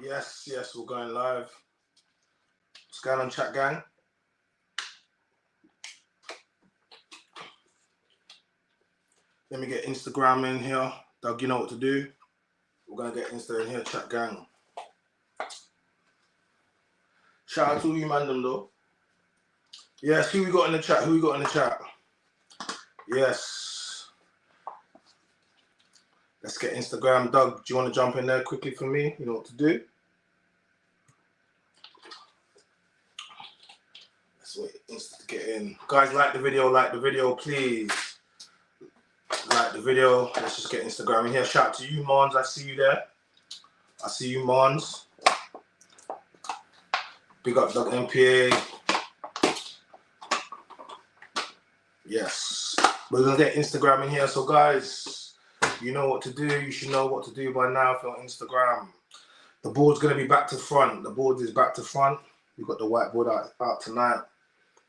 Yes, we're going live. What's going on, chat gang? Let me get Instagram in here. Doug, you know what to do. We're going to get Insta in here, chat gang. Shout out to you, man, them though. Yes, who we got in the chat? Yes. Let's get Instagram. Doug, do you want to jump in there quickly for me? You know what to do. Let's wait Insta to get in. Guys, like the video, please. Like the video. Let's just get Instagram in here. Shout out to you, Mons. I see you there. I see you, Mons. Big up Doug MPA. Yes. We're going to get Instagram in here. So, guys, you know what to do. You should know what to do by now if you're on Instagram. The board's going to be back to front. The board is back to front. We've got the whiteboard out tonight.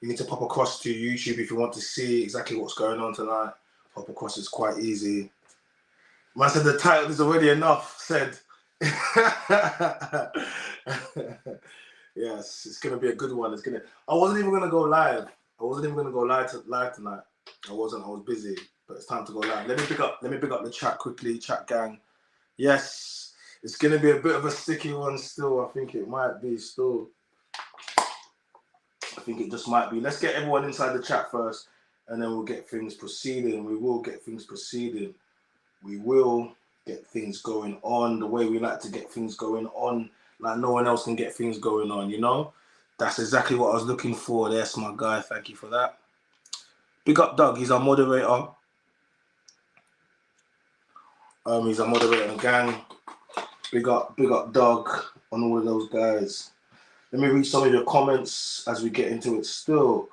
You need to pop across to YouTube if you want to see exactly what's going on tonight. Pop across is quite easy. Man said the title is already enough, said. Yes, it's going to be a good one. I wasn't even going to go live. I wasn't even going to go live tonight. I was busy, but it's time to go live. Let me pick up the chat quickly, chat gang. Yes, it's going to be a bit of a sticky one still. I think it might be still. I think it just might be. Let's get everyone inside the chat first, and then we'll get things proceeding. We will get things proceeding. We will get things going on the way we like to get things going on, like no one else can get things going on, you know? That's exactly what I was looking for. That's my guy. Thank you for that. Big up Doug. He's our moderator. He's our moderator in the gang. Big up Doug on all of those guys. Let me read some of your comments as we get into it still.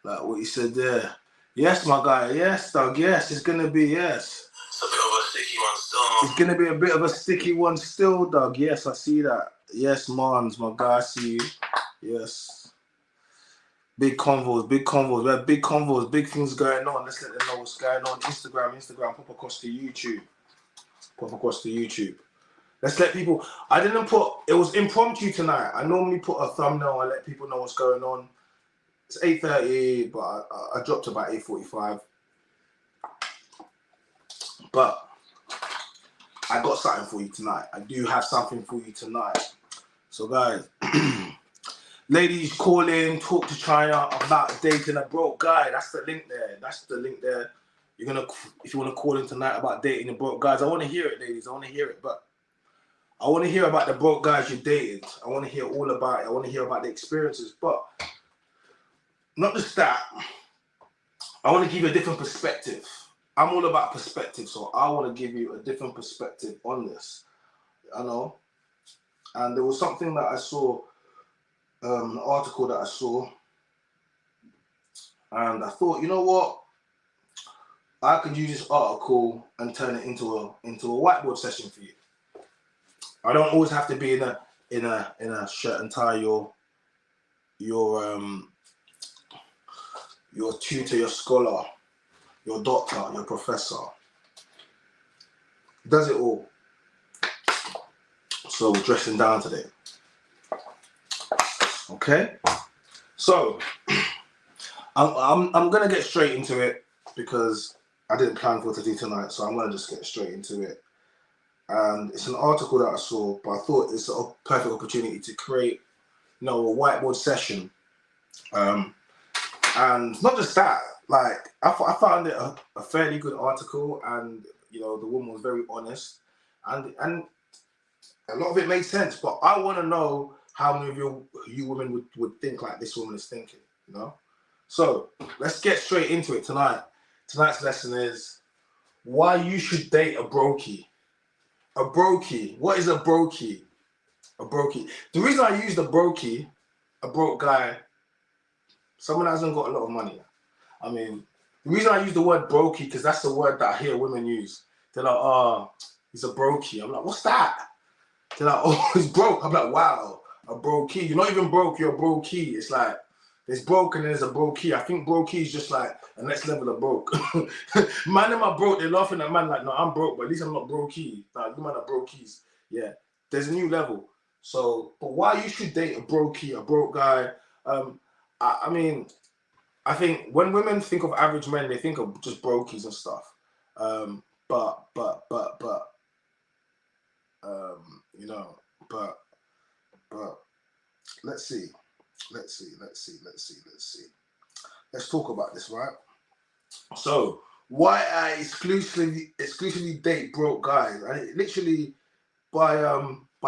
Like what you said there. Yes, my guy. Yes, Doug. Yes, it's going to be, yes. It's a bit of a sticky one still. It's going to be a bit of a sticky one still, Doug. Yes, I see that. Yes, Mons, my guy, I see you. Yes. Big convos. We have big convos, big things going on. Let's let them know what's going on. Instagram, pop across to YouTube. Let's let people, it was impromptu tonight. I normally put a thumbnail and let people know what's going on. It's 8:30, but I dropped about 8:45. But I got something for you tonight. I do have something for you tonight. So guys, ladies, call in, talk to China about dating a broke guy. That's the link there. You're gonna, if you want to call in tonight about dating a broke guys, I want to hear it, ladies. I want to hear it, but I want to hear about the broke guys you dated. I want to hear all about it. I want to hear about the experiences, but not just that. I want to give you a different perspective. I'm all about perspective, so I want to give you a different perspective on this. I know. And there was something that I saw, an article that I saw, and I thought, you know what? I could use this article and turn it into a whiteboard session for you. I don't always have to be in a shirt and tie. Your tutor, your scholar, your doctor, your professor. Does it all. So we're dressing down today. Okay? So I'm gonna get straight into it because I didn't plan for it to do tonight, so I'm gonna just get straight into it. And it's an article that I saw, but I thought it's a perfect opportunity to create, a whiteboard session. And not just that, like I found it a fairly good article, and the woman was very honest, and a lot of it made sense. But I want to know how many of you women would think like this woman is thinking, So let's get straight into it tonight. Tonight's lesson is why you should date a brokie. A brokie. What is a brokie? A brokie. The reason I use the brokie, a broke guy, someone that hasn't got a lot of money. I mean, the reason I use the word brokie, because that's the word that I hear women use. They're like, oh, he's a brokie. I'm like, what's that? They're like, oh, he's broke. I'm like, wow, a brokie. You're not even broke, you're a brokie. It's like, there's broke and there's a brokie. I think brokie is just like a next level of broke. Man, am I broke? They're laughing at man like, no, I'm broke, but at least I'm not brokie. Like, you man are brokies. Yeah, there's a new level. So, but why you should date a brokey, a broke guy? I mean, I think when women think of average men, they think of just brokies and stuff. But you know, but let's see. Let's talk about this, right? So why I exclusively date broke guys? I literally by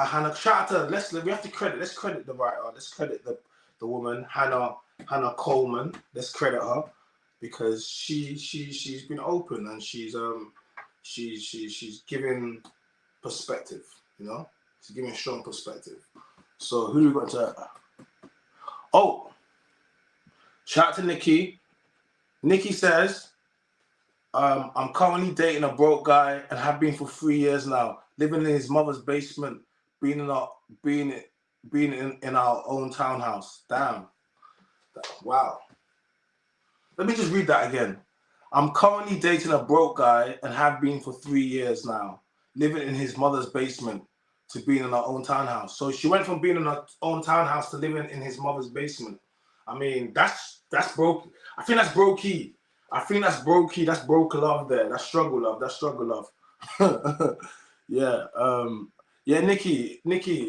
Hannah. Shout out to let's credit the writer. Let's credit the woman Hannah Coleman. Let's credit her because she's been open and she's giving perspective. You know, she's giving strong perspective. So who do we got to? Oh, shout out to Nikki. Nikki says, I'm currently dating a broke guy and have been for 3 years now, living in his mother's basement, being in our own townhouse. Damn. Wow. Let me just read that again. I'm currently dating a broke guy and have been for 3 years now, living in his mother's basement to being in our own townhouse. So she went from being in her own townhouse to living in his mother's basement. I mean, that's broke. I think that's brokey. That's broke love there. That's struggle love. Yeah. Yeah, Nikki,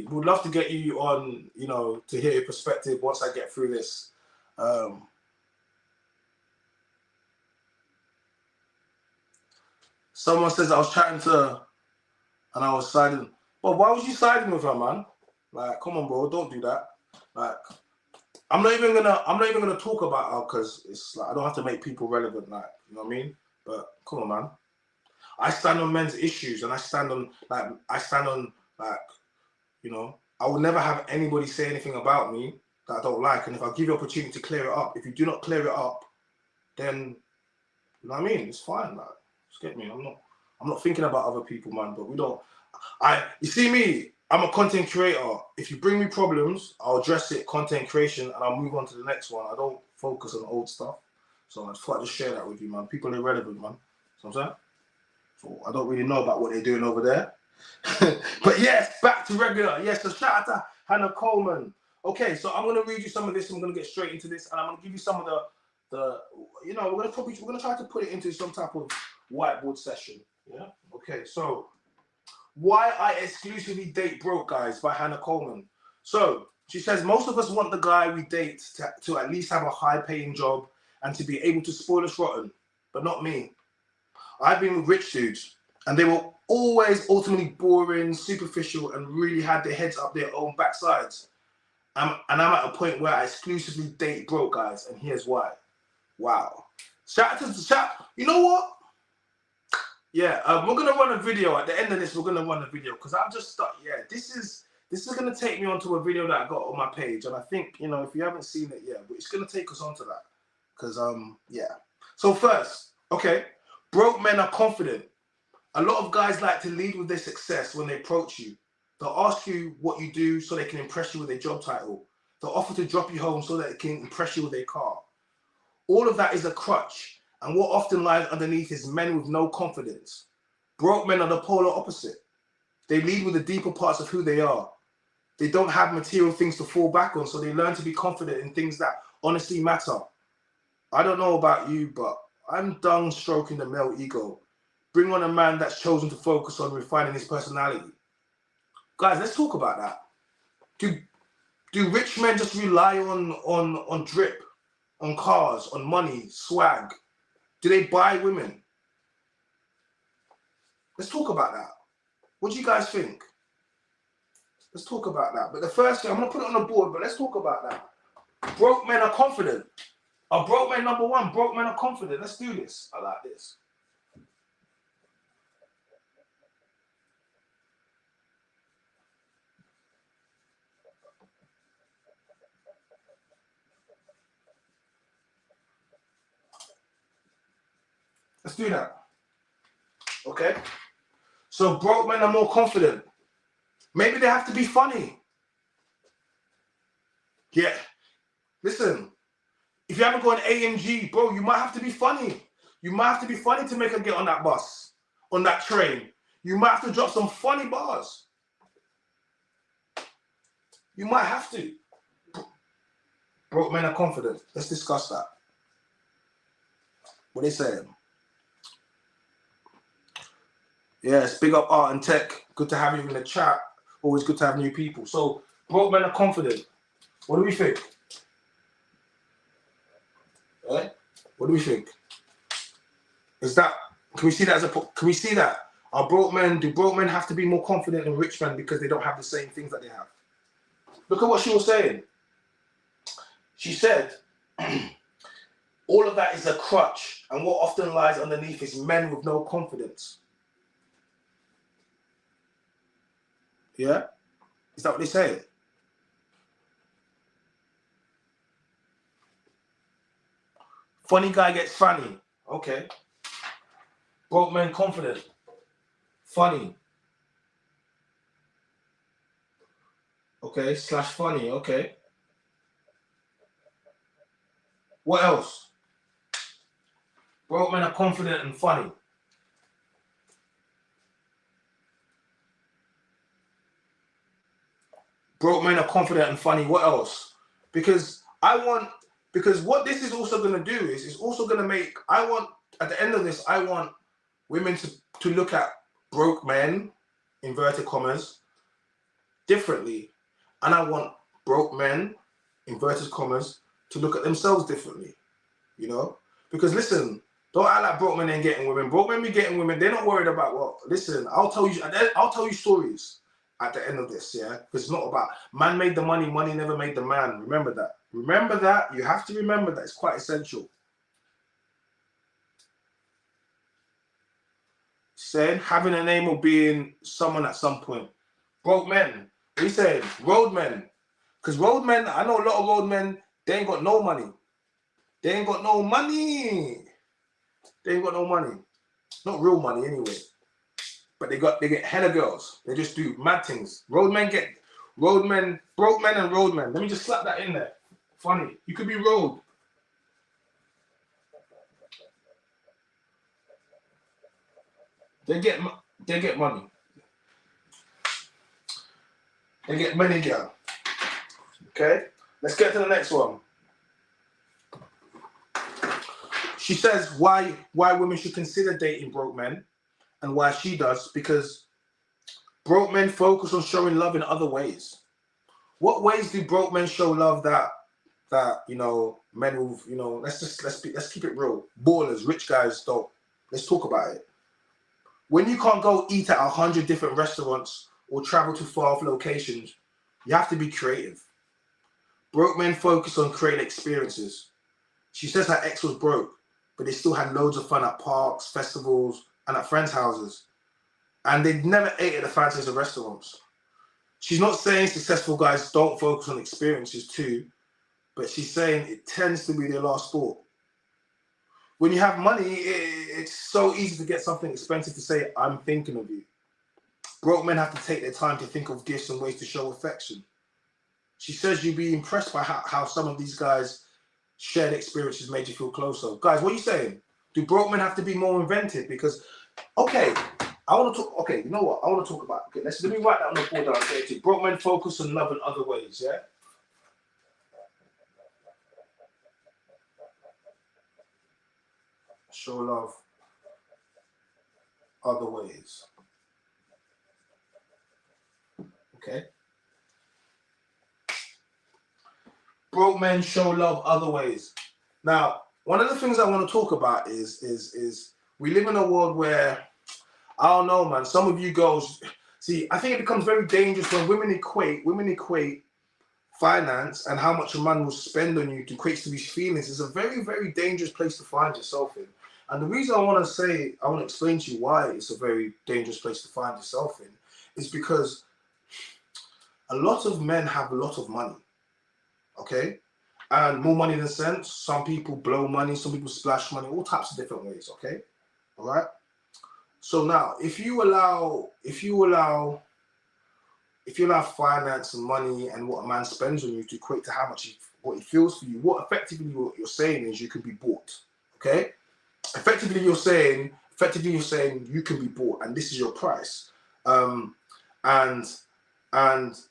would love to get you on, you know, to hear your perspective once I get through this. Someone says I was chatting to her and I was siding. But why was you siding with her, man? Like, come on, bro, don't do that. Like, I'm not even gonna talk about her because it's like I don't have to make people relevant, like, you know what I mean? But come on, man. I stand on men's issues and I stand on you know, I will never have anybody say anything about me that I don't like. And if I give you opportunity to clear it up, if you do not clear it up, then you know what I mean? It's fine, like, just get me. I'm not thinking about other people, man, but you see me, I'm a content creator. If you bring me problems, I'll address it, content creation, and I'll move on to the next one. I don't focus on old stuff. So I thought I'd just share that with you, man. People are irrelevant, man. You know what I'm saying? So I don't really know about what they're doing over there. But yes, back to regular. Yes, so shout out to Hannah Coleman. Okay, so I'm gonna read you some of this and I'm gonna get straight into this, and I'm gonna give you some of the you know, we're gonna try to put it into some type of whiteboard session. Yeah. Okay, so why I exclusively date broke guys by Hannah Coleman. So she says most of us want the guy we date to at least have a high-paying job and to be able to spoil us rotten, but not me. I've been with rich dudes, and they were always ultimately boring, superficial, and really had their heads up their own backsides. And I'm at a point where I exclusively date broke guys, and here's why. Wow. You know what? Yeah, we're gonna run a video at the end of this. We're gonna run a video because I've just started. Yeah, this is gonna take me onto a video that I got on my page, and I think, you know, if you haven't seen it yet, it's gonna take us onto that because yeah. So first, okay, broke men are confident. A lot of guys like to lead with their success when they approach you. They'll ask you what you do so they can impress you with their job title. They'll offer to drop you home so that they can impress you with their car. All of that is a crutch. And what often lies underneath is men with no confidence. Broke men are the polar opposite. They lead with the deeper parts of who they are. They don't have material things to fall back on, so they learn to be confident in things that honestly matter. I don't know about you, but I'm done stroking the male ego. Bring on a man that's chosen to focus on refining his personality. Guys, let's talk about that. Do rich men just rely on drip, on cars, on money, swag? Do they buy women? Let's talk about that. What do you guys think? Let's talk about that. But the first thing, I'm going to put it on the board, but let's talk about that. Broke men are confident. Are broke men number one? Broke men are confident. Let's do this. I like this. Let's do that. Okay? So broke men are more confident. Maybe they have to be funny. Yeah. Listen, if you haven't got an AMG, bro, you might have to be funny. You might have to be funny to make her get on that bus, on that train. You might have to drop some funny bars. You might have to. Broke men are confident. Let's discuss that. What are they saying? Yes, big up Art and Tech. Good to have you in the chat. Always good to have new people. So, broke men are confident. What do we think? Eh? What do we think? Is that, can we see that can we see that? Do broke men have to be more confident than rich men because they don't have the same things that they have? Look at what she was saying. She said, all of that is a crutch, and what often lies underneath is men with no confidence. Yeah? Is that what they say? Funny guy gets funny. Okay. Broke men confident. Funny. Okay. / funny. Okay. What else? Broke men are confident and funny. Broke men are confident and funny. What else? Because what this is also going to do is it's also going to make, at the end of this, I want women to look at broke men, inverted commas, differently. And I want broke men, inverted commas, to look at themselves differently. You know? Because listen, don't act like broke men ain't getting women. Broke men be getting women. They're not worried about what. Listen, I'll tell you stories at the end of this, yeah? Because it's not about man made the money, money never made the man. Remember that. Remember that. You have to remember that. It's quite essential. Saying having a name or being someone at some point. Broke men. What are you saying? Road men. Because road men, I know a lot of road men, they ain't got no money. They ain't got no money. They ain't got no money. Not real money anyway. But they get hella girls. They just do mad things. Broke men and road men. Let me just slap that in there. Funny. You could be road. They get money. They get money, girl. Okay? Let's get to the next one. She says why women should consider dating broke men, and why she does, because broke men focus on showing love in other ways. What ways do broke men show love that you know, men who, you know, let's keep it real. Ballers, rich guys don't. Let's talk about it. When you can't go eat at 100 different restaurants or travel to far-off locations, you have to be creative. Broke men focus on creating experiences. She says her ex was broke, but they still had loads of fun at parks, festivals, and at friends' houses. And they never ate at the fanciest of restaurants. She's not saying successful guys don't focus on experiences too, but she's saying it tends to be their last thought. When you have money, it's so easy to get something expensive to say, I'm thinking of you. Broke men have to take their time to think of gifts and ways to show affection. She says you'd be impressed by how some of these guys' shared experiences made you feel closer. Guys, what are you saying? Do broke men have to be more inventive? Because, okay, I want to talk, okay, you know what? I want to talk about, okay, let me write that on the board down. Okay, broke men focus on love in other ways, yeah? Show love other ways. Okay. Broke men show love other ways. Now, one of the things I want to talk about is we live in a world where, I don't know, man, some of you girls, see, I think it becomes very dangerous when women equate finance and how much a man will spend on you to equate to these feelings. Is a very, very dangerous place to find yourself in. And the reason I want to explain to you why it's a very dangerous place to find yourself in is because a lot of men have a lot of money, okay? And more money than sense. Some people blow money, some people splash money, all types of different ways, okay? All right? So now, if you allow finance and money and what a man spends on you to equate to how much what he feels for you, what effectively what you're saying is you can be bought, okay? Effectively you're saying you can be bought, and this is your price. And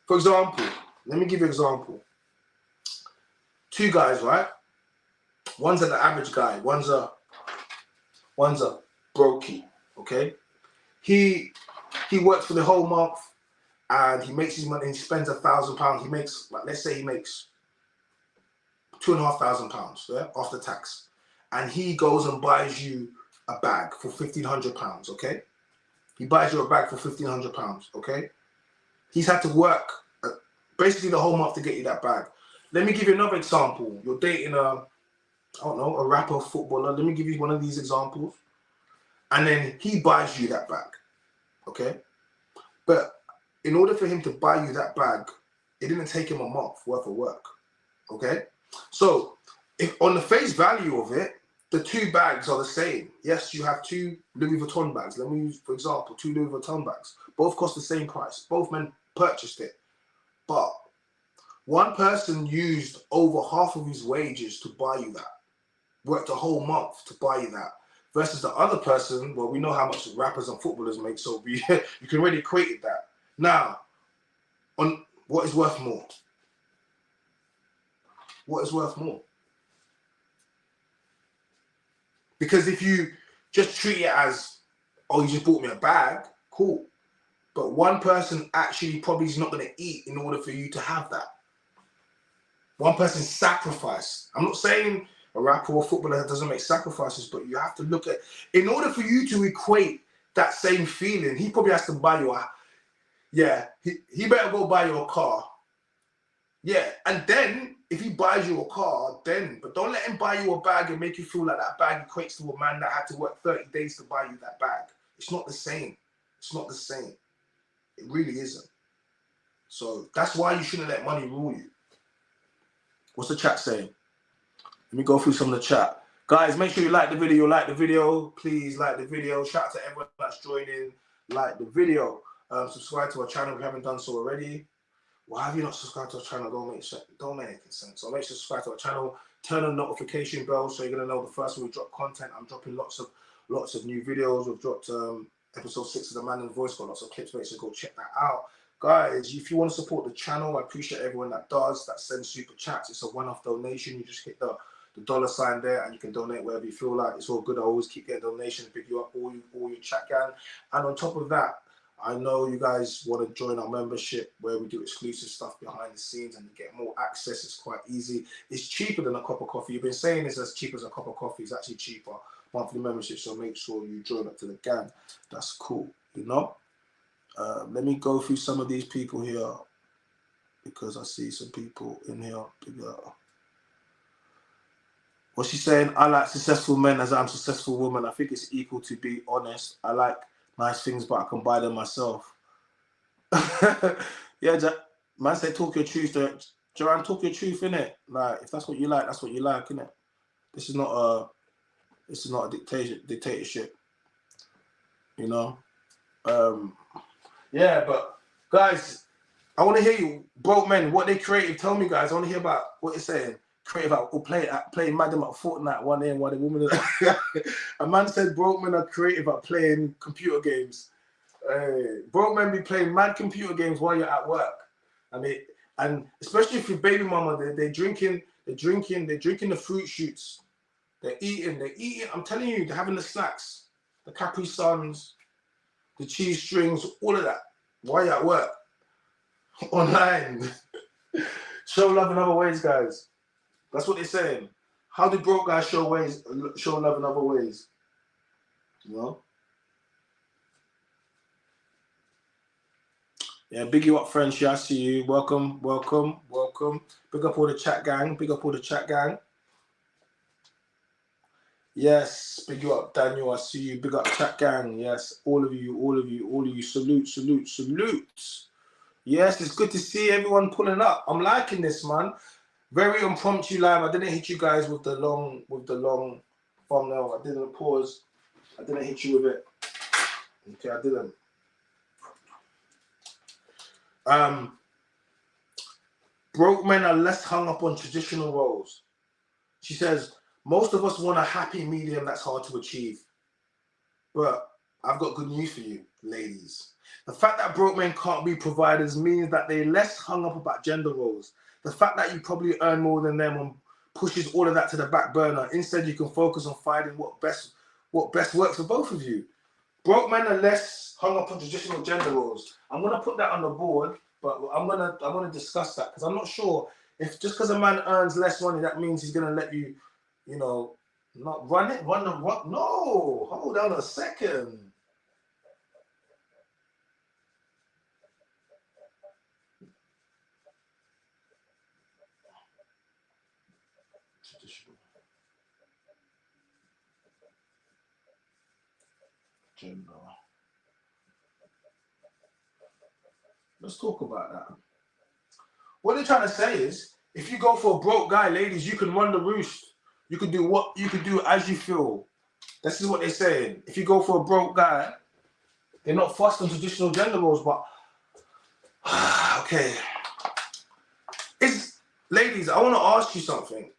for example, Let me give you an example. Two guys, right? One's an average guy. One's a brokie. Okay. He works for the whole month and he makes his money. He spends £1,000. He makes, like, let's say he makes £2,500, yeah, after tax, and he goes and buys you a bag for £1,500. Okay. He buys you a bag for £1,500. Okay. He's had to work basically the whole month to get you that bag. Let me give you another example. You're dating a rapper, footballer. Let me give you one of these examples. And then he buys you that bag, okay? But in order for him to buy you that bag, it didn't take him a month worth of work, okay? So if on the face value of it, the two bags are the same. Yes, you have two Louis Vuitton bags. Let me use, for example, two Louis Vuitton bags. Both cost the same price. Both men purchased it. But one person used over half of his wages to buy you that. Worked a whole month to buy you that. Versus the other person, well, we know how much rappers and footballers make, so you can really equate that. Now, on what is worth more? What is worth more? Because if you just treat it as, oh, you just bought me a bag, cool. But one person actually probably is not going to eat in order for you to have that. One person sacrificed. I'm not saying a rapper or footballer doesn't make sacrifices, but you have to look at, in order for you to equate that same feeling, he probably has to buy you he better go buy you a car. Yeah, and then if he buys you a car, but don't let him buy you a bag and make you feel like that bag equates to a man that had to work 30 days to buy you that bag. It's not the same. It's not the same. It really isn't. So that's why you shouldn't let money rule you. What's the chat saying? Let me go through some of the chat. Guys, make sure you like the video. Please like the video. Shout out to everyone that's joining. Like the video. Subscribe to our channel if you haven't done so already. Why have you not subscribed to our channel? Don't make any sense. So make sure to subscribe to our channel. Turn on the notification bell so you're gonna know the first when we drop content. I'm dropping lots of new videos. We've dropped episode 6 of The Man in the Voice. Got lots of clips. Make sure to go check that out. Guys, if you want to support the channel, I appreciate everyone that sends super chats. It's a one-off donation. You just hit the $sign there and you can donate wherever you feel like. It's all good. I always keep getting donations, pick you up, all your chat gang. And on top of that, I know you guys want to join our membership where we do exclusive stuff behind the scenes and you get more access. It's quite easy. It's cheaper than a cup of coffee. You've been saying it's as cheap as a cup of coffee. It's actually cheaper. Monthly membership. So make sure you join up to the gang. That's cool. You know? Let me go through some of these people here because I see some people in here. What's she saying? I like successful men as I'm a successful woman. I think it's equal to be honest. I like nice things, but I can buy them myself. Yeah, man said talk your truth. Joanne, talk your truth, innit? Like, if that's what you like, that's what you like, innit? This is not a dictatorship. You know? Yeah, but guys, I want to hear you, broke men. What they creative? Tell me, guys. I want to hear about what you're saying. Creative out or playing Madam at Fortnite one day and one day. Woman, a man said broke men are creative at playing computer games. Broke men be playing mad computer games while you're at work. And especially if your baby mama, they're drinking the fruit shoots. They're eating. I'm telling you, they're having the snacks, the Capri Suns, the cheese strings, all of that while you're at work. Online. Show love in other ways, guys. That's what they're saying. How do broke guys show love in other ways? You know? Yeah, big you up, French. I see you. Welcome. Big up all the chat gang. Yes, big you up, Daniel. I see you. Big up chat gang. Yes, all of you. Salute. Yes, it's good to see everyone pulling up. I'm liking this, man. Very impromptu live. I didn't hit you guys with the long thumbnail. I didn't pause. I didn't hit you with it. Okay, I didn't. Broke men are less hung up on traditional roles. She says, most of us want a happy medium that's hard to achieve. But I've got good news for you, ladies. The fact that broke men can't be providers means that they're less hung up about gender roles. The fact that you probably earn more than them pushes all of that to the back burner. Instead, you can focus on finding what best works for both of you. Broke men are less hung up on traditional gender roles. I'm gonna put that on the board, but I'm gonna discuss that because I'm not sure if just because a man earns less money, that means he's gonna let you, you know, not run it, run the rock. No, hold on a second. Traditional gender. Let's talk about that. What they're trying to say is, if you go for a broke guy, ladies, you can run the roost. You can do what you can do as you feel. This is what they're saying. If you go for a broke guy, they're not fussed on traditional gender roles, but okay. Ladies, I want to ask you something.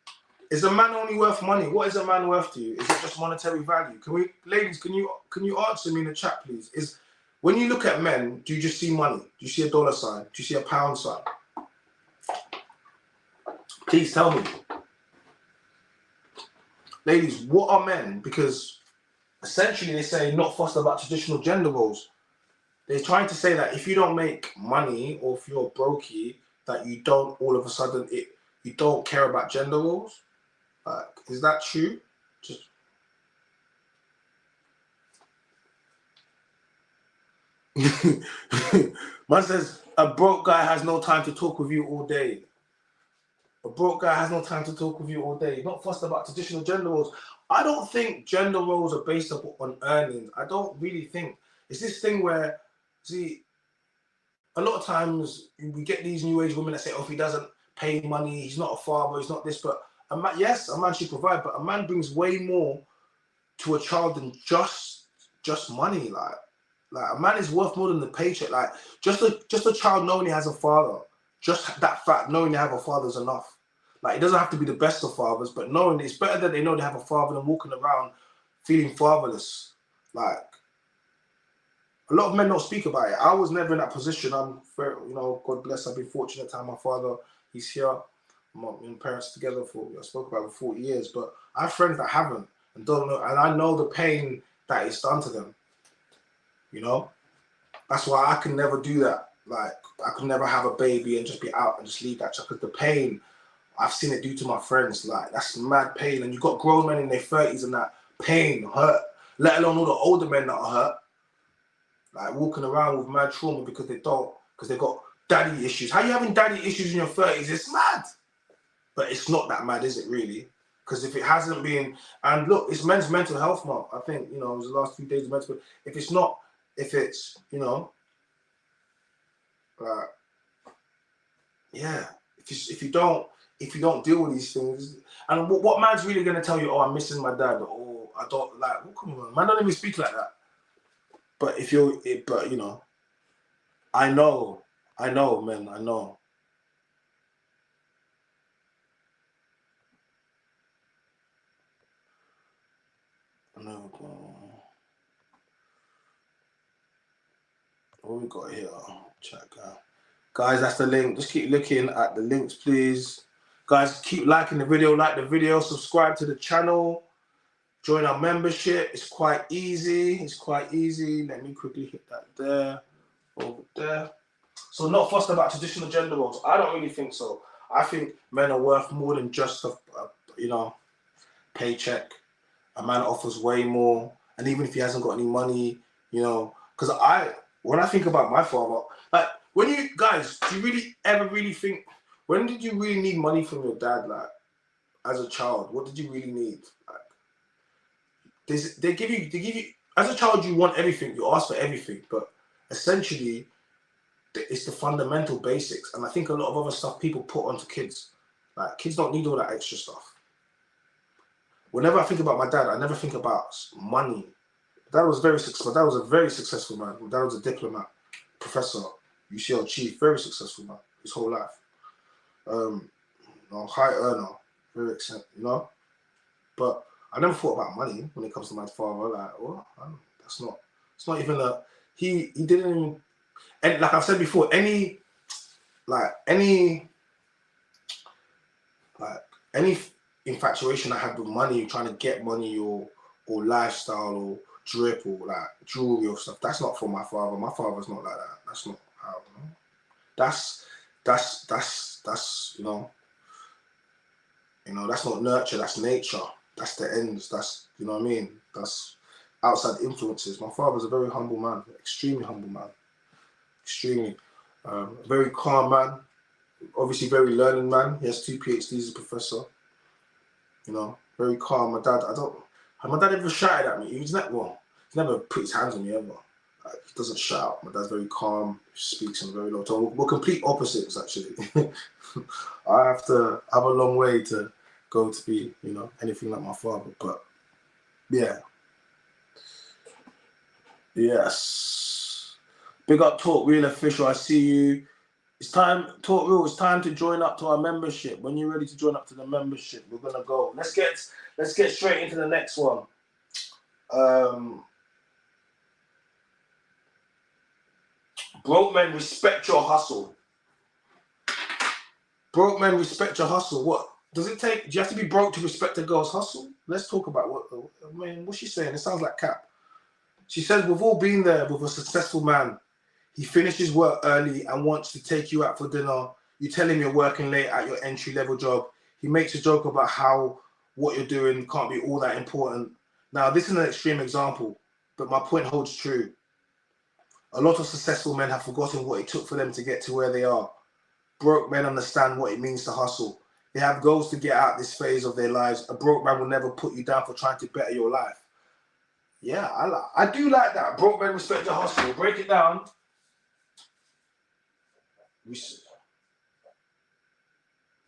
Is a man only worth money? What is a man worth to you? Is it just monetary value? Ladies, can you answer me in the chat, please? Is when you look at men, do you just see money? Do you see a dollar sign? Do you see a pound sign? Please tell me. Ladies, what are men? Because essentially they say not fussed about traditional gender roles. They're trying to say that if you don't make money or if you're a brokey, that you don't all of a sudden you don't care about gender roles. Is that true? Just man says a broke guy has no time to talk with you all day. A broke guy has no time to talk with you all day. Not fussed about traditional gender roles. I don't think gender roles are based on earnings. I don't really think it's this thing where, see, a lot of times we get these new age women that say, oh, if he doesn't pay money, he's not a father, he's not this. But a man, yes, a man should provide, but a man brings way more to a child than just money. Like a man is worth more than the paycheck. Like just a child knowing he has a father, just that fact, knowing they have a father is enough. Like it doesn't have to be the best of fathers, but knowing it's better that they know they have a father than walking around feeling fatherless. Like a lot of men don't speak about it. I was never in that position. I'm very, God bless. I've been fortunate to have my father. He's here. My parents together I spoke about for 40 years, but I have friends that haven't and don't know, and I know the pain that it's done to them. That's why I can never do that. Like I could never have a baby and just be out and just leave that child, because the pain I've seen it do to my friends. Like that's mad pain, and you got grown men in their 30s and that pain hurt. Let alone all the older men that are hurt, like walking around with mad trauma because they've got daddy issues. How you having daddy issues in your 30s? It's mad, but it's not that mad, is it really? Because if it hasn't been, and look, it's Men's Mental Health Month. I think it was the last few days of mental. If it's yeah, if you don't deal with these things, and what man's really gonna tell you? Oh, I'm missing my dad, or I don't like. Well, come on, man, don't even speak like that. But I know, man, I know. What we got here? Check out. Guys, that's the link. Just keep looking at the links, please. Guys, keep liking the video, like the video, subscribe to the channel, join our membership. It's quite easy. Let me quickly hit that there, over there. So not fussed about traditional gender roles. I don't really think so. I think men are worth more than just a paycheck. A man offers way more, and even if he hasn't got any money, because when I think about my father, like when you guys, do you really ever really think, when did you really need money from your dad? Like as a child, what did you really need? Like they give you as a child, you want everything, you ask for everything, but essentially it's the fundamental basics. And I think a lot of other stuff people put onto kids. Like kids don't need all that extra stuff. Whenever I think about my dad, I never think about money. Dad was very successful. Dad was a very successful man. Dad was a diplomat, professor, UCL chief, very successful man his whole life. High earner, very excellent, But I never thought about money when it comes to my father. Like, what? It's not even a. He didn't even. and like I've said before, any infatuation I had with money, trying to get money or lifestyle or drip or like jewelry or stuff, that's not for my father. My father's not like that. That's not how, you know? That's that's not nurture, that's nature. That's the ends. That's, you know what I mean? That's outside influences. My father's a very humble man, extremely humble man. Extremely. Very calm man. Obviously very learning man. He has 2 PhDs as a professor. You know, very calm. My dad ever shouted at me. He's never put his hands on me ever. Like, he doesn't shout. My dad's very calm, speaks in a very low tone. We're complete opposites, actually. I have a long way to go to be, anything like my father. But yeah. Yes. Big up Talk Real Official. I see you. It's time, Talk Real, it's time to join up to our membership. When you're ready to join up to the membership, we're gonna go. Let's get straight into the next one. Broke men, respect your hustle. Broke men, respect your hustle. What does it take? Do you have to be broke to respect a girl's hustle? Let's talk about what's she saying? It sounds like cap. She says, we've all been there with a successful man. He finishes work early and wants to take you out for dinner. You tell him you're working late at your entry-level job. He makes a joke about how what you're doing can't be all that important. Now, this is an extreme example, but my point holds true. A lot of successful men have forgotten what it took for them to get to where they are. Broke men understand what it means to hustle. They have goals to get out this phase of their lives. A broke man will never put you down for trying to better your life. Yeah, I do like that. Broke men respect your hustle. Break it down.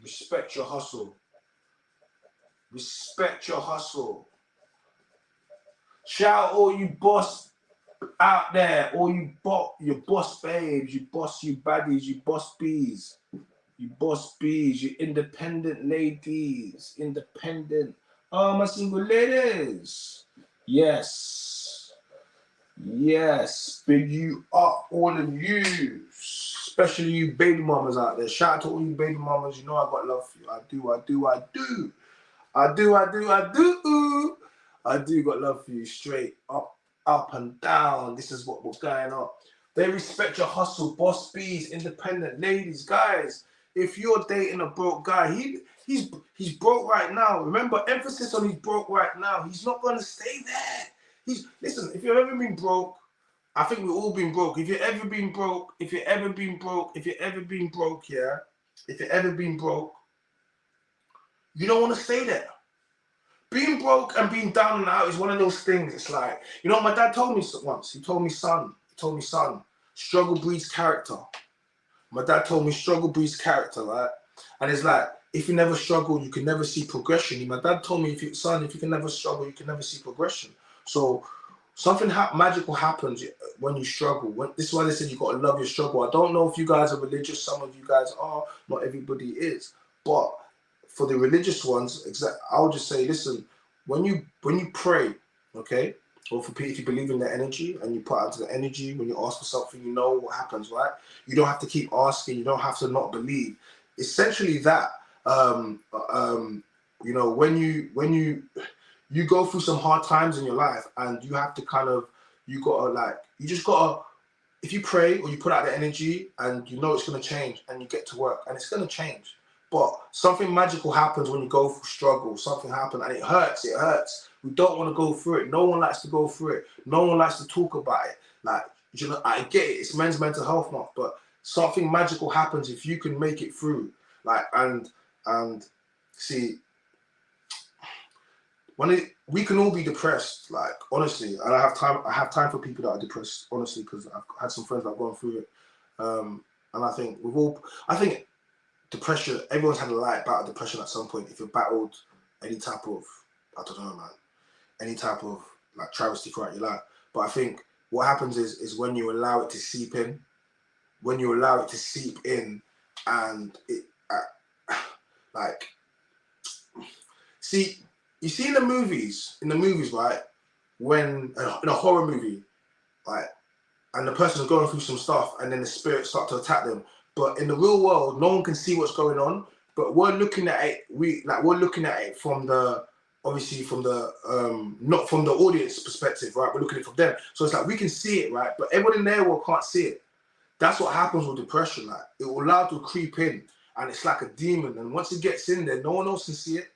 Respect your hustle. Respect your hustle. Shout out all you boss out there, all you boss babes, you baddies, you boss bees, you independent ladies, my single ladies. Yes, big you up, all of you, especially you baby mamas out there. Shout out to all you baby mamas. You know I got love for you. I do got love for you. Straight up and down. This is what we're going on. They respect your hustle, boss bees, independent ladies, guys. If you're dating a broke guy, he's broke right now. Remember, emphasis on he's broke right now. He's not gonna stay there. Listen. If you've ever been broke, I think we've all been broke. If you've ever been broke, you don't want to stay there. Being broke and being down and out is one of those things. It's like, my dad told me once. He told me, son, struggle breeds character. My dad told me struggle breeds character, right? And it's like, if you never struggle, you can never see progression. My dad told me, if you can never struggle, you can never see progression. So something magical happens when you struggle. This is why they said you got to love your struggle. I don't know if you guys are religious. Some of you guys are. Not everybody is. But for the religious ones, I'll just say, listen, when you pray, okay, or if you believe in the energy and you put out to the energy, when you ask for something, you know what happens, right? You don't have to keep asking. You don't have to not believe. Essentially that, when you go through some hard times in your life and you have to if you pray or you put out the energy and you know it's going to change and you get to work and it's going to change. But something magical happens when you go through struggle. Something happens and it hurts. We don't want to go through it. No one likes to go through it. No one likes to talk about it. Like, I get it. It's Men's Mental Health Month, but something magical happens if you can make it through. Like, and see, we can all be depressed, like, honestly, and I have time for people that are depressed, honestly, because I've had some friends that have gone through it, and I think depression, everyone's had a light bout of depression at some point. If you've battled any type of, I don't know, man, any type of like travesty throughout your life, but I think what happens is when you allow it to seep in, and it see. You see in the movies, right? When in a horror movie, like and the person's going through some stuff, and then the spirits start to attack them. But in the real world, no one can see what's going on. But we're looking at it. We're looking at it from the, obviously from the not from the audience perspective, right? We're looking at it from them. So it's like we can see it, right? But everyone in their world can't see it. That's what happens with depression. Like it will allow to creep in, and it's like a demon. And once it gets in there, no one else can see it,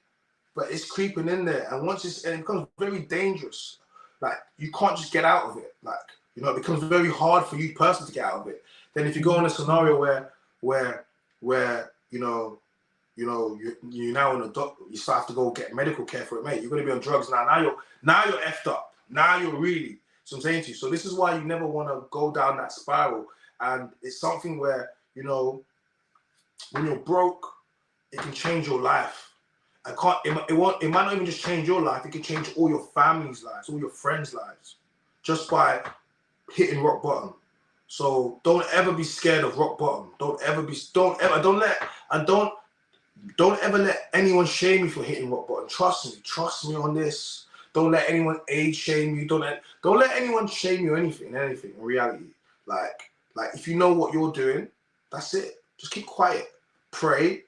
but it's creeping in there. And once it becomes very dangerous. Like you can't just get out of it. Like, you know, it becomes very hard for you personally to get out of it. Then if you go in a scenario where you're now on a doctor, you start to go get medical care for it, mate. You're gonna be on drugs now. Now you're effed up. Now you're really. So I'm saying to you. So this is why you never want to go down that spiral. And it's something where, you know, when you're broke, it can change your life. It might not even just change your life. It can change all your family's lives, all your friends' lives, just by hitting rock bottom. So don't ever be scared of rock bottom. Don't ever let anyone shame you for hitting rock bottom. Trust me on this. Don't let anyone age shame you. Don't let anyone shame you anything in reality. Like if you know what you're doing, that's it. Just keep quiet. Pray,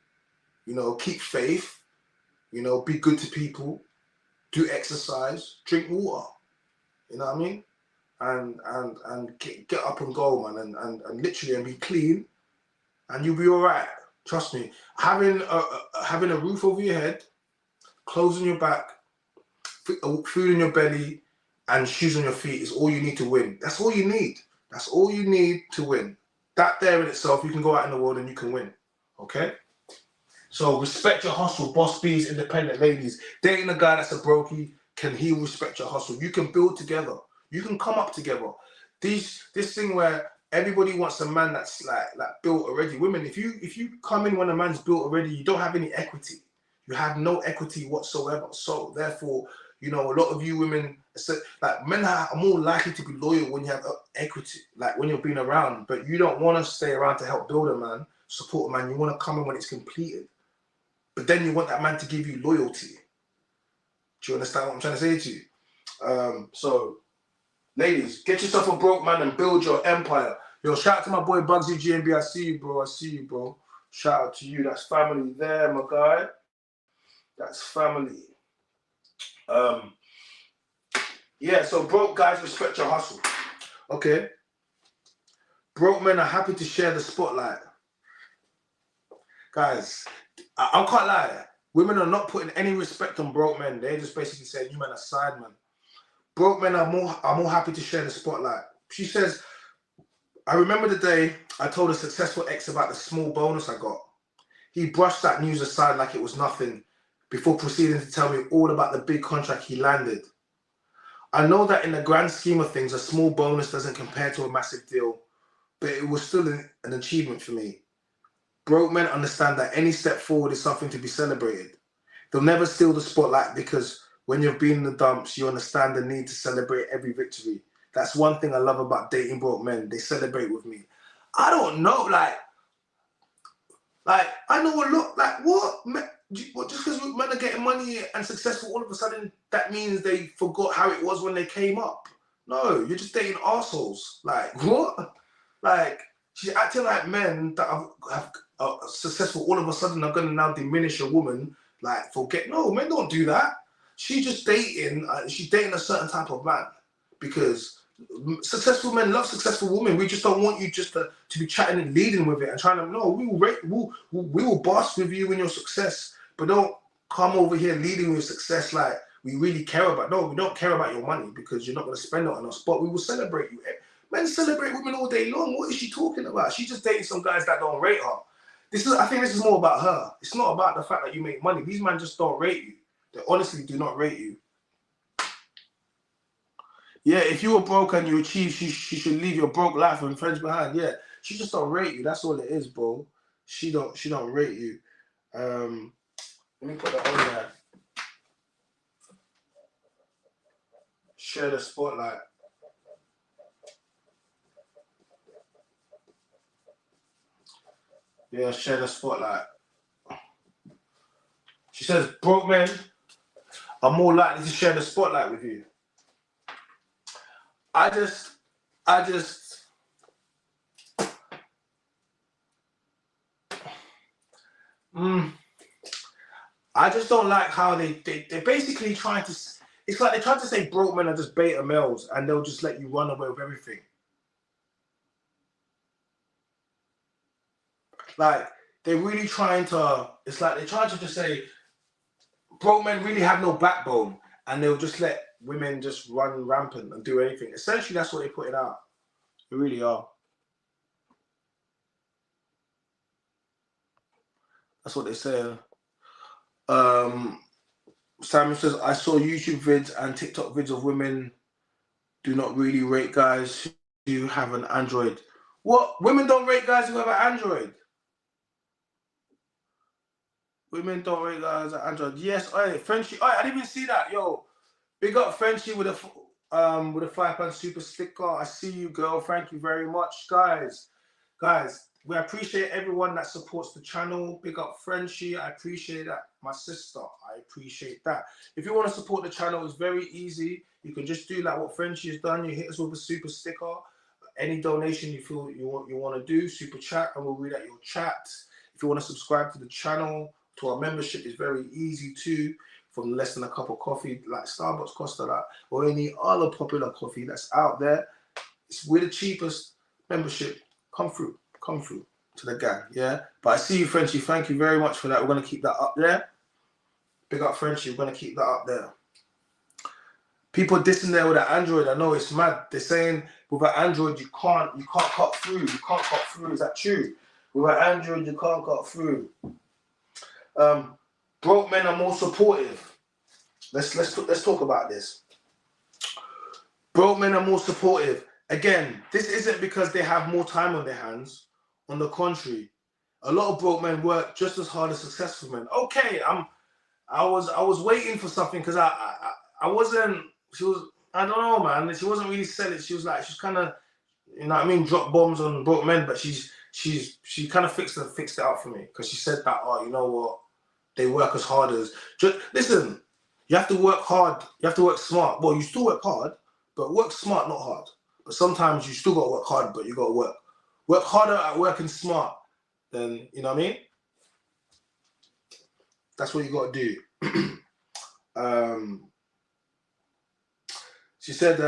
you know, keep faith. You know, be good to people, do exercise, drink water. You know what I mean? And get up and go, man, and literally and be clean, and you'll be all right. Trust me. Having a roof over your head, clothes on your back, food in your belly, and shoes on your feet is all you need to win. That's all you need. That's all you need to win. That there in itself, you can go out in the world and you can win. Okay? So respect your hustle, boss bees, independent ladies. Dating a guy that's a brokey, can he respect your hustle? You can build together. You can come up together. This thing where everybody wants a man that's like built already. Women, if you come in when a man's built already, you don't have any equity. You have no equity whatsoever. So therefore, you know, a lot of you women, like men are more likely to be loyal when you have equity, like when you're being around. But you don't want to stay around to help build a man, support a man. You want to come in when it's completed. But then you want that man to give you loyalty. Do you understand what I'm trying to say to you? So, ladies, get yourself a broke man and build your empire. Yo, shout out to my boy Bugsy GMB. I see you, bro. Shout out to you. That's family there, my guy. That's family. Yeah, so broke guys respect your hustle. Okay. Broke men are happy to share the spotlight. Guys, I can't lie. Women are not putting any respect on broke men. They're just basically saying you men are side men. Broke men are more happy to share the spotlight. She says, I remember the day I told a successful ex about the small bonus I got. He brushed that news aside like it was nothing before proceeding to tell me all about the big contract he landed. I know that in the grand scheme of things, a small bonus doesn't compare to a massive deal, but it was still an achievement for me. Broke men understand that any step forward is something to be celebrated. They'll never steal the spotlight because when you've been in the dumps, you understand the need to celebrate every victory. That's one thing I love about dating broke men. They celebrate with me. I don't know, like I know a lot, like what? Just because men are getting money and successful, all of a sudden that means they forgot how it was when they came up. No, you're just dating assholes. Like, what? Like, she's acting like men that have successful all of a sudden are going to now diminish a woman, like, forget. No, men don't do that. She's just dating, she's dating a certain type of man because successful men love successful women. We just don't want you just to be chatting and leading with it and trying to, no, we will boss with you in your success, but don't come over here leading with success like we really care about. No, we don't care about your money because you're not going to spend it on us, but we will celebrate you. Men celebrate women all day long. What is she talking about? She's just dating some guys that don't rate her. I think this is more about her. It's not about the fact that you make money. These men just don't rate you. They honestly do not rate you. Yeah, if you were broke and you achieved, she should leave your broke life and friends behind. Yeah, she just don't rate you. That's all it is, bro. She don't rate you. Let me put that on there. Share the spotlight. Yeah, share the spotlight. She says broke men are more likely to share the spotlight with you. I just I just don't like how they're basically trying to. It's like they're trying to say broke men are just beta males and they'll just let you run away with everything. Like they're really trying to. It's like they're trying to just say broke men really have no backbone and they'll just let women just run rampant and do anything. Essentially, that's what they're putting out. They really are. That's what they say. Simon says, I saw YouTube vids and TikTok vids of women do not really rate guys who have an Android. What? Women don't rate guys who have an Android? Women don't rate guys with Android. Yes, Frenchie. I didn't even see that. Yo, big up Frenchie with a £5 super sticker. I see you, girl. Thank you very much, guys. We appreciate everyone that supports the channel. Big up Frenchie. I appreciate that. My sister, I appreciate that. If you want to support the channel, it's very easy. You can just do like what Frenchie has done. You hit us with a super sticker. Any donation you feel you want to do, super chat, and we'll read out your chat. If you want to subscribe to the channel, to our membership, is very easy too. From less than a cup of coffee, like Starbucks, Costa, that, or any other popular coffee that's out there. We're the cheapest membership. Come through to the gang, yeah. But I see you, Frenchie. Thank you very much for that. We're gonna keep that up there. Big up, Frenchie. We're gonna keep that up there. People dissing there with an Android. I know it's mad. They're saying with an Android you can't cut through. You can't cut through. Is that true? With an Android you can't cut through. Broke men are more supportive. Let's talk about this. Broke men are more supportive. Again, this isn't because they have more time on their hands. On the contrary, a lot of broke men work just as hard as successful men. Okay, I was waiting for something because I wasn't. She was, I don't know, man. She wasn't really selling. She was kind of, you know what I mean, drop bombs on broke men. But she kind of fixed it out for me because she said that, oh, you know what, they work as hard as. Just listen, you have to work hard. You have to work smart. Well, you still work hard, but work smart, not hard. But sometimes you still got to work hard, but you got to work harder at working smart. Then you know what I mean. That's what you got to do. She said,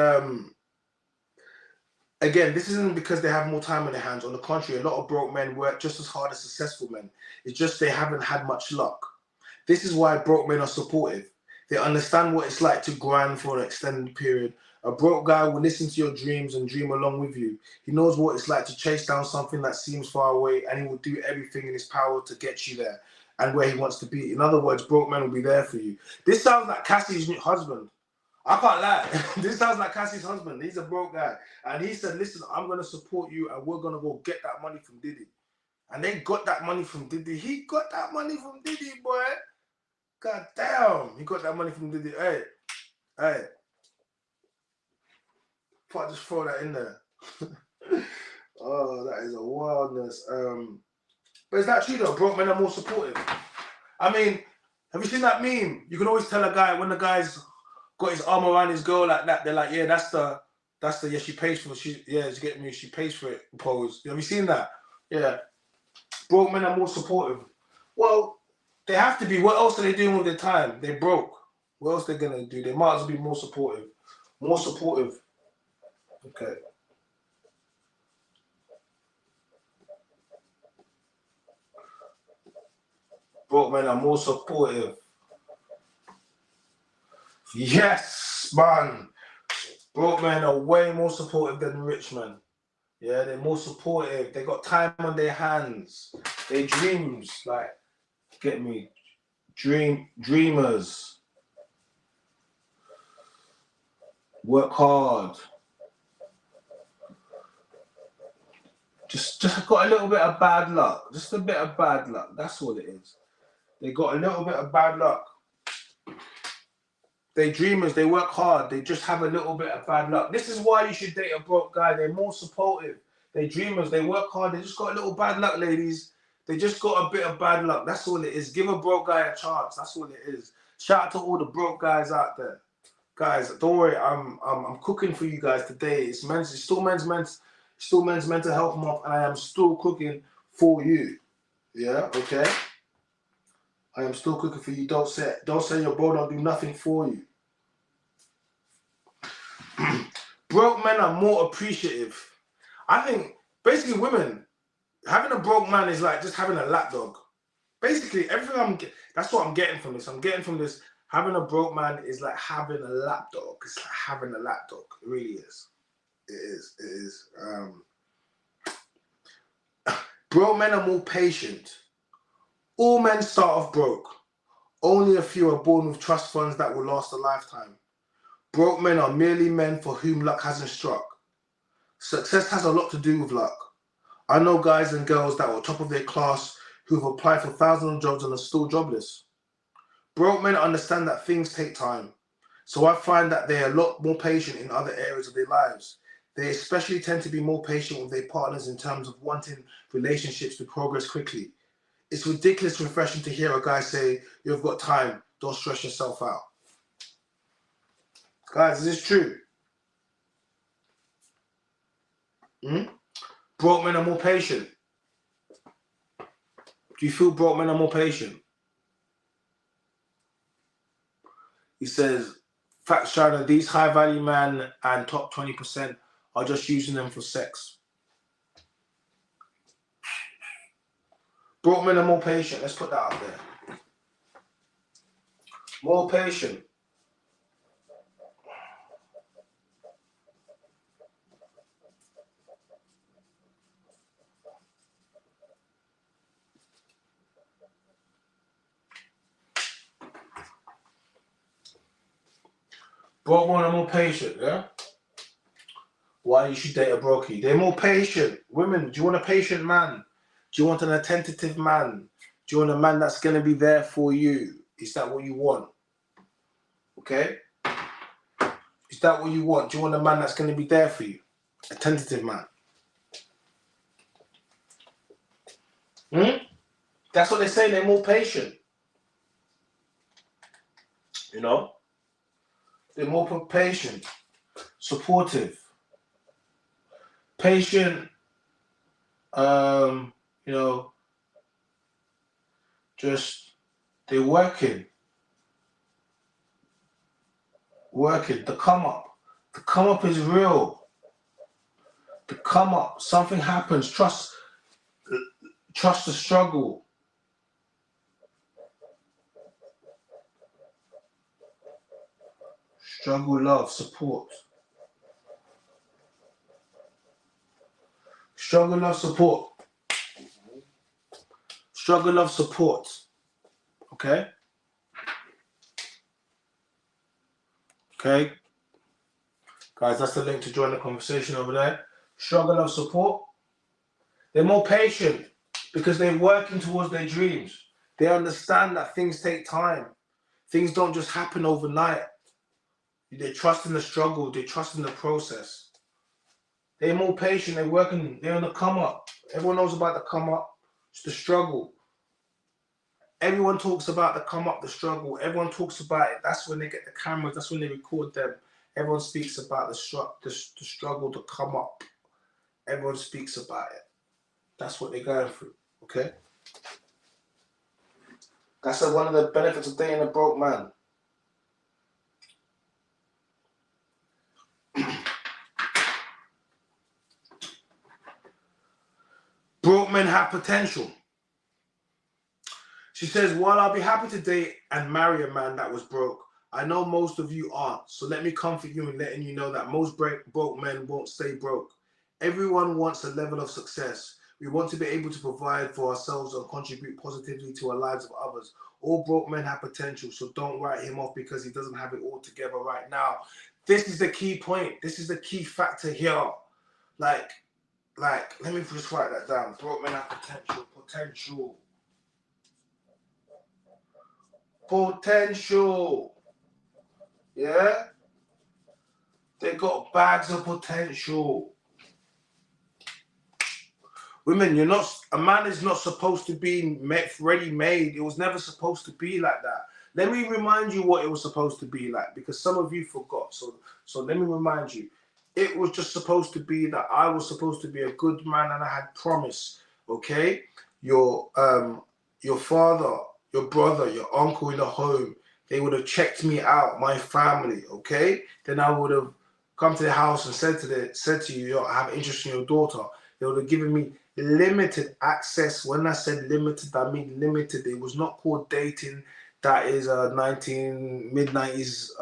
again, this isn't because they have more time on their hands. On the contrary, a lot of broke men work just as hard as successful men. It's just they haven't had much luck. This is why broke men are supportive. They understand what it's like to grind for an extended period. A broke guy will listen to your dreams and dream along with you. He knows what it's like to chase down something that seems far away, and he will do everything in his power to get you there and where he wants to be. In other words, broke men will be there for you. This sounds like Cassie's husband. I can't lie. This sounds like Cassie's husband. He's a broke guy. And he said, listen, I'm going to support you and we're going to go get that money from Diddy. And they got that money from Diddy. He got that money from Diddy, boy. God damn. He got that money from Diddy. Hey. Thought I'd just throw that in there. Oh, that is a wildness. But is that true though? Broke men are more supportive. I mean, have you seen that meme? You can always tell a guy when the guy's got his arm around his girl like that. They're like, yeah, that's the yeah, she pays for it. She get me, she pays for it pose. Have you seen that? Yeah. Broke men are more supportive. Well, they have to be. What else are they doing with their time? They're broke. What else are they gonna do? They might as well be more supportive. More supportive. Okay. Broke men are more supportive. Yes, man. Broke men are way more supportive than rich men. Yeah, they're more supportive. They got time on their hands. Their dreams, like, get me, dreamers. Work hard. Just got a little bit of bad luck. Just a bit of bad luck. That's all it is. They got a little bit of bad luck. They dreamers, they work hard. They just have a little bit of bad luck. This is why you should date a broke guy. They're more supportive. They dreamers, they work hard. They just got a little bad luck, ladies. They just got a bit of bad luck. That's all it is. Give a broke guy a chance. That's all it is. Shout out to all the broke guys out there. Guys, don't worry. I'm cooking for you guys today. It's still men's mental health month, and I am still cooking for you. Yeah, okay. I am still cooking for you. Don't say your bro don't do nothing for you. Broke men are more appreciative. I think basically women, having a broke man is like just having a lapdog. Basically, everything that's what I'm getting from this. I'm getting from this, having a broke man is like having a lapdog. It's like having a lapdog. It really is. It is. Broke men are more patient. All men start off broke. Only a few are born with trust funds that will last a lifetime. Broke men are merely men for whom luck hasn't struck. Success has a lot to do with luck. I know guys and girls that were top of their class who've applied for thousands of jobs and are still jobless. Broke men understand that things take time. So I find that they're a lot more patient in other areas of their lives. They especially tend to be more patient with their partners in terms of wanting relationships to progress quickly. It's ridiculous refreshing to hear a guy say, "You've got time, don't stress yourself out." Guys, is this true? Broke men are more patient. Do you feel broke men are more patient? He says, facts China, these high value men and top 20% are just using them for sex. Broke men are more patient. Let's put that out there. More patient. Broke men are more patient, yeah? Why you should date a brokey? They're more patient. Women, do you want a patient man? Do you want an attentive man? Do you want a man that's going to be there for you? Is that what you want? Okay? Is that what you want? Do you want a man that's going to be there for you? A tentative man. That's what they say. They're more patient. You know? They're more patient, supportive, patient, you know, just they're working. The come up. The come up is real. The come up. Something happens. Trust the struggle. Struggle, love, support. Struggle, love, support. Struggle, love, support. Okay? Okay? Guys, that's the link to join the conversation over there. Struggle, love, support. They're more patient because they're working towards their dreams. They understand that things take time. Things don't just happen overnight. They trust in the struggle. They trust in the process. They're more patient. They're working. They're on the come up. Everyone knows about the come up. It's the struggle. Everyone talks about the come up, the struggle. Everyone talks about it. That's when they get the cameras. That's when they record them. Everyone speaks about the struggle, the come up. Everyone speaks about it. That's what they're going through. Okay? That's one of the benefits of dating a broke man. Broke men have potential. She says, while I'll be happy to date and marry a man that was broke, I know most of you aren't. So let me comfort you in letting you know that most broke men won't stay broke. Everyone wants a level of success. We want to be able to provide for ourselves and contribute positively to our lives of others. All broke men have potential, so don't write him off because he doesn't have it all together right now. This is the key point. This is the key factor here. Like, let me just write that down. Broke men have potential. Potential. Yeah? They got bags of potential. Women, a man is not supposed to be ready-made. It was never supposed to be like that. Let me remind you what it was supposed to be like, because some of you forgot. So let me remind you. It was just supposed to be that I was supposed to be a good man and I had promise. Okay? Your father your brother, your uncle in the home. They would have checked me out, my family, okay? Then I would have come to the house and said to you, yo, I have interest in your daughter. They would have given me limited access. When I said limited, I mean limited. It was not called dating. That is a mid-90s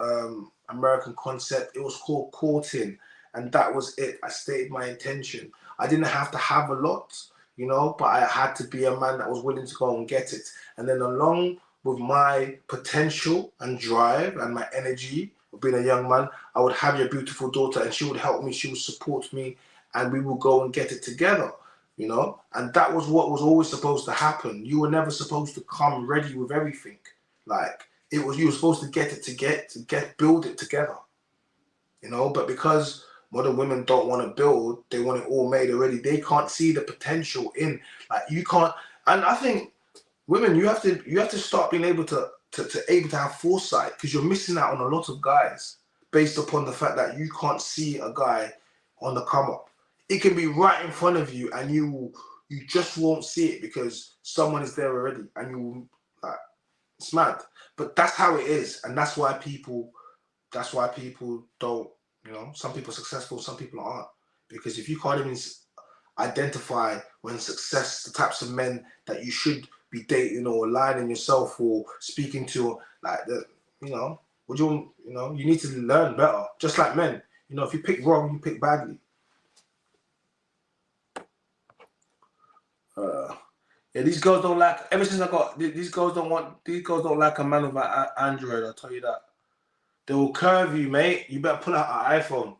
American concept. It was called courting, and that was it. I stated my intention. I didn't have to have a lot, but I had to be a man that was willing to go and get it. And then along with my potential and drive and my energy of being a young man, I would have your beautiful daughter, and she would help me, she would support me, and we would go and get it together. And that was what was always supposed to happen. You were never supposed to come ready with everything. Like, you were supposed to build it together. But because modern women don't want to build, they want it all made already. They can't see the potential in, like, you can't. And I think women, you have to start being able to have foresight, because you're missing out on a lot of guys based upon the fact that you can't see a guy on the come up. It can be right in front of you, and you just won't see it because someone is there already, and it's mad. But that's how it is, and that's why people don't. Some people are successful, some people aren't, because if you can't even identify when success, the types of men that you should be dating or aligning yourself or speaking to, like you need to learn better. Just like men, if you pick wrong, you pick badly. Yeah, these girls don't like. Ever since I got these girls don't like a man with an Android. I'll tell you that. They will curve you, mate. You better pull out an iPhone.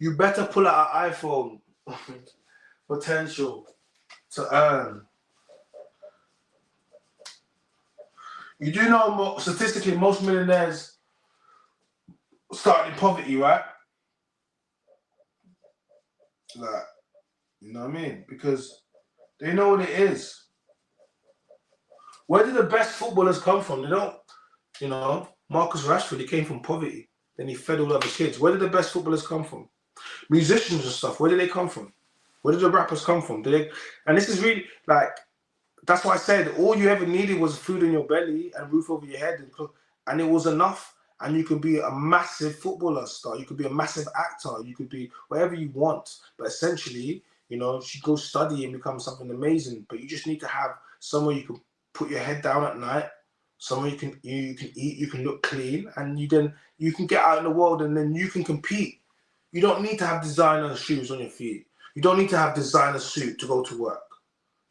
You better pull out an iPhone. Potential to earn. You do know, statistically, most millionaires started in poverty, right? Like, you know what I mean? Because they know what it is. Where did the best footballers come from? They don't, Marcus Rashford, he came from poverty. Then he fed all other kids. Where did the best footballers come from? Musicians and stuff, where did they come from? Where did the rappers come from? And this is really, like, that's why I said all you ever needed was food in your belly and roof over your head, and it was enough. And you could be a massive footballer star. You could be a massive actor. You could be whatever you want. But essentially, you should go study and become something amazing. But you just need to have somewhere you can put your head down at night, somewhere you can eat, you can look clean, and you can get out in the world, and then you can compete. You don't need to have designer shoes on your feet. You don't need to have designer suit to go to work.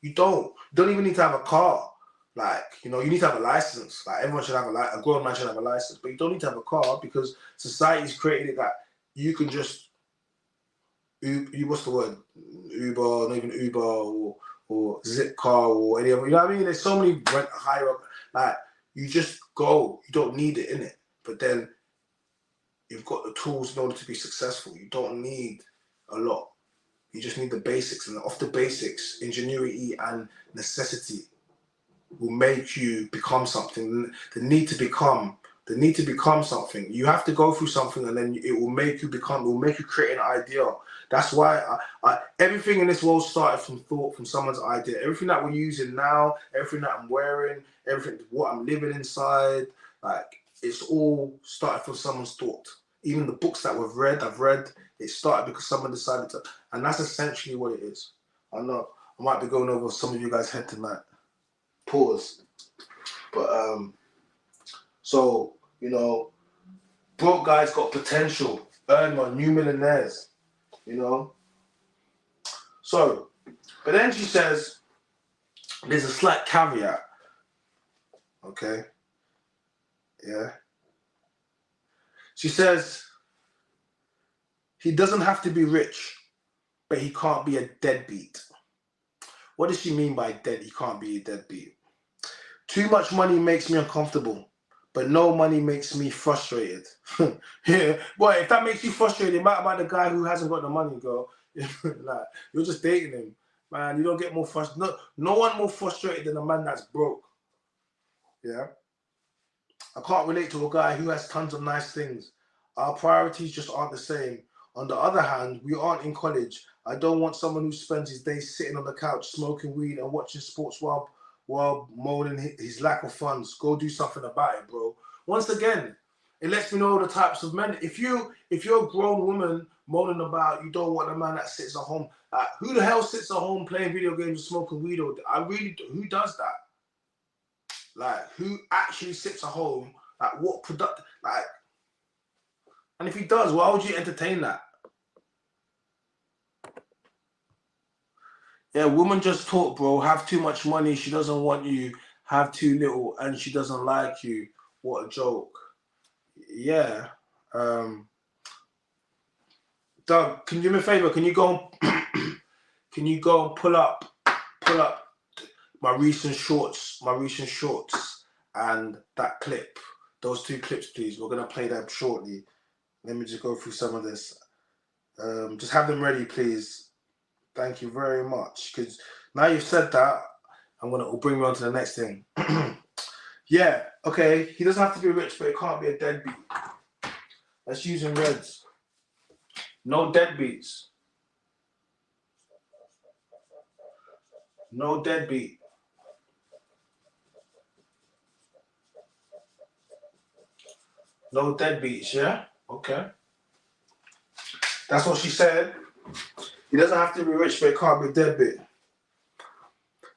You don't even need to have a car. Like, you need to have a license. Like, everyone should have a grown man should have a license, but you don't need to have a car, because society's created it that you can just what's the word? Uber, not even Uber, or Zipcar, or any other. You know what I mean? There's so many higher up. Like, you just go. You don't need it in it, but then you've got the tools in order to be successful. You don't need a lot. You just need the basics, and off the basics, ingenuity and necessity will make you become something. The need to become something. You have to go through something, and then it will make you become. It will make you create an idea. That's why everything in this world started from thought, from someone's idea. Everything that we're using now, everything that I'm wearing, everything what I'm living inside, like, it's all started from someone's thought. Even the books that I've read, it started because someone decided to, and that's essentially what it is. I know I might be going over some of you guys' head tonight. Pause. But so broke guys got potential, earn money, new millionaires, So, but then she says there's a slight caveat. Okay. Yeah. She says he doesn't have to be rich, but he can't be a deadbeat. What does she mean by he can't be a deadbeat? Too much money makes me uncomfortable, but no money makes me frustrated. Yeah, boy, if that makes you frustrated, it might be the guy who hasn't got the money, girl. Like, you're just dating him, man. You don't get more frustrated. No one more frustrated than a man that's broke. Yeah, I can't relate to a guy who has tons of nice things. Our priorities just aren't the same. On the other hand, we aren't in college. I don't want someone who spends his days sitting on the couch smoking weed and watching sports while while moaning his lack of funds. Go do something about it, bro. Once again, it lets me know the types of men. If you're a grown woman moaning about you don't want a man that sits at home, who the hell sits at home playing video games and smoking weed? Who does that? Like, who actually sits at home? Like, what product? Like, and if he does, why would you entertain that? Yeah, woman just talk, bro. Have too much money, she doesn't want you. Have too little, and she doesn't like you. What a joke. Yeah. Doug, can you do me a favor? Can you go and pull up my recent shorts and that clip, those 2 clips, please. We're gonna play them shortly. Let me just go through some of this. Just have them ready, please. Thank you very much. Because now you've said that, it'll bring me on to the next thing. Yeah, okay. He doesn't have to be rich, but it can't be a deadbeat. Let's use in reds. No deadbeats. No deadbeat. No deadbeats, yeah? Okay. That's what she said. He doesn't have to be rich, but it can't be a deadbeat.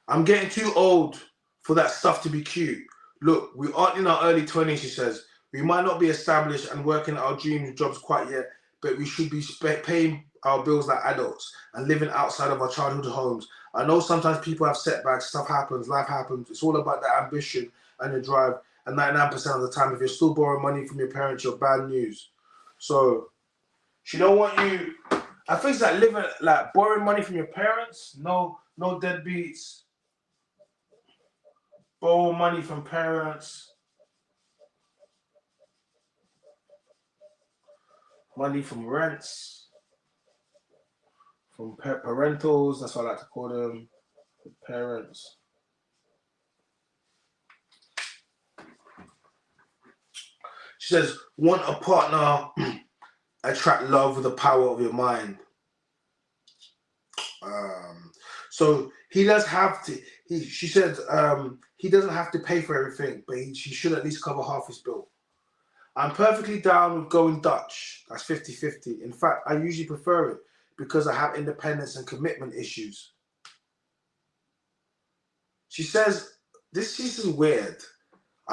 I'm getting too old for that stuff to be cute. Look, we aren't in our early 20s, she says. We might not be established and working our dream jobs quite yet, but we should be paying our bills like adults and living outside of our childhood homes. I know sometimes people have setbacks, stuff happens, life happens. It's all about the ambition and the drive. And 99% of the time, if you're still borrowing money from your parents, you're bad news. So she don't want you. I think it's like living, like borrowing money from your parents. No deadbeats. Borrow money from parents. Money from rents. From parentals. That's what I like to call them. Parents. She says, want a partner, attract love with the power of your mind. So he does have to, she said, he doesn't have to pay for everything, but he should at least cover half his bill. I'm perfectly down with going Dutch. That's 50-50. In fact, I usually prefer it because I have independence and commitment issues. She says, this is weird.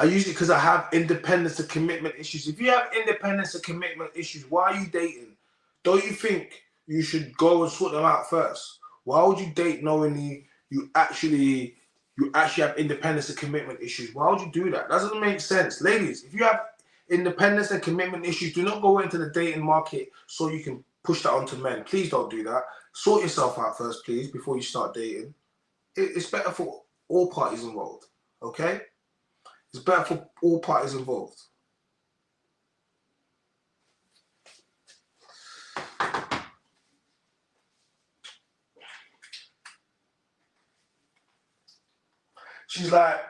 Because I have independence and commitment issues. If you have independence and commitment issues, why are you dating? Don't you think you should go and sort them out first? Why would you date knowing you actually have independence and commitment issues? Why would you do that? That doesn't make sense. Ladies, if you have independence and commitment issues, do not go into the dating market so you can push that onto men. Please don't do that. Sort yourself out first, please, before you start dating. It's better for all parties involved, okay? It's better for all parties involved. She's like,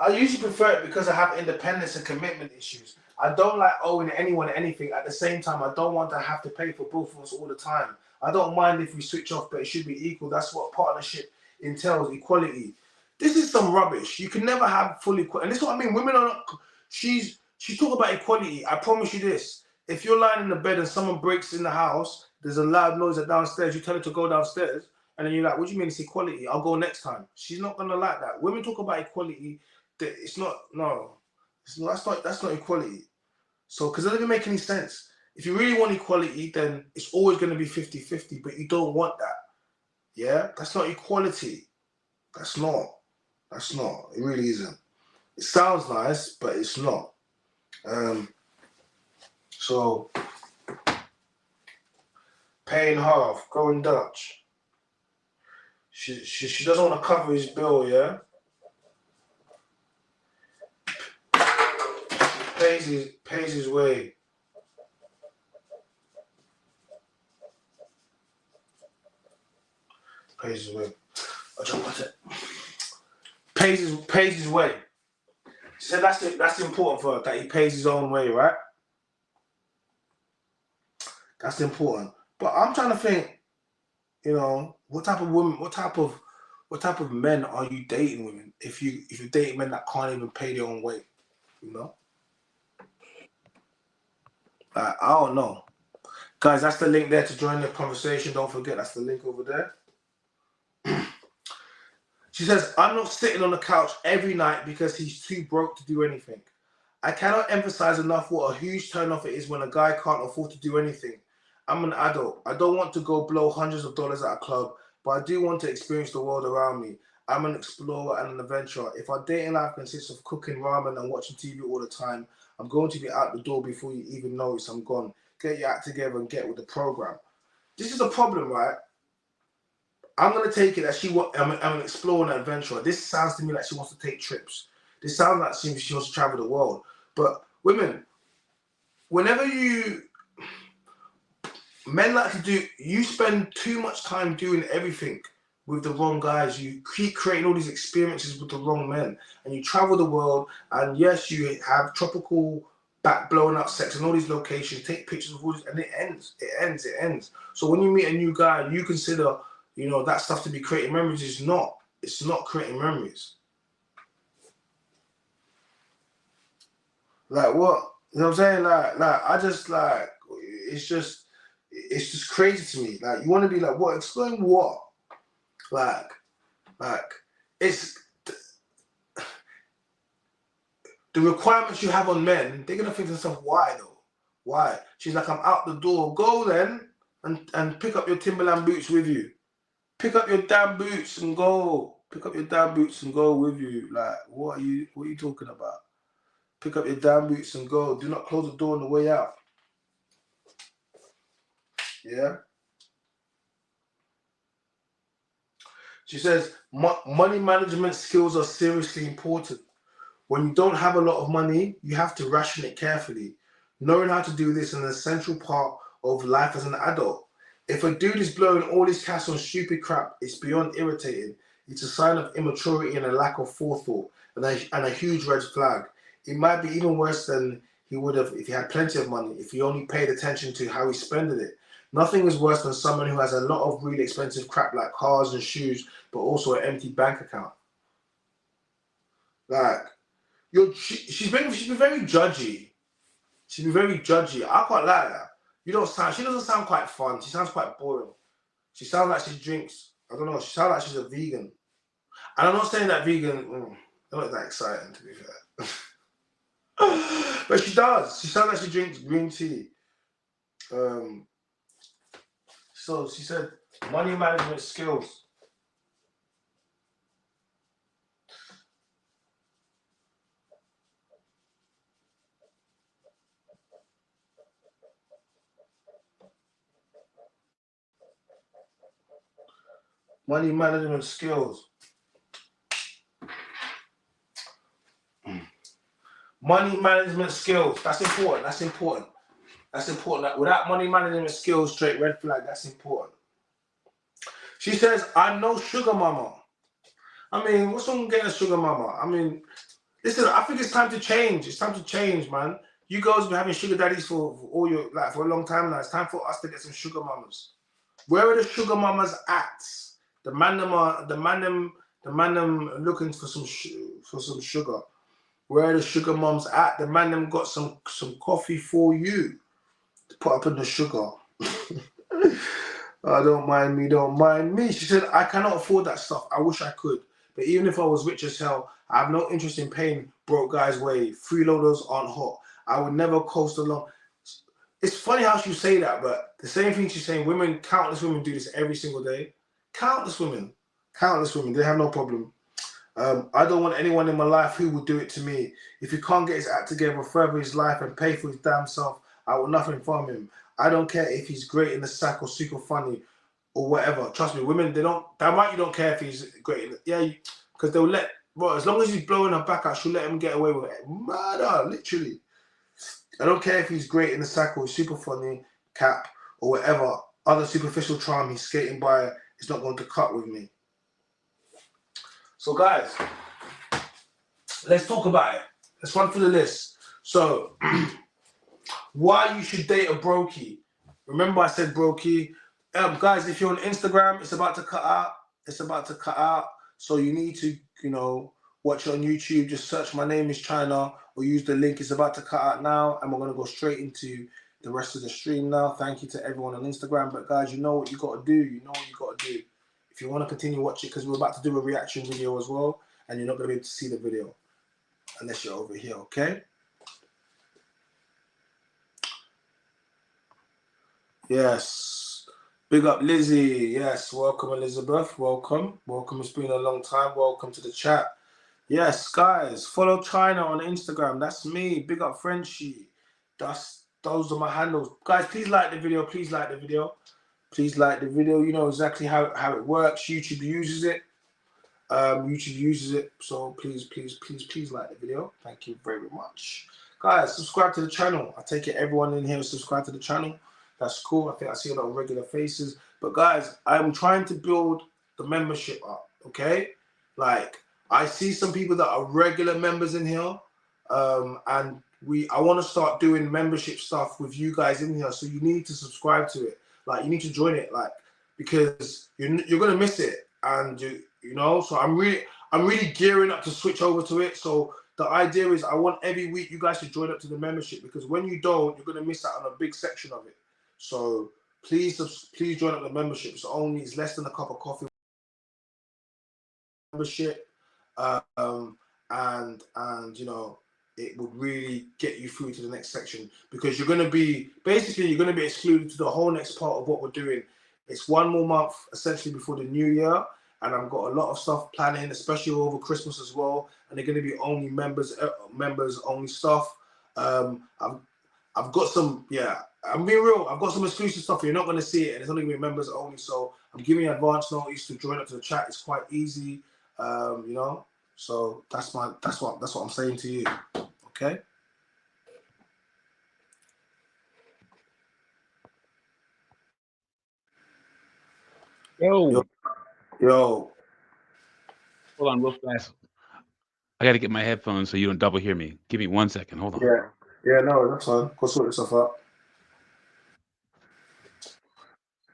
I usually prefer it because I have independence and commitment issues. I don't like owing anyone anything. At the same time, I don't want to have to pay for both of us all the time. I don't mind if we switch off, but it should be equal. That's what partnership entails, equality. This is some rubbish. You can never have full equality. And this is what I mean. Women are not, she talk about equality. I promise you this. If you're lying in the bed and someone breaks in the house, there's a loud noise downstairs, you tell her to go downstairs, and then you're like, what do you mean it's equality? I'll go next time. She's not going to like that. Women talk about equality. It's not, no. That's not equality. So, because it doesn't make any sense. If you really want equality, then it's always going to be 50-50, but you don't want that. Yeah? That's not equality. That's not. It really isn't. It sounds nice, but it's not. So, paying half, going Dutch. She doesn't want to cover his bill, yeah? Pays his way. Pays his way. Pays his way. She said that's important for her, that he pays his own way, right? That's important. But I'm trying to think, what type of woman, what type of What type of men are you dating, women? If you're dating men that can't even pay their own way, you know? I don't know. Guys, that's the link there to join the conversation. Don't forget, that's the link over there. She says, I'm not sitting on the couch every night because he's too broke to do anything. I cannot emphasize enough what a huge turn-off it is when a guy can't afford to do anything. I'm an adult. I don't want to go blow hundreds of dollars at a club, but I do want to experience the world around me. I'm an explorer and an adventurer. If our dating life consists of cooking ramen and watching TV all the time, I'm going to be out the door before you even notice I'm gone. Get your act together and get with the program. This is a problem, right? I'm going to take it that I'm an explorer and an adventurer. This sounds to me like she wants to take trips. This sounds like she wants to travel the world. But women, whenever men like to do, you spend too much time doing everything with the wrong guys. You keep creating all these experiences with the wrong men, and you travel the world. And yes, you have tropical back blowing up sex in all these locations. Take pictures of all this, and it ends. It ends. So when you meet a new guy, you consider, you know, that stuff to be creating memories. It's not. It's not creating memories. Like what? You know what I'm saying? Like I just like it's just crazy to me. Like you want to be like what? Explain what? Like it's the requirements you have on men. They're gonna think to themselves, why though? Why? She's like, I'm out the door. Go then and pick up your Timberland boots with you. Pick up your damn boots and go. Pick up your damn boots and go with you. Like what are you talking about? Pick up your damn boots and go. Do not close the door on the way out. Yeah. She says, money management skills are seriously important. When you don't have a lot of money, you have to ration it carefully. Knowing how to do this is an essential part of life as an adult. If a dude is blowing all his cash on stupid crap, it's beyond irritating. It's a sign of immaturity and a lack of forethought, and a huge red flag. It might be even worse than he would have if he had plenty of money, if he only paid attention to how he spending it. Nothing is worse than someone who has a lot of really expensive crap like cars and shoes, but also an empty bank account. Like, she's been very judgy. She's been very judgy. I can't lie to her. She doesn't sound quite fun. She sounds quite boring. She sounds like she drinks. I don't know. She sounds like she's a vegan. And I'm not saying that vegan, they're not that exciting to be fair. But she does. She sounds like she drinks green tea. So she said, money management skills. Money management skills. Money management skills. That's important. That's important. That's important. Without money management skills, straight red flag. That's important. She says, I'm no sugar mama. I mean, what's wrong with getting a sugar mama? I mean, listen, I think it's time to change. It's time to change, man. You girls have been having sugar daddies for all your for a long time now. It's time for us to get some sugar mamas. Where are the sugar mamas at? The man them looking for some sugar. Where are the sugar mums at? The man them got some coffee for you to put up in the sugar. Don't mind me. She said, I cannot afford that stuff. I wish I could. But even if I was rich as hell, I have no interest in paying broke guys' way. Freeloaders aren't hot. I would never coast along. It's funny how she say that, but the same thing she's saying, countless women do this every single day. Countless women. They have no problem. I don't want anyone in my life who would do it to me. If he can't get his act together, further his life and pay for his damn self, I want nothing from him. I don't care if he's great in the sack or super funny or whatever. Trust me, women, you don't care if he's great. Because they'll as long as he's blowing her back out, she'll let him get away with it. Murder, literally. I don't care if he's great in the sack or super funny, cap, or whatever other superficial charm he's skating by. It's not going to cut with me. So guys, let's talk about it. Let's run through the list. So, why you should date a brokie. Remember I said brokie. Guys, if you're on Instagram, it's about to cut out. So you need to, watch it on YouTube. Just search My Name is China or use the link. It's about to cut out now, and we're going to go straight into the rest of the stream now. Thank you to everyone on Instagram. But guys, you know what you got to do. You know what you got to do. If you want to continue watching, because we're about to do a reaction video as well, and you're not going to be able to see the video unless you're over here, okay? Yes. Big up Lizzie. Yes. Welcome, Elizabeth. Welcome. Welcome. It's been a long time. Welcome to the chat. Yes, guys. Follow China on Instagram. That's me. Big up Frenchie. Those are my handles. Guys, please like the video. Please like the video. Please like the video. You know exactly how it works. YouTube uses it. So please like the video. Thank you very much. Guys, subscribe to the channel. I take it everyone in here subscribe to the channel. That's cool. I think I see a lot of regular faces. But guys, I'm trying to build the membership up, okay? Like, I see some people that are regular members in here. And I want to start doing membership stuff with you guys in here. So you need to subscribe to it. Like, you need to join it, like, because you're gonna miss it. And so I'm really gearing up to switch over to it. So the idea is I want every week you guys to join up to the membership, because when you don't, you're gonna miss out on a big section of it. So please join up the membership. It's less than a cup of coffee membership, and it would really get you through to the next section, because you're gonna be excluded to the whole next part of what we're doing. It's one more month essentially before the new year, and I've got a lot of stuff planning, especially over Christmas as well. And they're going to be only members only stuff. I've got some, I'm being real. I've got some exclusive stuff. You're not going to see it, and it's only going to be members only. So I'm giving you advance notice to join up to the chat. It's quite easy, So that's what I'm saying to you. Okay. Yo. Hold on real fast. I got to get my headphones so you don't double hear me. Give me 1 second. Hold on. Yeah, no, that's fine. Go sort yourself out.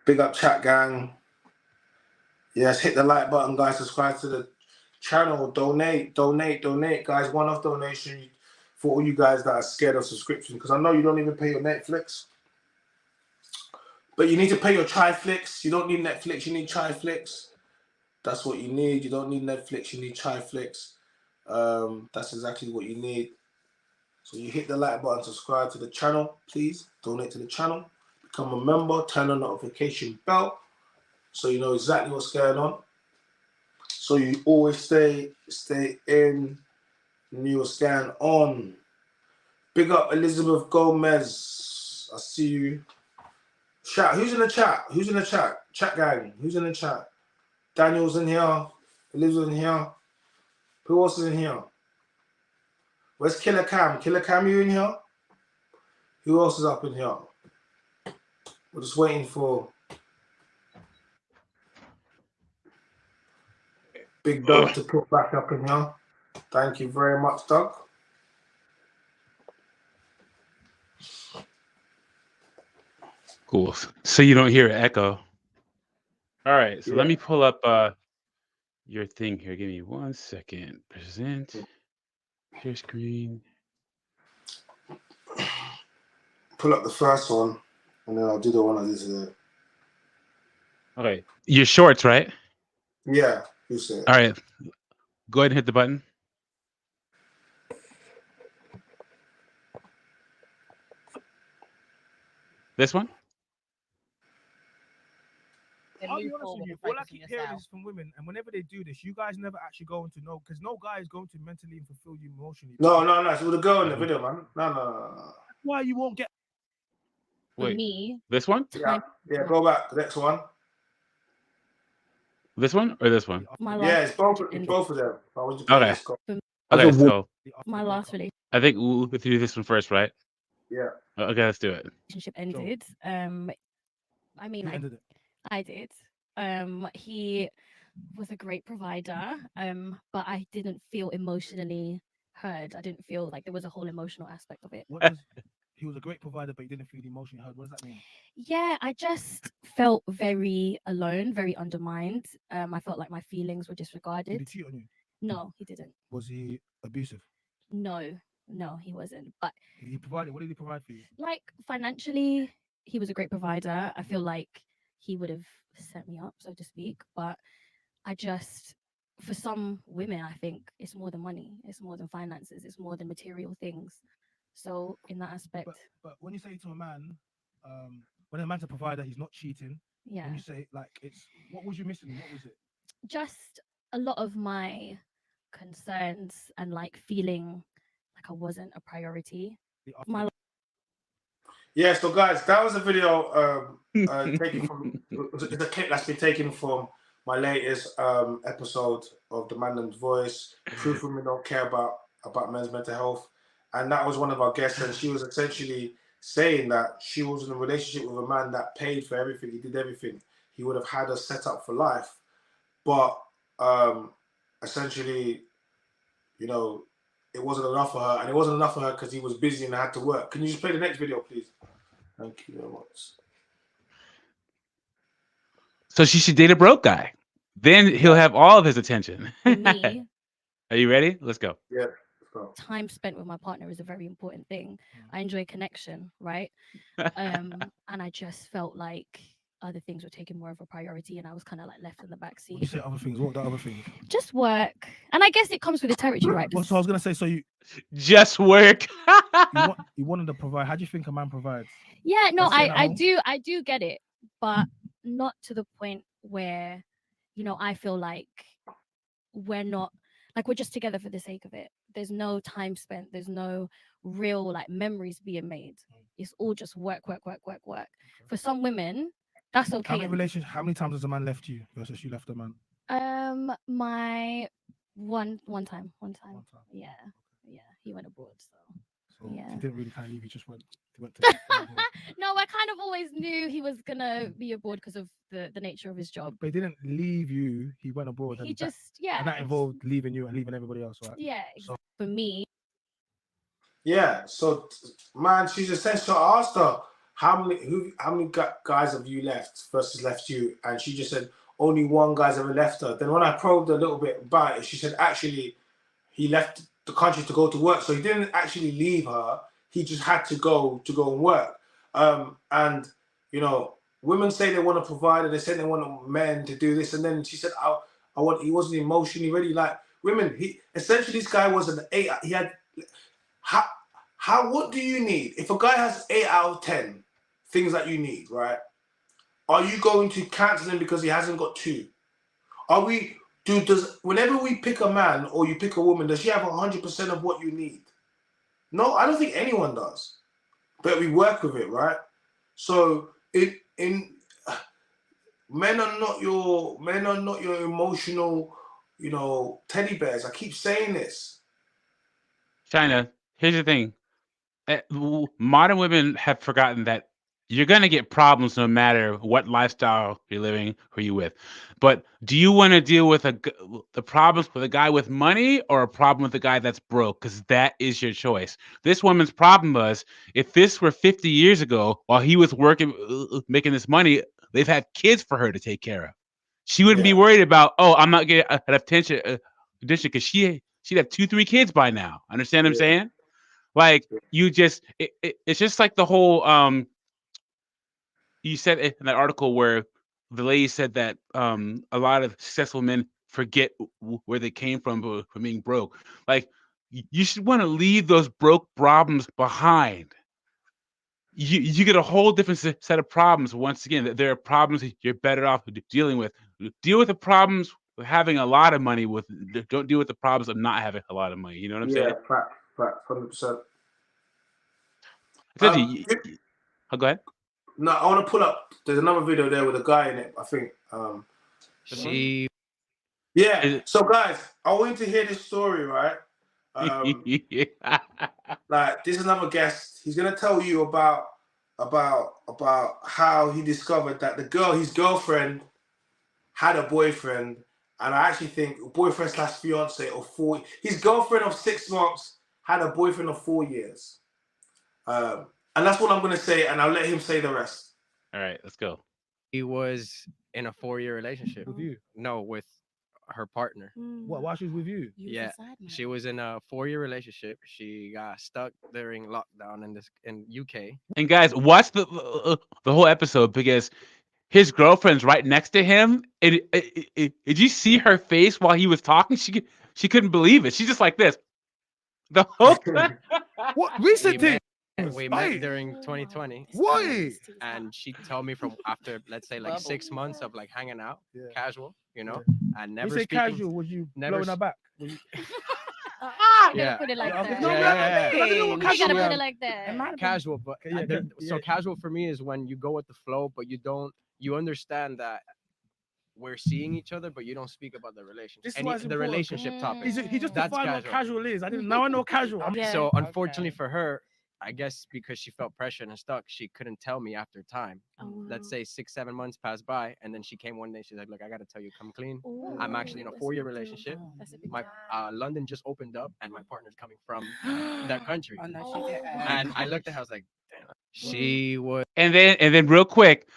Big up chat gang. Yes, hit the like button, guys. Subscribe to the channel. Donate, guys. One-off donation for all you guys that are scared of subscription, because I know you don't even pay your Netflix. But you need to pay your Chiflix. You don't need Netflix, you need Chiflix. That's what you need. You don't need Netflix, you need Chiflix. That's exactly what you need. So you hit the like button, subscribe to the channel, please. Donate to the channel. Become a member, turn on the notification bell so you know exactly what's going on. So you always stay in new scan on. Big up Elizabeth Gomez. I see you. Chat. Who's in the chat? Who's in the chat? Chat gang. Who's in the chat? Daniel's in here. Elizabeth's in here. Who else is in here? Where's Killer Cam? Killer Cam, you in here? Who else is up in here? We're just waiting for Big Doug to put back up in here. Thank you very much, Doug. Cool. So you don't hear an echo. All right. So let me pull up your thing here. Give me 1 second. Present. Share screen. Pull up the first one, and then I'll do the one I did today. Okay. Your shorts, right? Yeah. You said. All right. Go ahead and hit the button. This one? I'll be honest with you, all I keep hearing is from women, and whenever they do this, you guys never actually go into know, because no guy is going to mentally and fulfill you emotionally. No. It's with the girl in the video, man. No. Why you won't get? Wait, me, this one? Yeah. Go back. The next one. This one or this one? It's both of them. Okay. Okay, so my last I think we'll do this one first, right? Yeah. Okay, let's do it. relationship ended. I mean, I did. He was a great provider, but I didn't feel emotionally heard. I didn't feel like there was a whole emotional aspect of it. he was a great provider, but he didn't feel emotionally heard. What does that mean? Yeah, I just felt very alone, very undermined. I felt like my feelings were Did disregarded. he cheat on you? No, he didn't. Was he abusive? No, no, he wasn't. But He provided. What did he provide for you? like financially, he was a great provider. I feel like he would have set me up, so to speak. But I just, for some women, I think it's more than money, it's more than finances, it's more than material things. So in that aspect, But when you say to a man, when a man's a provider, he's not cheating. yeah, When you say like it's, what was you missing? What was it? just a lot of my concerns and like feeling like I wasn't a priority. My Yeah, so guys, that was a video taken from it's a clip that's been taken from my latest episode of The Man's Voice. Proof women don't care about men's mental health, and that was one of our guests, and she was essentially saying that she was in a relationship with a man that paid for everything. He did everything. He would have had her set up for life, but essentially, you know, it wasn't enough for her, and it wasn't enough for her because he was busy and had to work. Can you just play the next video, please? Thank you very much. So she should date a broke guy. Then he'll have all of his attention. for me, Are you ready? Let's go. Yeah. So. time spent with my partner is a very important thing. I enjoy connection, right? And I just felt like other things were taking more of a priority, and I was kind of like left in the back When you seat. say other things, what are the other things? Just work, and I guess it comes with the territory, right? Well, so I was gonna say, so you Just work. you wanted to provide. How do you think a man provides? Yeah, no, Let's say that I home. I do get it, but not to the point where, you know, I feel like we're not, like we're just together for the sake of it. There's no time spent. There's no real like memories being made. It's all just work, work, work, work, work. For some women, that's How okay. How many times has a man left you versus you left a man? My one time. One time. Yeah, he went abroad, so. So Yeah. he didn't really kind of leave. He just went. He went to. No, I kind of always knew he was gonna be abroad because of the nature of his job. But he didn't leave you. He went abroad. He And just and that involved leaving you and leaving everybody else, right? yeah. So- For me, Yeah. So, man, she's essentially asked her how many guys have you left versus left you, and she just said only one guy's ever left her. Then when I probed a little bit about it, she said actually he left the country to go to work, so he didn't actually leave her. He just had to go and work. And you know, women say they want to provide, and they say they want men to do this, and then she said, he wasn't emotionally ready. Like women, he essentially this guy was an 8. He had what do you need? If a guy has 8 out of 10 things that you need, right? Are you going to cancel him because he hasn't got 2? Whenever we pick a man or you pick a woman, does she have 100% of what you need? No, I don't think anyone does. But we work with it, right? So men are not your emotional, teddy bears. I keep saying this. China, here's the thing. Modern women have forgotten that you're going to get problems no matter what lifestyle you're living, who you're with. But do you want to deal with the problems with a guy with money or a problem with a guy that's broke? Because that is your choice. This woman's problem was, if this were 50 years ago, while he was working, making this money, they've had kids for her to take care of. She wouldn't be worried about, I'm not getting enough attention because she'd have 2-3 kids by now. Understand what I'm saying? Like you just, it's just like the whole. You said in that article where the lady said that a lot of successful men forget where they came from being broke. Like you should want to leave those broke problems behind. You get a whole different set of problems. Once again, there are problems you're better off dealing with. Deal with the problems with having a lot of money. Don't deal with the problems of not having a lot of money. You know what I'm saying? Yeah, fact, 100%. I told you. Go ahead. No, I want to pull up. There's another video there with a guy in it. I think. Yeah. So guys, I want you to hear this story, right? Like this is another guest. He's gonna tell you about how he discovered that his girlfriend, had a boyfriend, and I actually think boyfriend / fiance of 4. His girlfriend of 6 months had a boyfriend of 4 years. And that's what I'm gonna say, and I'll let him say the rest. All right, let's go. He was in a 4-year relationship. With you? No, with her partner. What? While she was with you? Yeah, she was in a 4-year relationship. She got stuck during lockdown in UK. And guys, watch the whole episode because his girlfriend's right next to him. Did you see her face while he was talking? She couldn't believe it. She's just like this. The whole time. What recent thing? We met during 2020. Why? And she told me from after, let's say, like 6 months of like hanging out, casual, you know, and never You say speaking. casual? Was you never blowing her back? Yeah. Put it like that. Yeah. You gotta put it like that. Casual, but so casual for me is when you go with the flow, but you understand that we're seeing each other, but you don't speak about the relationship. This is why it's important. Relationship topic. He just That's defined what casual. casual is. Now I know casual. So unfortunately for her, I guess because she felt pressured and stuck, she couldn't tell me after time. Let's say 6-7 months passed by, and then she came one day. She's like, "Look, I gotta tell you, come clean. I'm actually in a 4-year relationship. My London just opened up, and my partner's coming from that country." And I looked at her, I was like, "Damn." She was. And then real quick,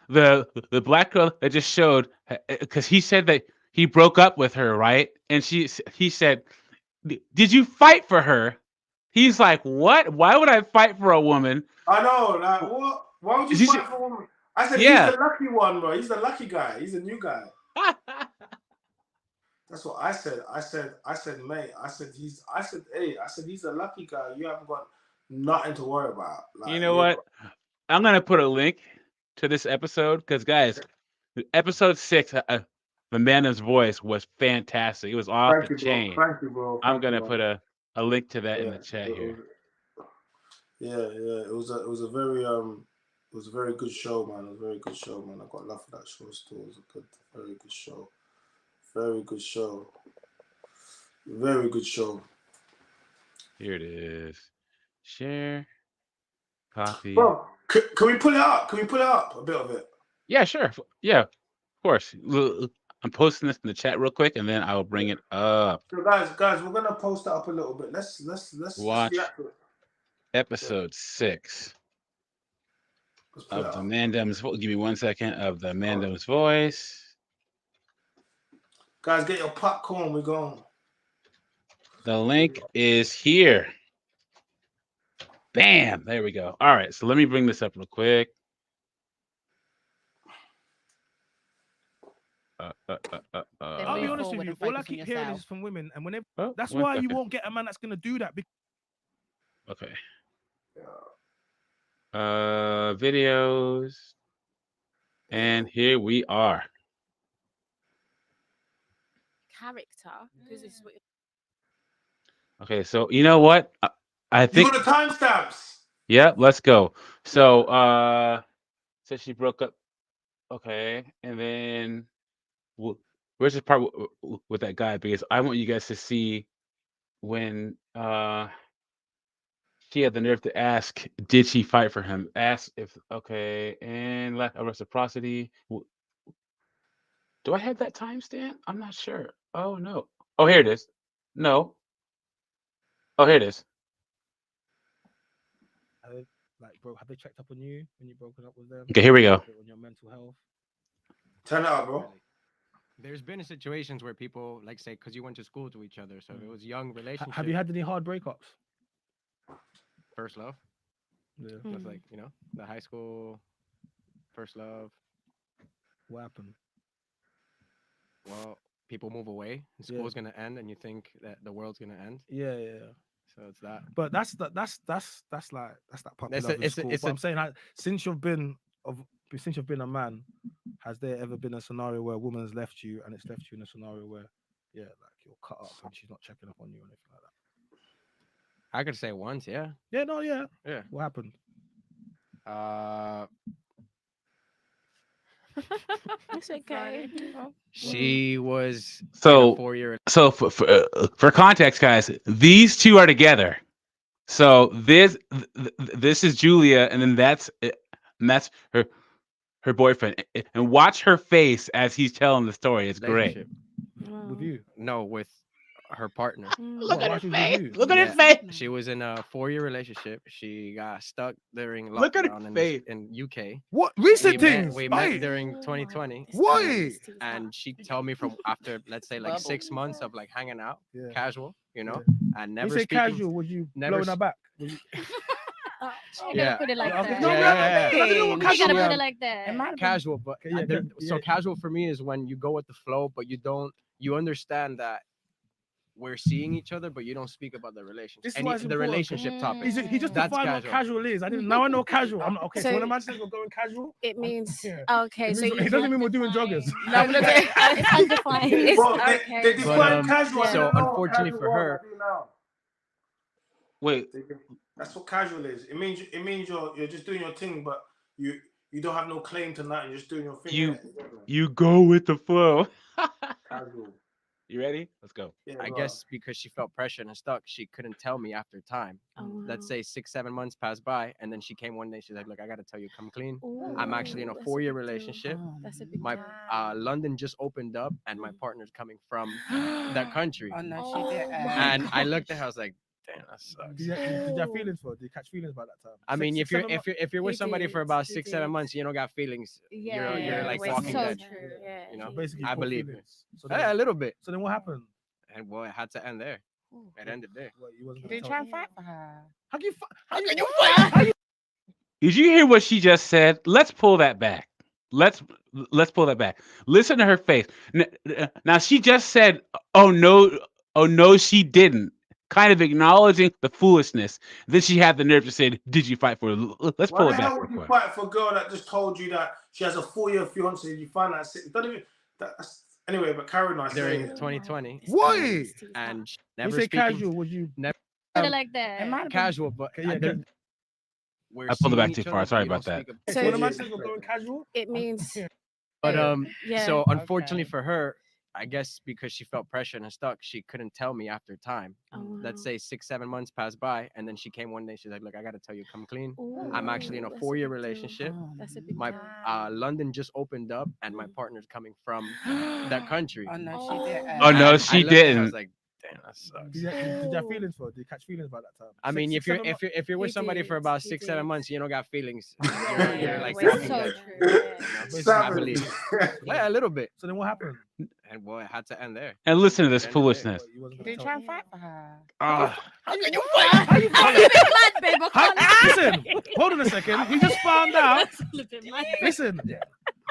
the black girl that just showed, because he said that he broke up with her, right? And he said, "Did you fight for her?" He's like, "What? Why would I fight for a woman?" I know, like what? Why would you fight for a woman? I said, he's the lucky one, bro. He's the lucky guy. He's a new guy. That's what I said. I said, mate. I said he's the lucky guy. You haven't got nothing to worry about. Like, you know what? I'm gonna put a link to this episode because, guys, episode 6, the Mynam's voice was fantastic. It was off the chain. Thank you, bro. I'm gonna put a link to that in the chat here. Yeah. It was a very good show, man. It was a very good show, man. I got love for that show still. It was a very good show. Very good show. Very good show. Here it is. Share. Copy. Bro, can we pull it up? Can we pull it up a bit of it? Yeah, sure. Yeah, of course. I'm posting this in the chat real quick, and then I will bring it up. So guys, we're gonna post it up a little bit. Let's watch react to it. episode 6 of the Mynam's. Give me 1 second of the Mynam's voice. Guys, get your popcorn. We're going. The link is here. Bam! There we go. All right, so let me bring this up real quick. I'll be honest with you. All I keep hearing is from women, and whenever that's why you won't get a man that's gonna do that. Okay. Videos, and here we are. Character, because this is what. Okay, so you know what? I think you got the timestamps. Yeah, let's go. So, said she broke up. Okay, and then where's the part with that guy? Because I want you guys to see when she had the nerve to ask, did she fight for him? Ask if and lack of reciprocity. Do I have that timestamp? I'm not sure. Oh no. Oh, here it is. No. Oh, here it is. Have they checked up on you when you've broken up with them? Okay, here we go. On your mental health. Turn it up, bro. There's been situations where people say because you went to school to each other, so it was young relationship. Have you had any hard breakups? First love. Yeah. With the high school first love. What happened? Well, people move away. And school's gonna end, and you think that the world's gonna end. Yeah. So it's that. But that's that puppy love in school. But I'm saying, since you've been a man, has there ever been a scenario where a woman has left you, and it's left you in a scenario where, you're cut up and she's not checking up on you or anything like that? I could say once, yeah. Yeah. What happened? It's okay. She was so 4-year. So for context, guys, these two are together. So this is Julia, and then that's her boyfriend. And watch her face as he's telling the story. It's great. With you? No, with her partner. Look at her Why she's with face. you? Look at her Yeah. face. She was in a 4-year relationship. She got stuck during Look at her lockdown face. in UK. What recent We things? met Oi, during 2020. Why? And she told me from after, let's say, like 6 months of like hanging out, Yeah. casual, you know, and You never say speaking. casual? Was you never blowing her s- back? Was you... You Yeah. gotta put it like Okay, that. no, Yeah. I didn't know what You casual gotta She, put was. it like that. Casual, but Okay, yeah, so yeah. casual for me is when you go with the flow, but you understand that we're seeing each other, but you don't speak about the relationship. This is why it's The important. relationship topic. He just That's defined what casual. casual is. I didn't. Now I know casual. I'm not okay. So, So- when a man says we're going casual, It means yeah. okay. It, So means, you it doesn't mean we're doing joggers. no, no, no. It's undefined. It's Bro, okay. they But, define casual. I so don't know what unfortunately casual for was, her- I do now. Wait, That's what casual is. It means you're just doing your thing, but you don't have no claim to that. You're just doing your thing. you go with the flow. Casual. You ready? Let's go. Yeah, I go guess because she felt pressured and stuck, she couldn't tell me after time. Let's say 6-7 months passed by, and then she came one day. She's like, "Look, I gotta tell you, come clean. I'm actually in a 4-year relationship. That's a big My deal. London just opened up, and my partner's coming from that country." Oh no, Oh she did. my And I looked at her, I was like, "Damn, that sucks." Did you have feelings for? Did you catch feelings by that time? I mean, if you're with He somebody for did, about he 6-7 did. months, you don't got feelings. Yeah, You're like Wait, Walking so Dead. true. Yeah. You know? So basically, I you caught believe feelings. So A then, little bit. so then what happened? And boy, it had to end there. It ended there. What, you wasn't Did you gonna try tell- and fight for her? How can you? How you? Did you hear what she just said? Let's pull that back. Let's pull that back. Listen to her face. Now she just said, "Oh no, she didn't." Kind of acknowledging the foolishness. Then she had the nerve to say, "Did you fight for her?" Let's pull Why it the back hell real would you quick. fight for a girl that just told you that she has a 4-year fiance? You find that sick. Don't even. Anyway, but carry on. During 2020. Why? And You never say speaking. casual? Was you? Put it like that. It might have been Casual, but Okay, yeah, we're I pulled it back seeing too each far. other, Sorry but you about don't that. speak So So when a man you- says we're going casual, It means But Yeah. so unfortunately Okay. for her, I guess because she felt pressured and stuck, she couldn't tell me after time. Let's say 6-7 months passed by, and then she came one day. She's like, "Look, I gotta tell you, come clean. I'm actually in a 4-year relationship. Oh, that's a big My deal. London just opened up, and my partner's coming from that country." Oh no, she did. Oh no, And she I looked at her, I didn't. was like, "Damn, that sucks." did you have feelings for? Did you catch feelings by that time? I mean, if you're with He somebody for did, about he 6-7 did. months, you don't got feelings. Yeah, You're like wait, Walking so Dead. true. I Savage. believe. Yeah, a little bit. So then what happened? And boy, it had to end there. And listen to It this ended there. foolishness. What, you wasn't Did gonna you tell- try and fight for her? Ah. How can you I'm a bit mad, babe. I can't. Listen, hold on a second. He just found out. That's a bit mad. Listen,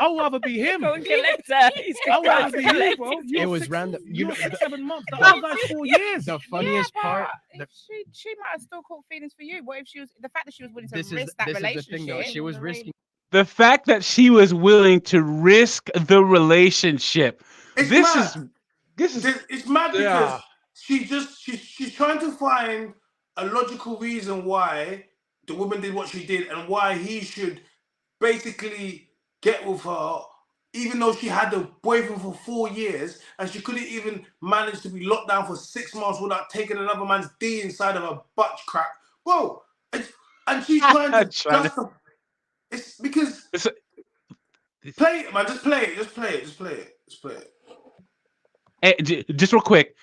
I'd rather be him. Go and collect her. He's I'd rather going be to you, collect bro. it. You're It was 6, random. You You're know, 6-7 months. The other guy's 4 years. The funniest part. But she might have still caught feelings for you. What if she was the fact that she was willing to This risk is that the relationship? thing, though. She was risking. The fact that she was willing to risk the relationship. It's This mad. is It's mad because Yeah. she's trying to find a logical reason why the woman did what she did and why he should basically get with her, even though she had a boyfriend for 4 years and she couldn't even manage to be locked down for 6 months without taking another man's D inside of her butt crack. Bro, and she's trying to justify. It's because play it, man. Just play it. Just play it. Hey, just real quick,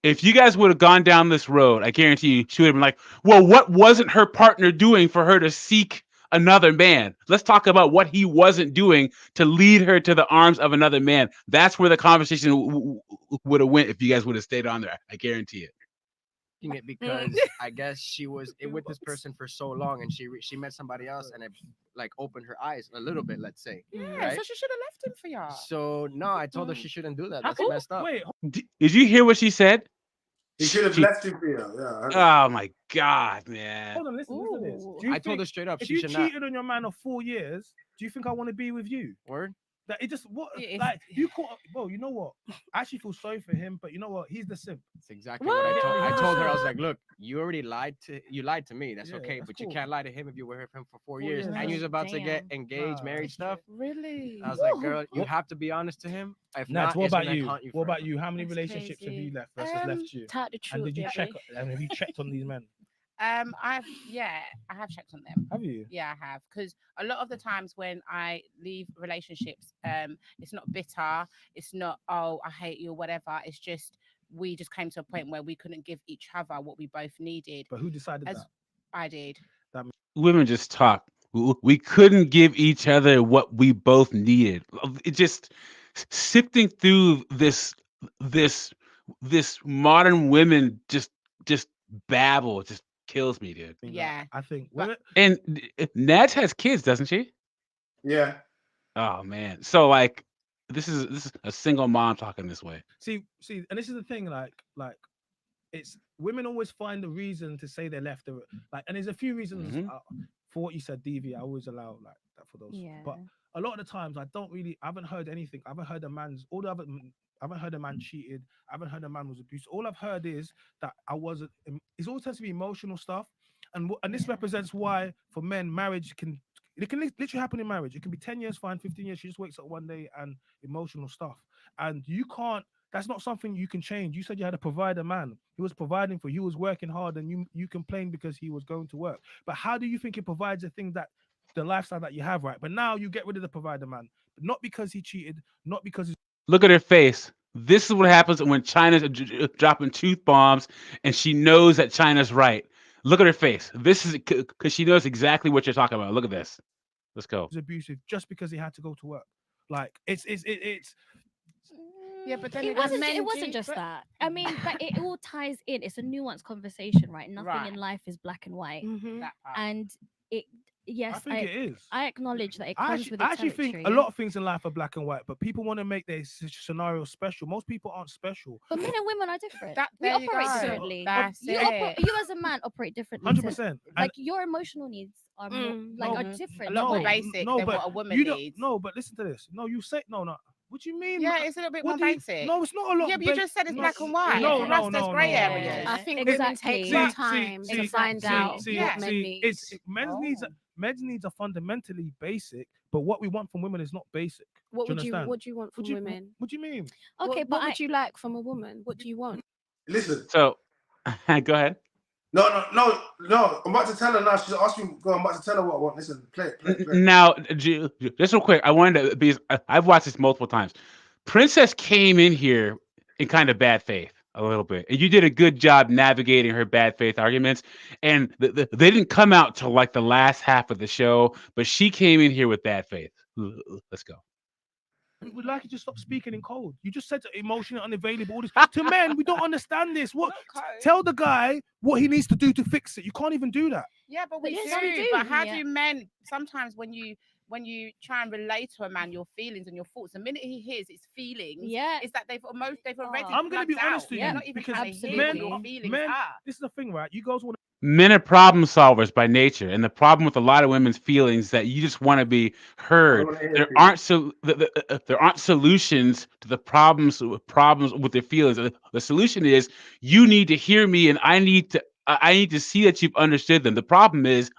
if you guys would have gone down this road, I guarantee you, she would have been like, "Well, what wasn't her partner doing for her to seek another man? Let's talk about what he wasn't doing to lead her to the arms of another man." That's where the conversation would have went if you guys would have stayed on there. I guarantee it. It because I guess she was with this person for so long, and she met somebody else, and it like opened her eyes a little bit. Let's say. Yeah, Right? so she should have left him for y'all. So no, I told her she shouldn't do that. How That's come- messed up. Wait, Did you hear what she said? He should have She- left him for you. Yeah. Oh my God, man. hold on. Listen to this. Ooh. Do you I told her think straight up if she you should not. cheated on your man of 4 years, do you think I want to be with you? Word. That it just what Yeah, it's- like you caught. Well, you know what? I actually feel sorry for him, but you know what? He's the simp. That's exactly what I told. I What? told her I was like, look, you already lied to me. That's Yeah, okay, that's but cool. you can't lie to him if you were with him for 4 4 years years. and you're about to get Damn. engaged, Nah, married, stuff. Really? I was like, girl, you have to be honest to him. If Nats, not, what it's about gonna you? haunt you What about forever. you? How many That's relationships have crazy. you left versus left you? Tell the truth. And did you baby. check? And have you checked on these men? I have checked on them. Have you? Yeah, I have. Because a lot of the times when I leave relationships, it's not bitter. It's not, oh, I hate you or whatever. It's just we just came to a point where we couldn't give each other what we both needed. But who decided that? I did. Women just talk. We couldn't give each other what we both needed. It just sifting through this modern women just babble just kills me, dude. Yeah, I think but, and Nats has kids, doesn't she? Yeah. Oh man. So like this is a single mom talking this way. See, and this is the thing, like it's women always find a reason to say they left the and there's a few reasons for what you said, DV. I always allow like that for those. Yeah. But a lot of the times I haven't heard anything. I haven't heard a man's I haven't heard a man cheated. I haven't heard a man was abused. All I've heard is that I wasn't. It all tends to be emotional stuff, and this represents why for men marriage can literally happen in marriage. It can be 10 years fine, 15 years. She just wakes up one day and emotional stuff, and you can't. That's not something you can change. You said you had a provider man. He was providing for you, was working hard, and you complained because he was going to work. But how do you think it provides the thing that the lifestyle that you have, right? But now you get rid of the provider man, not because he cheated, not because look at her face. This is what happens when China's dropping truth bombs and she knows that China's right. Look at her face. This is because she knows exactly what you're talking about. Look at this. Let's go. He's abusive just because he had to go to work. Like it's yeah, but then it wasn't just that. I mean, but it all ties in. It's a nuanced conversation, right? Nothing in life is black and white, and it. Yes, I think it is. I acknowledge that it comes with the territory. I actually think a lot of things in life are black and white, but people want to make their scenario special. Most people aren't special. But men and women are different. We there you operate go. differently. That's it. You as a man operate differently. 100%. Like your emotional needs are are different. A lot more basic than what a woman needs. No, but listen to this. No, you say no. What do you mean? Yeah, it's a little bit more basic. No, it's not a lot. Yeah, but you just said it's black and white. No, there's grey areas. I think women take some time to find out what men need. Men's needs are fundamentally basic, but what we want from women is not basic. What do you want from women? What do you mean? Okay, what would you like from a woman? What do you want? Listen. So, go ahead. No. I'm about to tell her now. She's asking. I'm about to tell her what I want. Listen, play. Now, just real quick, I wanted to because I've watched this multiple times. Princess came in here in kind of bad faith a little bit, and you did a good job navigating her bad faith arguments. And they didn't come out till like the last half of the show, but she came in here with bad faith. Let's go. We'd like you to stop speaking in code. You just said emotional, unavailable. All this to men, we don't understand this. What? Tell the guy what he needs to do to fix it. You can't even do that. Yeah, but we do. But how do men? Sometimes when you try and relate to a man your feelings and your thoughts, the minute he hears his feelings, is that they've already. I'm going to be honest with you, not even because men, this is the thing, right? You guys want. Men are problem solvers by nature, and the problem with a lot of women's feelings is that you just want to be heard. There aren't solutions to the problems with their feelings. The solution is you need to hear me, and I need to see that you've understood them. The problem is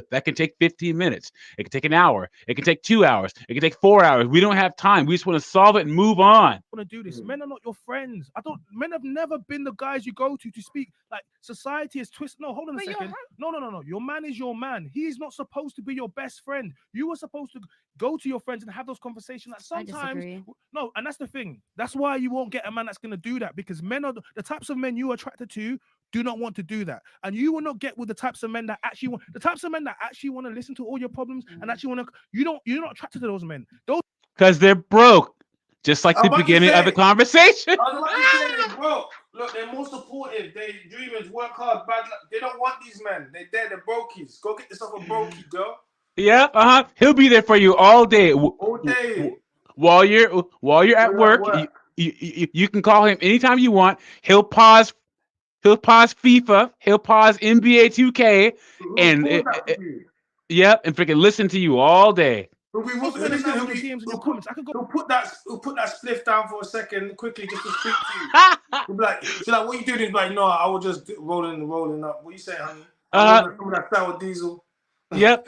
that can take 15 minutes. It can take an hour. It can take 2 hours. It can take 4 hours. We don't have time. We just want to solve it and move on. I want to do this. Men are not your friends. Men have never been the guys you go to speak. Like society is twisted. No, hold on a second. No. Your man is your man. He's not supposed to be your best friend. You were supposed to go to your friends and have those conversations. That sometimes, no, and that's the thing. That's why you won't get a man that's going to do that, because men are the types of men you are attracted to. Do not want to do that, and you will not get with the types of men that actually want to listen to all your problems and actually want to. You're not attracted to those men. Because they're broke, just like the beginning of the conversation. I was about to say they're broke. Look, they're more supportive. They dreamers, work hard. Bad luck. They don't want these men. They're brokies. Go get yourself a brokey, girl. Yeah, He'll be there for you all day. All day. While you're at work. You can call him anytime you want. He'll pause FIFA. He'll pause NBA 2K, and and freaking listen to you all day. He'll put that spliff down for a second quickly just to speak to you. He'll be like, what you doing? He's like, no, I was just rolling up. What you saying, honey? Some of that sour diesel. Yep.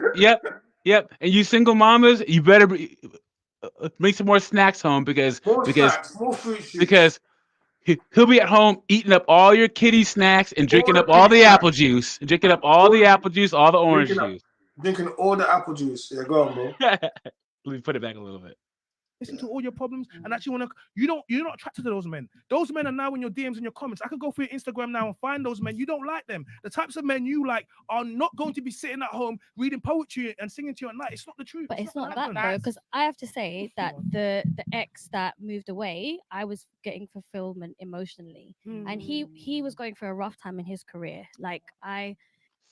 And you single mamas, you better bring some more snacks home because more fruit shoots. Because he'll be at home eating up all your kitty snacks and drinking up all the apple juice, all the orange juice. Drinking all the apple juice. Yeah, go on, bro. Let me put it back a little bit. listen to all your problems, and actually want to. You're not attracted to those men. Those men are now in your DMs and your comments. I can go through your Instagram now and find those men. You don't like them. The types of men you like are not going to be sitting at home reading poetry and singing to you at night. It's not the truth. But it's not that though, because I have to say that the ex that moved away, I was getting fulfillment emotionally, and he was going through a rough time in his career.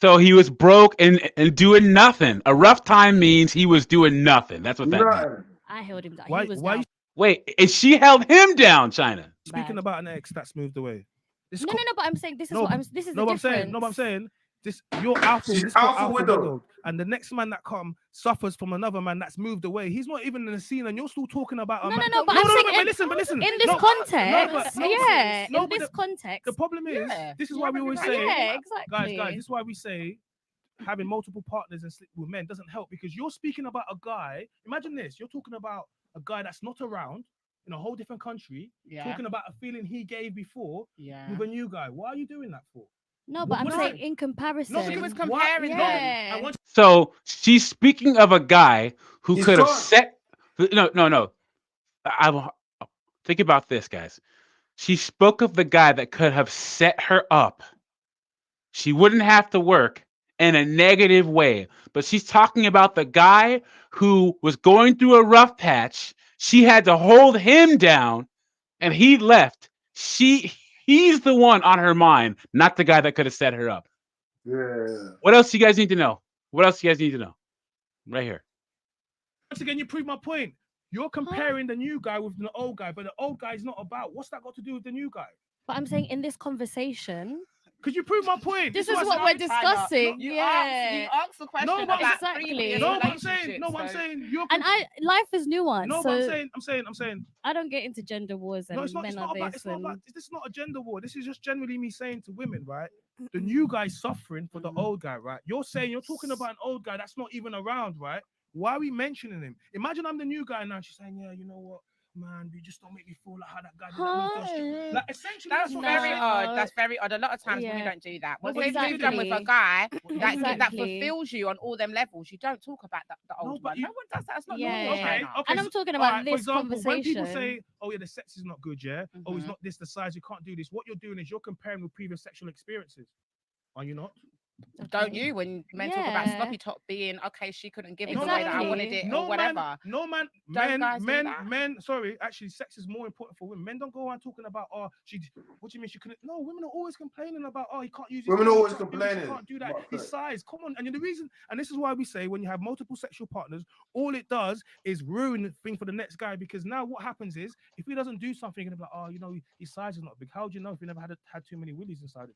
So he was broke and doing nothing. A rough time means he was doing nothing. That's what that means. I held him down. Why, he was why down. Wait, and she held him down, China. Speaking about an ex that's moved away. No, but I'm saying this is what I'm. This is the difference. I'm saying this. You're alpha widow, and the next man that suffers from another man that's moved away. He's not even in the scene, and you're still talking about. But I'm saying, listen. In this context, in this context, the problem is, this is why we always say, exactly, guys. This is why we say, having multiple partners and sleep with men doesn't help, because you're speaking about a guy. Imagine this: you're talking about a guy that's not around in a whole different country, talking about a feeling he gave before with a new guy. Why are you doing that for? No, but I'm saying in comparison. No, because comparing them. So she's speaking of a guy who could have set. No. I think about this, guys. She spoke of the guy that could have set her up. She wouldn't have to work in a negative way, but she's talking about the guy who was going through a rough patch. She had to hold him down, and he left. He's the one on her mind, not the guy that could have set her up. Yeah. What else do you guys need to know? Right here. Once again, you prove my point. You're comparing the new guy with the old guy, but the old guy is not about. What's that got to do with the new guy? But I'm saying in this conversation. Could you prove my point? This is what we're discussing. You asked the question. No, about exactly. No, I'm saying. You're. And life is nuanced. No, but I'm saying. I don't get into gender wars and men are this. This is not a gender war. This is just generally me saying to women, right? The new guy's suffering for the old guy, right? You're talking about an old guy that's not even around, right? Why are we mentioning him? Imagine I'm the new guy now. She's saying, yeah, you know what? Man, you just don't make me feel like how that guy did. Like, essentially, that's very odd. That's very odd. A lot of times women don't do that. When they've moved on with a guy that fulfills you on all them levels, you don't talk about the old one. No one does that. It's not normal. Okay. And I'm talking about this conversation. When people say, "Oh yeah, the sex is not good," oh, he's not this, the size, you can't do this. What you're doing is you're comparing with previous sexual experiences. Are you not? Don't you? When men talk about sloppy top being okay, she couldn't give it the way that I wanted it, or whatever. Men. Sorry, actually, sex is more important for women. Men don't go around talking about what do you mean she couldn't? No, women are always complaining about he can't use. Women are always complaining. He can't do that. His size. Come on, and the reason, and this is why we say when you have multiple sexual partners, all it does is ruin the thing for the next guy, because now what happens is if he doesn't do something, and like, his size is not big. How would you know if you never had too many willies inside of you?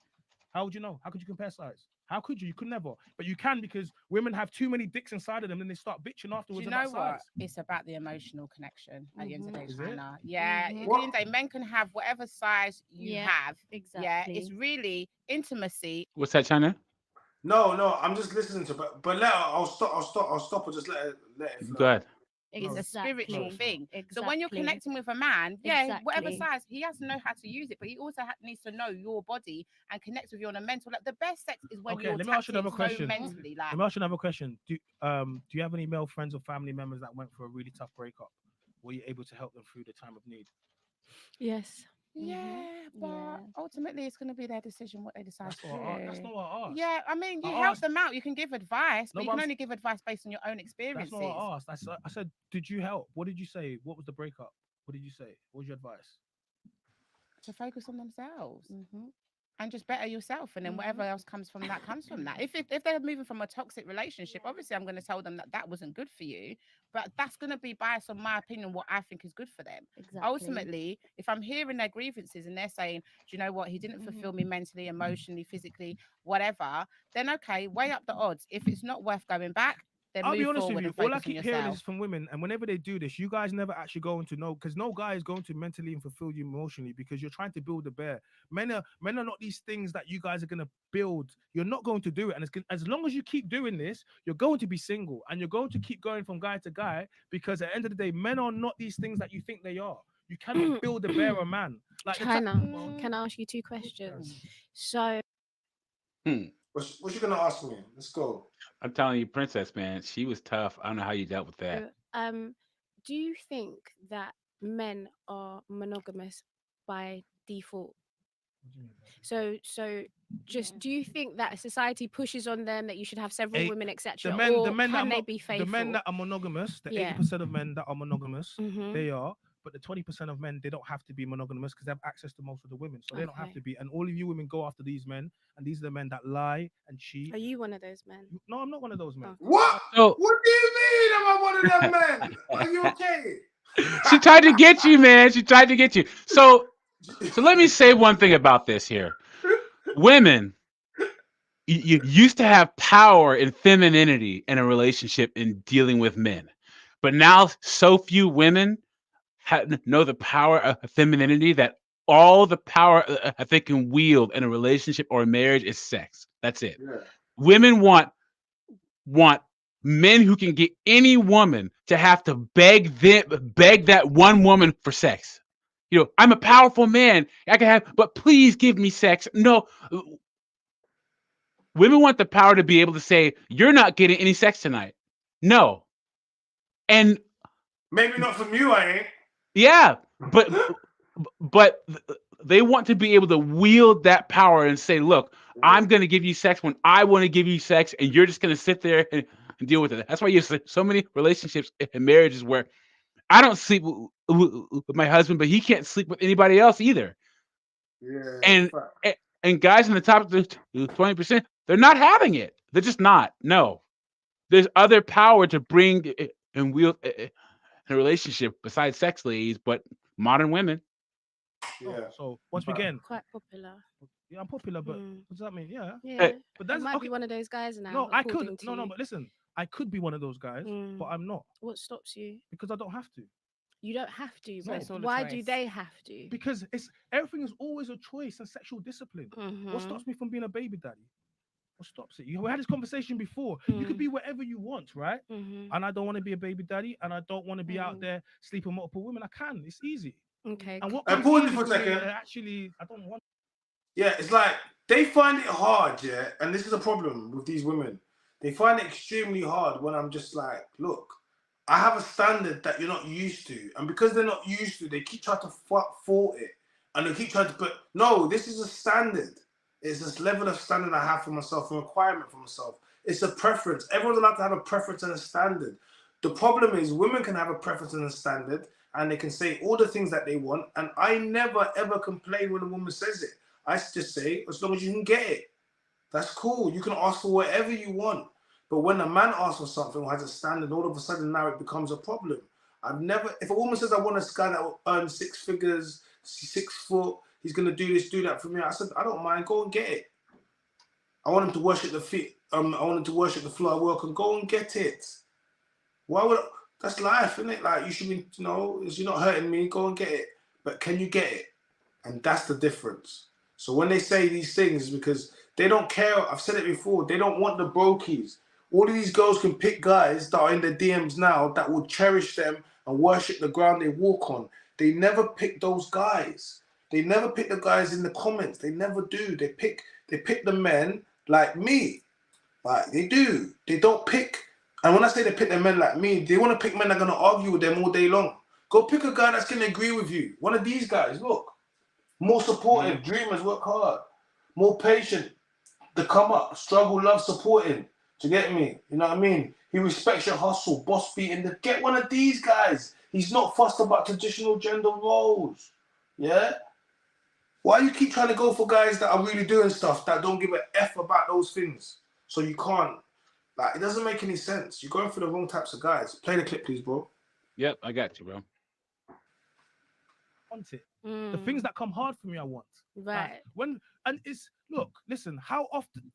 How would you know? How could you compare size? How could you? You could never. But you can, because women have too many dicks inside of them, and they start bitching afterwards. Do you know what? Size. It's about the emotional connection at the end of the day, China. Yeah. At the end of the day, men can have whatever size you have. Exactly. Yeah. It's really intimacy. What's that, China? No. I'm just listening to, but let her. I'll stop. Or just let it flow. Go ahead. It's a spiritual thing. Exactly. So when you're connecting with a man, whatever size, he has to know how to use it, but he also needs to know your body and connect with you on a mental. Like the best sex is when you're let me ask you another question. Mentally. Let me ask you another question. Do you have any male friends or family members that went through a really tough breakup? Were you able to help them through the time of need? Yes. Yeah, but ultimately it's going to be their decision what they decide to do. That's not what I asked. Yeah, I mean, you help them out. You can give advice, but you can only give advice based on your own experiences. That's not what I asked. I said, did you help? What did you say? What was the breakup? What did you say? What was your advice? To focus on themselves. And just better yourself, and then whatever else comes from that comes from that. If they're moving from a toxic relationship, obviously I'm going to tell them that wasn't good for you, but that's going to be biased on my opinion, what I think is good for them. Exactly. Ultimately, if I'm hearing their grievances and they're saying, do you know what, he didn't fulfill me mentally, emotionally, physically, whatever, then okay, weigh up the odds. If it's not worth going back, I'll be honest with you. All I keep hearing is from women, and whenever they do this, you guys never actually go into know, because no guy is going to mentally and fulfill you emotionally, because you're trying to build a bear. Men are not these things that you guys are going to build. You're not going to do it, and as long as you keep doing this, you're going to be single, and you're going to keep going from guy to guy, because at the end of the day, men are not these things that you think they are. You cannot build a bear, a man. Like China, can I ask you two questions? So, What you gonna ask me? Let's go. I'm telling you, Princess, man, she was tough. I don't know how you dealt with that. do you think that men are monogamous by default? So just do you think that society pushes on them that you should have several women, etc., or can they be faithful? The men that are monogamous, the 80% of men that are monogamous, they are. But the 20% of men, they don't have to be monogamous because they have access to most of the women, so they don't have to be. And all of you women go after these men, and these are the men that lie and cheat. Are you one of those men? No, I'm not one of those men. What? So, what do you mean? Am I one of them men? Are you okay? She tried to get you, man. She tried to get you. So let me say one thing about this here. Women, you used to have power and femininity in a relationship in dealing with men, but now so few women know the power of femininity that all the power they can wield in a relationship or a marriage is sex. That's it. Yeah. Women want men who can get any woman to have to beg that one woman for sex. You know, I'm a powerful man. I can have, but please give me sex. No. Women want the power to be able to say, you're not getting any sex tonight. No. And maybe not from you, I ain't. Yeah, but they want to be able to wield that power and say, look, I'm going to give you sex when I want to give you sex, and you're just going to sit there and deal with it. That's why you have so many relationships and marriages where I don't sleep with my husband, but he can't sleep with anybody else either. Yeah. And guys in the top 20%, they're not having it. They're just not. No. There's other power to bring and wield in a relationship besides sex, ladies, but modern women. Yeah. So once we again, quite popular. Yeah, I'm popular, but what does that mean? Yeah. Yeah. But that's might be one of those guys now. No, I could. No, but listen, I could be one of those guys, but I'm not. What stops you? Because I don't have to. You don't have to. No. But why do they have to? Because everything is always a choice and sexual discipline. What stops me from being a baby daddy? What stops it? We had this conversation before. You could be whatever you want, right? And I don't want to be a baby daddy, and I don't want to be out there sleeping with multiple women. I can. It's easy. Okay. And what I pause you for a second. Actually, I don't want. Yeah, it's like they find it hard, yeah, and this is a problem with these women. They find it extremely hard when I'm just like, look, I have a standard that you're not used to, and because they're not used to, they keep trying to fault it, and they keep trying to put, no, this is a standard. It's this level of standard I have for myself, a requirement for myself. It's a preference. Everyone's allowed to have a preference and a standard. The problem is women can have a preference and a standard, and they can say all the things that they want, and I never ever complain when a woman says it. I just say, as long as you can get it, that's cool. You can ask for whatever you want. But when a man asks for something or has a standard, all of a sudden now it becomes a problem. If a woman says, I want a guy that will earn 6 figures, 6 foot, he's going to do this, do that for me. I said, I don't mind, go and get it. I want him to worship the feet. I want him to worship the floor I work on. Go and get it. That's life, isn't it? Like, you should be, you're not hurting me, go and get it. But can you get it? And that's the difference. So when they say these things, because they don't care, I've said it before, they don't want the brokies. All of these girls can pick guys that are in their DMs now that will cherish them and worship the ground they walk on. They never pick those guys. They never pick the guys in the comments. They never do. They pick the men like me. Like, they do. They don't pick. And when I say they pick the men like me, they want to pick men that are going to argue with them all day long. Go pick a guy that's going to agree with you. One of these guys, look. More supportive, dreamers, work hard. More patient, they come up, struggle, love, supporting. Do you get me? You know what I mean? He respects your hustle, boss beating. Get one of these guys. He's not fussed about traditional gender roles. Yeah? Why you keep trying to go for guys that are really doing stuff that don't give a F about those things? So you can't. Like, it doesn't make any sense. You're going for the wrong types of guys. Play the clip, please, bro. Yep, I got you, bro. Want it. The things that come hard for me, I want. Right. Listen, how often?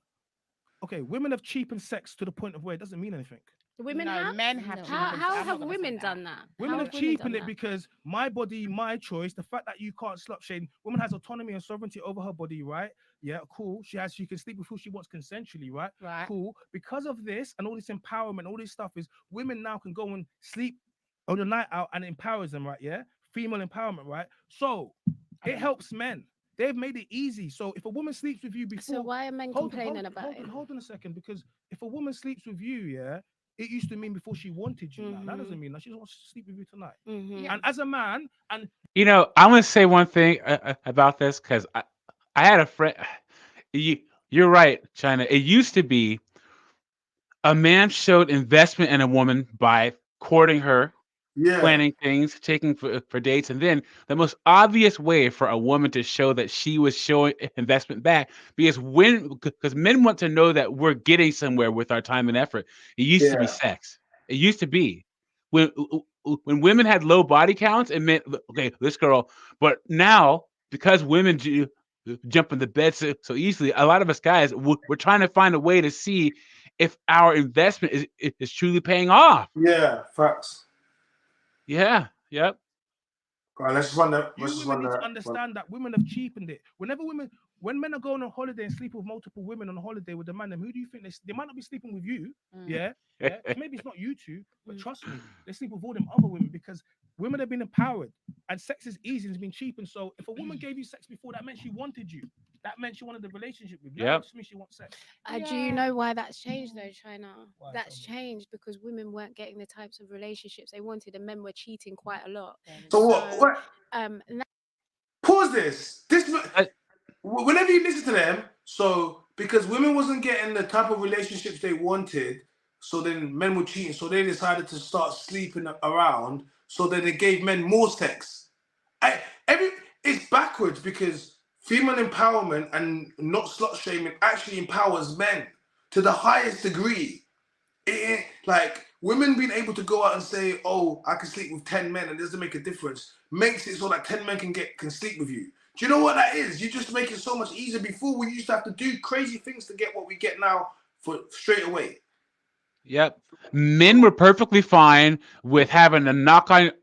Okay, women have cheapened sex to the point of where it doesn't mean anything. Women have? Men have. How have women done that? Women have cheapened it because my body, my choice. The fact that you can't slut shame. Woman has autonomy and sovereignty over her body, right? Yeah, cool. She can sleep with who she wants consensually, right? Right. Cool. Because of this and all this empowerment, all this stuff is women now can go and sleep on the night out and it empowers them, right? Yeah. Female empowerment, right? So it helps men. They've made it easy. So if a woman sleeps with you before, so why are men complaining about it? Hold on a second, because if a woman sleeps with you, yeah, it used to mean before she wanted you. Now that doesn't mean that she wants to sleep with you tonight. Yeah. And as a man, and You know, I'm gonna say one thing about this because I had a friend. You're right, China. It used to be a man showed investment in a woman by courting her, Yeah, planning things, taking for dates, and then the most obvious way for a woman to show that she was showing investment back, because men want to know that we're getting somewhere with our time and effort. It used to be yeah, sex. It used to be when when women had low body counts, it meant okay, this girl. But now because women jump in the bed so easily, a lot of us guys we're trying to find a way to see if our investment is truly paying off. yeah. Facts. Yeah. Yep. Go on, let's just run that. Let's you just women run need to that. understand that women have cheapened it. When men are going on holiday and sleep with multiple women on holiday with the man, then who do you think they might not be sleeping with you? Yeah, yeah. Maybe it's not you two, but trust me, they sleep with all them other women because women have been empowered and sex is easy and it's been cheap. And so if a woman gave you sex before, that meant she wanted you. That meant she wanted the relationship with you. Now it just means she wants sex. Do you know why that's changed though, China? Why? That's changed because women weren't getting the types of relationships they wanted, and men were cheating quite a lot. So what? And Pause this. I- Whenever you listen to them, so because women wasn't getting the type of relationships they wanted, so then men were cheating, so they decided to start sleeping around, so then they gave men more sex. It's backwards because female empowerment and not slut shaming actually empowers men to the highest degree. Like women being able to go out and say, "Oh, I can sleep with 10 men and it doesn't make a difference," makes it so that 10 men can sleep with you. Do you know what that is? You just make it so much easier. Before we used to have to do crazy things to get what we get now for straight away. Yep. Men were perfectly fine with having a knock on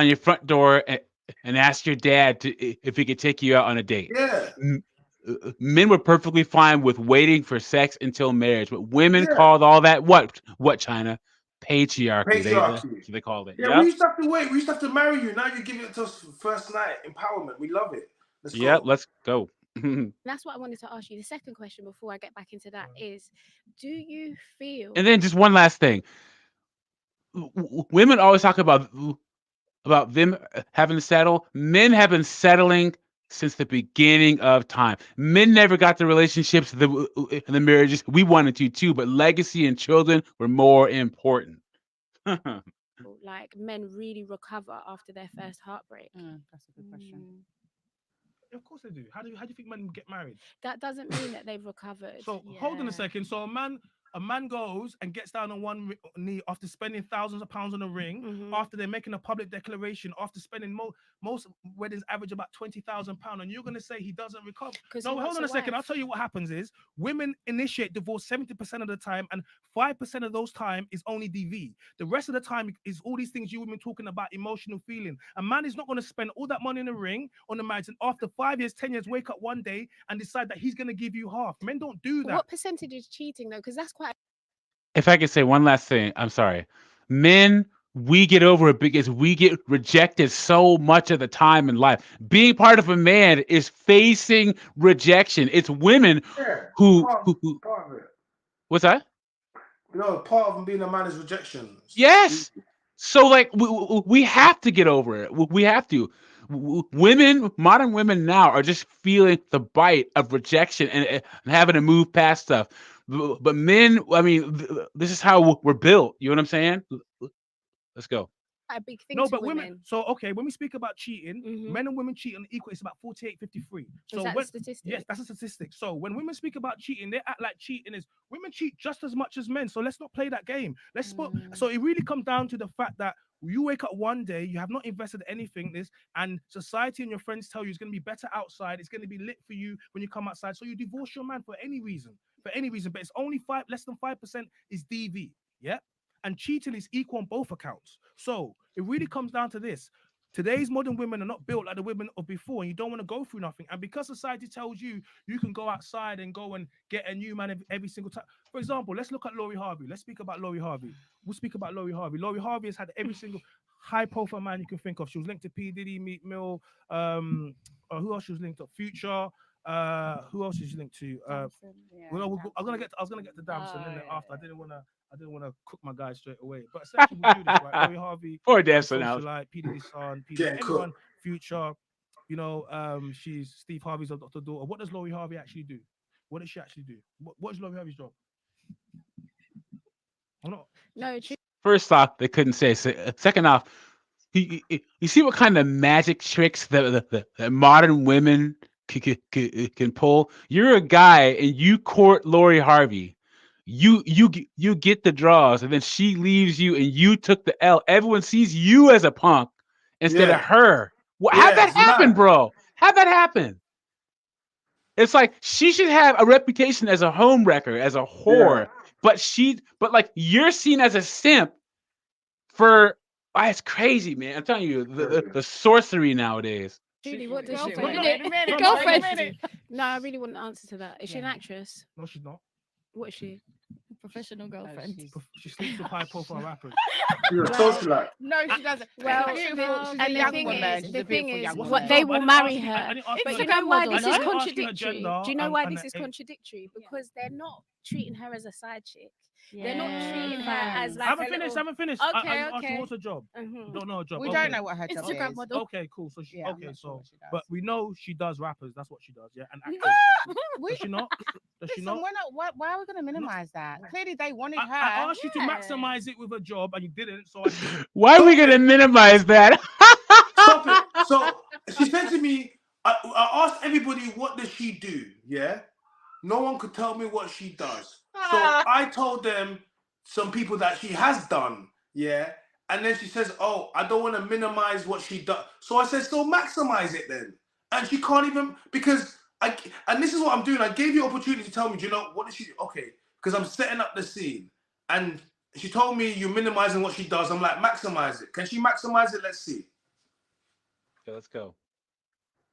your front door and ask your dad if he could take you out on a date. Yeah, Men were perfectly fine with waiting for sex until marriage, but women yeah. called all that what China? Patriarchy. Patriarchy. They called it. Yeah, we Yep. used to have to wait. We used to have to marry you. Now you give it to us first night. Empowerment. We love it. Let's Yep. go. Let's go. that's what I wanted to ask you. The second question before I get back into that is, do you feel And then just one last thing. Women always talk about them having to settle. Men have been settling since the beginning of time. Men never got the relationships, the marriages. We wanted to too, but legacy and children were more important. like men really recover after their first heartbreak? That's a good question. Of course they do. How do you think men get married? That doesn't mean that they've recovered. So hold on a second. So a man goes and gets down on one knee after spending thousands of pounds on a ring, after they're making a public declaration, after spending most weddings average about £20,000, and you're gonna say he doesn't recover? No, hold on a second. I'll tell you what happens is women initiate divorce 70% of the time, and 5% of those time is only DV. The rest of the time is all these things you women talking about, emotional feeling. A man is not gonna spend all that money in a ring on a marriage, and after 5 years, 10 years, wake up one day and decide that he's gonna give you half. Men don't do that. What percentage is cheating though? Because that's quite. If I could say one last thing, I'm sorry. Men, we get over it because we get rejected so much of the time in life. Being part of a man is facing rejection. It's women who part of it. what's that? Part of being a man is rejection. Yes. So like we have to get over it. We have to. Women, modern women now are just feeling the bite of rejection and having to move past stuff. But men, I mean, this is how we're built. You know what I'm saying? Let's go. A big thing No, to but women. So okay, when we speak about cheating, men and women cheat on equal. It's about 48-53. So Is that a statistic? Yes, that's a statistic. So when women speak about cheating, they act like cheating is women cheat just as much as men. So let's not play that game. So it really comes down to the fact that you wake up one day, you have not invested anything and society and your friends tell you it's going to be better outside. It's going to be lit for you when you come outside. So you divorce your man for any reason, but it's only less than 5% is DV. Yeah. And cheating is equal on both accounts. So it really comes down to this. Today's modern women are not built like the women of before, and you don't want to go through nothing. And because society tells you you can go outside and go and get a new man every single time. For example, let's look at Lori Harvey. Let's speak about Lori Harvey. We'll speak about Lori Harvey. Lori Harvey has had every single high-profile man you can think of. She was linked to P. Diddy, Meek Mill. Who else she was linked to? Future. Who else is you linked to? Damson, yeah, I was gonna Damson. get to Damson and then yeah, after. I didn't wanna cook my guys straight away. But essentially we do this, right? Laurie Harvey, Poor Damson now. Socialite, P Diddy's son, P Diddy, Getting everyone, cooked. Future. You know, she's Steve Harvey's adopted daughter. What does Laurie Harvey actually do? What does she actually do? What is Laurie Harvey's job? I'm not. No, First off, they couldn't say. Second off, you see what kind of magic tricks that modern women can pull. You're a guy and you court Lori Harvey. You get the draws, and then she leaves you, and you took the L. Everyone sees you as a punk instead of her. How'd that it's happen, mad. bro? How'd that happen? It's like she should have a reputation as a home wrecker, as a whore. But like you're seen as a simp for. It's crazy, man. I'm telling you, the sorcery nowadays. Julie, what does she do? Wait a minute. Girlfriend. Wait a minute. No, I really want an answer to that. Is she an actress? No, she's not. What is she? Professional girlfriend. She sleeps with high-profile rappers. You're a socialite. No, she doesn't. Well, She's beautiful. She's a and the young thing woman. is, She's the a thing beautiful is, young what woman. they I will didn't marry ask you- I her. didn't ask But you you her know gender. why I this is didn't ask you her contradictory? gender Do you know why and this her is age. contradictory? Because they're not treating her as a side chick. They're Yeah. not treating her as I like haven't a finished. little... I haven't finished. Okay, I asked you okay. what's her job. Mhm. You don't know her job. We Okay. don't know what her job Instagram is. model. Okay, cool. So she, Yeah, I'm okay, not sure so what she does. but we know she does rappers. That's what she does. Yeah, and actors. Does she not? Does she Listen, not? we're not. Why are we going to minimize that? Clearly, they wanted her. I asked you to Yeah. maximize it with a job, and you didn't. So I Why are we gonna minimize that? Stop it. So she said to me, I asked everybody, what does she do? Yeah. No one could tell me what she does. So I told them some people that she has done. Yeah. And then she says, oh, I don't want to minimize what she does. So I said, so maximize it then. And she can't even, because and this is what I'm doing. I gave you opportunity to tell me, do you know, what did she do? Okay. Because I'm setting up the scene. And she told me you're minimizing what she does. I'm like, maximize it. Can she maximize it? Let's see. Okay, let's go.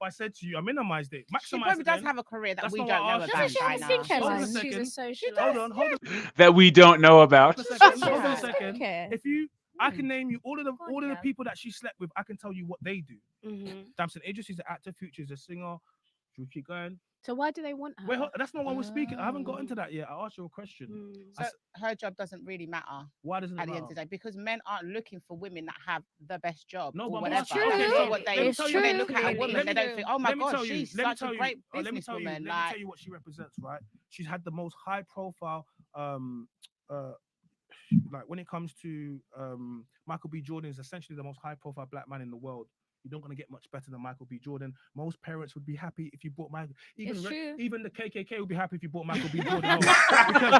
I said to you, I minimized it. Maximize She probably it does then. have a career that That's we not don't what I know asked about. you. Doesn't she have a China. skincare Hold on a line? She's a second. socialite. Hold on. That we don't know about. Hold on a second. Hold on a Yeah. second. Skincare. If you, I can name you all of the yeah. people that she slept with. I can tell you what they do. Mhm. Damson Idris is an actor. Future is a singer. Should we keep going? So why do they want her? Wait, that's not what we're speaking. I haven't got into that yet. I asked you a question. Mm. So her job doesn't really matter Why doesn't it at the end of matter? the day because men aren't looking for women that have the best job No, or but whatever. it's true. That's not what Let they me tell you- when they look at a Let woman. me- They don't think, oh my Let me god, tell you, she's let me such tell a you, great let me tell you, businesswoman. let me Like tell you what she represents, right? She's had the most high profile, like when it comes to Michael B. Jordan is essentially the most high profile black man in the world. You're not going to get much better than Michael B. Jordan. Most parents would be happy if you bought Michael. It's true. Even the KKK would be happy if you bought Michael B. Jordan. Home. Because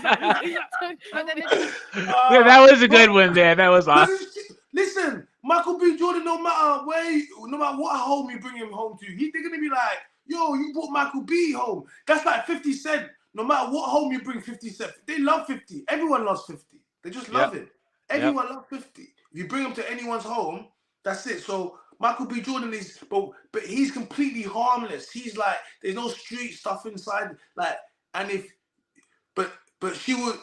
like, he's Yeah, that was a good one there. That was awesome. Listen, Michael B. Jordan, no matter what home you bring him home to, they're gonna be like, yo, you brought Michael B. home. That's like 50 Cent. No matter what home you bring 50 Cent, they love 50. Everyone loves 50. They just love it. Everyone loves 50. If you bring him to anyone's home, that's it. So Michael B. Jordan is, but he's completely harmless. He's like, there's no street stuff inside. Like, and if, but she was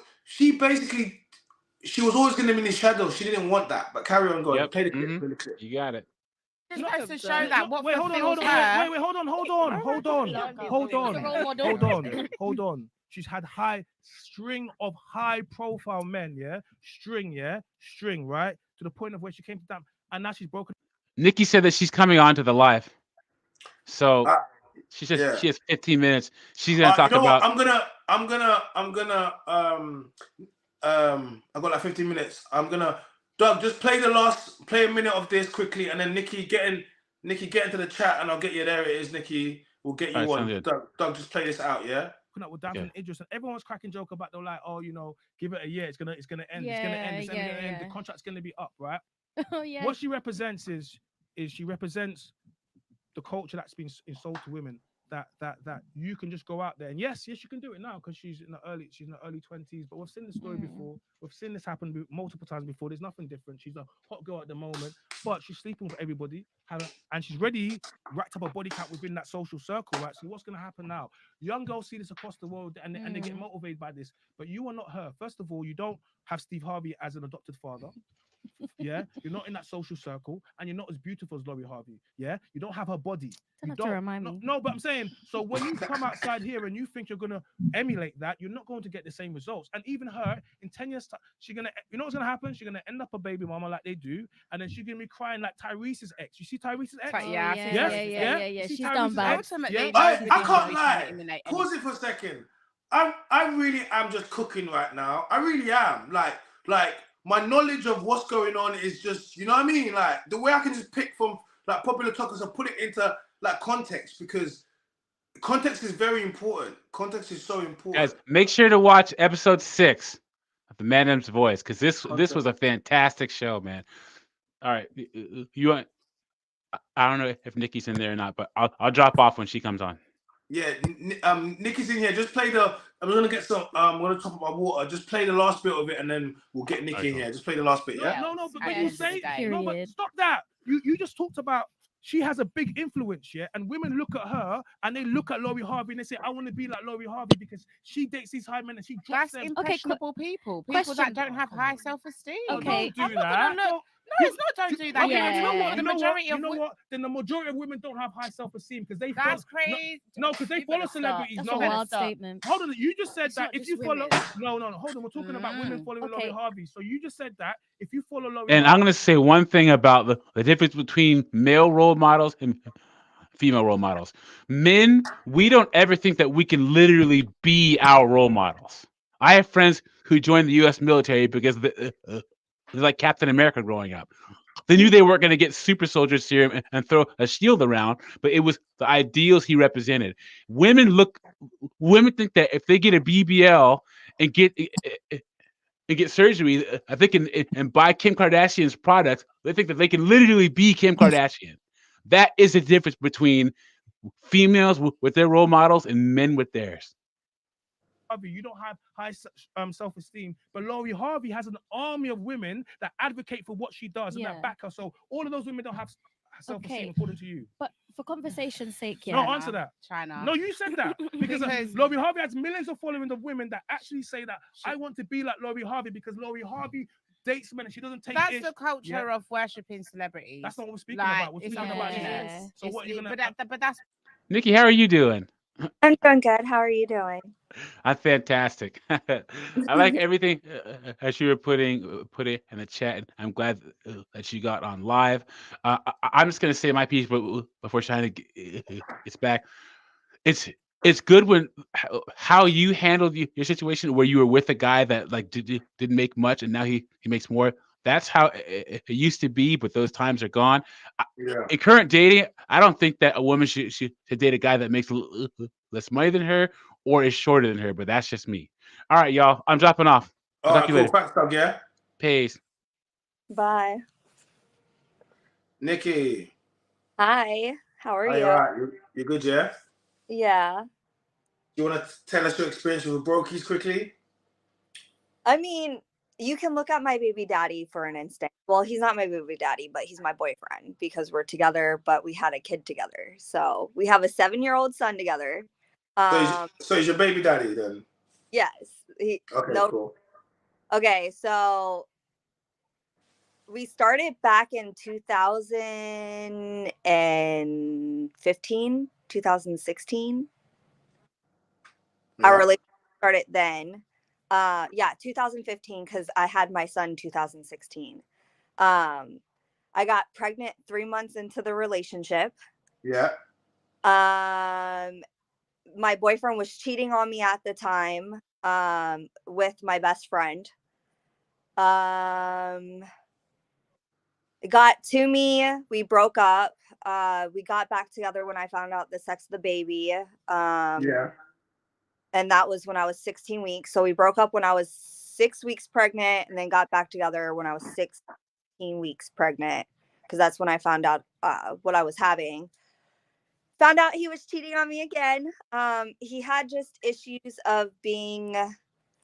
always going to be in the shadow. She didn't want that. But carry on going. Yep. Play the clip. Play the clip. You got it. it's supposed to show that what wait, hold on, hold on. She's had string of high profile men, yeah? String, right? To the point of where she came to them, and now she's broken. Nikki said that she's coming on to the live. So she says yeah. she has 15 minutes. She's gonna talk you know about. What? I'm gonna I've got like 15 minutes. Doug, just play a minute of this quickly, and then Nikki get into the chat, and I'll get you. There it is, Nikki. We'll get you on. Doug, just play this out, yeah. With Damson Idris, and everyone's cracking joke about they're like, oh, give it a year, it's gonna end, it's gonna end, it's gonna end. The contract's gonna be up, right? Oh yeah. What she represents is she represents the culture that's been sold to women. That you can just go out there and yes, you can do it now because she's in the early 20s. But we've seen this story before. We've seen this happen multiple times before. There's nothing different. She's a hot girl at the moment, but she's sleeping with everybody, and she's ready racked up a body count within that social circle. Right. So what's going to happen now? Young girls see this across the world and they get motivated by this. But you are not her. First of all, you don't have Steve Harvey as an adopted father. Yeah, you're not in that social circle, and you're not as beautiful as Laurie Harvey. Yeah, you don't have her body. Don't You have to don't. remind No, me. no, but I'm saying, so when you come outside here and you think you're gonna emulate that, you're not going to get the same results. And even her, in 10 years, she's gonna, you know what's gonna happen? She's gonna end up a baby mama like they do, and then she's gonna be crying like Tyrese's ex. You see Tyrese's ex? Oh, Yeah, You see She's Tyrese's done bad. ex? ultimately, I nobody can't knows how to lie. emulate Pause it for a second. I really am just cooking right now. I really am. Like my knowledge of what's going on is just, you know what I mean? Like the way I can just pick from like popular topics and put it into like context, because context is very important. Context is so important. Guys, make sure to watch episode 6 of The Madam's Voice, because this Context. was a fantastic show, man. All right, you want? I don't know if Nikki's in there or not, but I'll drop off when she comes on. Yeah, Nikki's in here. Just play the. I'm gonna get some. I'm gonna top up my water. Just play the last bit of it, and then we'll get Nikki in here. Just play the last bit. Yeah. No, but At the you end of the say day. no, but Period. stop that. You just talked about she has a big influence, yeah, and women look at her and they look at Laurie Harvey and they say, I want to be like Laurie Harvey because she dates these high men and she drops That's them. impressionable people question. that don't have high self-esteem. Okay. Don't do I'm not that. gonna look. No, it's not. Don't do that. Okay, Yeah. you know what? The You know majority what? of You know what? Then the majority of women don't have high self-esteem because they That's follow, crazy. No, because they You follow better stop. celebrities. That's No, a better wild stop. statement. hold on. You just said It's that not if just you follow, women. no, hold on. We're talking about women following Okay. Laurie Harvey. So you just said that if you follow Laurie And Harvey, I'm going to say one thing about the difference between male role models and female role models. Men, we don't ever think that we can literally be our role models. I have friends who joined the U.S. military because they're like Captain America growing up. They knew they weren't going to get super soldier serum and throw a shield around, but it was the ideals he represented. Women think that if they get a BBL and get surgery, I think, and buy Kim Kardashian's products, they think that they can literally be Kim Kardashian. That is the difference between females with their role models and men with theirs. Harvey, you don't have high self-esteem, but Laurie Harvey has an army of women that advocate for what she does and that back her. So all of those women don't have self-esteem, according to you. But for conversation's sake, No, answer that. China. No, you said that because Laurie Harvey has millions of followers of women that actually say that I want to be like Laurie Harvey because Laurie Harvey dates men and she doesn't take. That's the culture of worshipping celebrities. That's not what we're speaking about. We're speaking about Yeah. So what you're gonna? But that's. Nikki, how are you doing? I'm doing good. How are you doing? I'm fantastic. I like everything as you were putting in the chat. And I'm glad that you got on live. I'm just gonna say my piece, but before China gets back, it's good when how you handled your situation where you were with a guy that like didn't make much and now he makes more. That's how it used to be, but those times are gone. Yeah. In current dating, I don't think that a woman should date a guy that makes less money than her or is shorter than her, but that's just me. All right, y'all. I'm dropping off. All right, Talk to you cool. later. Thanks, Doug. Yeah. Peace. Bye. Nikki. Hi. How are you? All right. You good, yeah? Yeah. You want to tell us your experience with brokies quickly? I mean, you can look at my baby daddy for an instant. Well, he's not my baby daddy, but he's my boyfriend because we're together, but we had a kid together. So we have a 7-year-old son together. So he's your baby daddy then? Yes. Okay, cool. Okay, so we started back in 2015, 2016. Our relationship started then. 2015, because I had my son in 2016. I got pregnant 3 months into the relationship. Yeah. My boyfriend was cheating on me at the time with my best friend. It got to me. We broke up. We got back together when I found out the sex of the baby. Yeah. And that was when I was 16 weeks. So we broke up when I was 6 weeks pregnant and then got back together when I was 16 weeks pregnant, because that's when I found out what I was having. Found out he was cheating on me again. He had just issues of being,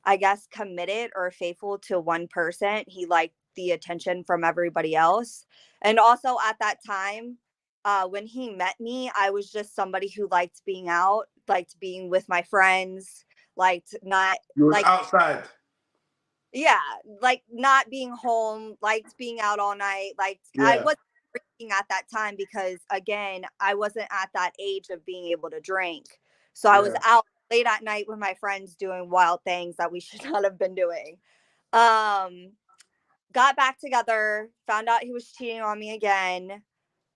I guess, committed or faithful to one person. He liked the attention from everybody else. And also at that time, when he met me, I was just somebody who liked being out, liked being with my friends, liked not. You was like outside. Yeah, like not being home, liked being out all night. Like I Yeah. wasn't drinking at that time because again, I wasn't at that age of being able to drink. So I was Yeah. out late at night with my friends doing wild things that we should not have been doing. Got back together, found out he was cheating on me again.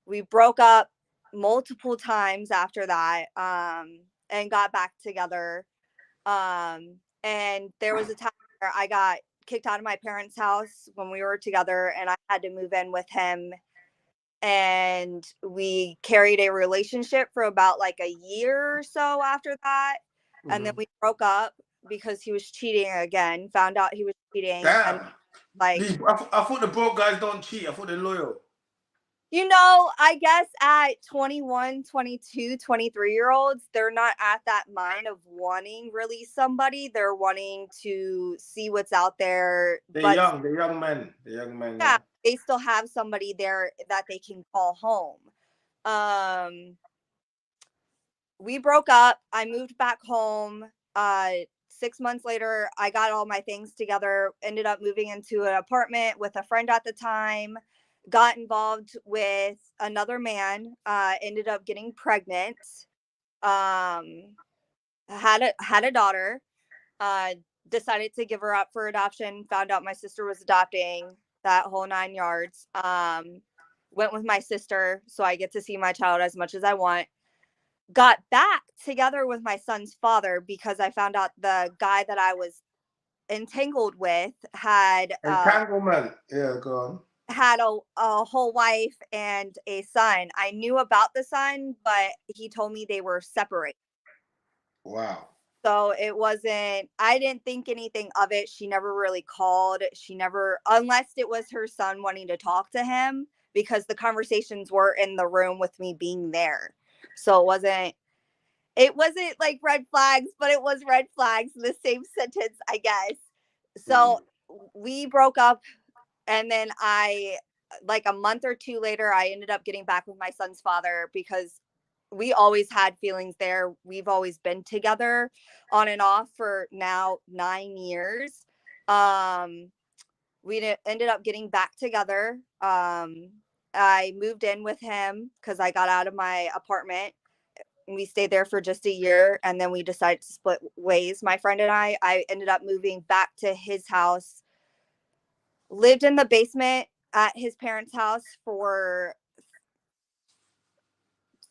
We broke up multiple times after that, and got back together. And there was a time where I got kicked out of my parents' house when we were together, and I had to move in with him. And we carried a relationship for about like a year or so after that. And then we broke up because he was cheating again, found out he was cheating. Damn. And like, I thought the broke guys don't cheat. I thought they're loyal. you know, I guess at 21, 22, 23-year-olds, they're not at that mind of wanting really somebody. They're wanting to see what's out there. They're young. They're young men. They're young men. Yeah, they still have somebody there that they can call home. We broke up. I moved back home. 6 months later, I got all my things together, ended up moving into an apartment with a friend at the time, got involved with another man, ended up getting pregnant, had a daughter, decided to give her up for adoption, found out my sister was adopting, that whole 9 yards. Went with my sister, so I get to see my child as much as I want. Got back together with my son's father because I found out the guy that I was entangled with had entanglement. Yeah, go on. Had a whole wife and a son. I knew about the son, but he told me they were separated. Wow. So it wasn't, I didn't think anything of it. She never really called. She never, unless it was her son wanting to talk to him, because the conversations were in the room with me being there. So it wasn't like red flags, but it was red flags in the same sentence, I guess. So we broke up, and then like a month or two later, I ended up getting back with my son's father because we always had feelings there. We've always been together on and off for now 9 years. We ended up getting back together. I moved in with him because I got out of my apartment. We stayed there for just a year, and then we decided to split ways. My friend and I ended up moving back to his house, lived in the basement at his parents' house for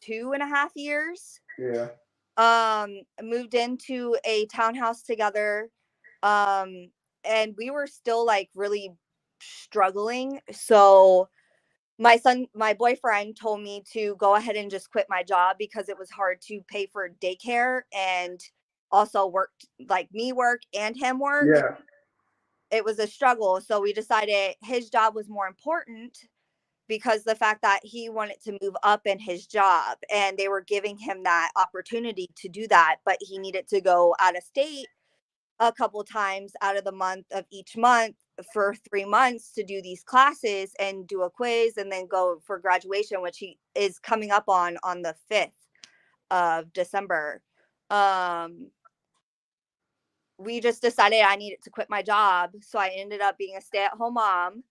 2.5 years. Yeah. Moved into a townhouse together. And we were still like really struggling. So my boyfriend told me to go ahead and just quit my job because it was hard to pay for daycare and also work and him work. Yeah. It was a struggle. So we decided his job was more important because the fact that he wanted to move up in his job and they were giving him that opportunity to do that, but he needed to go out of state a couple times out of the month of each month for 3 months to do these classes and do a quiz and then go for graduation, which he is coming up on the 5th of December. We just decided I needed to quit my job. So I ended up being a stay-at-home mom,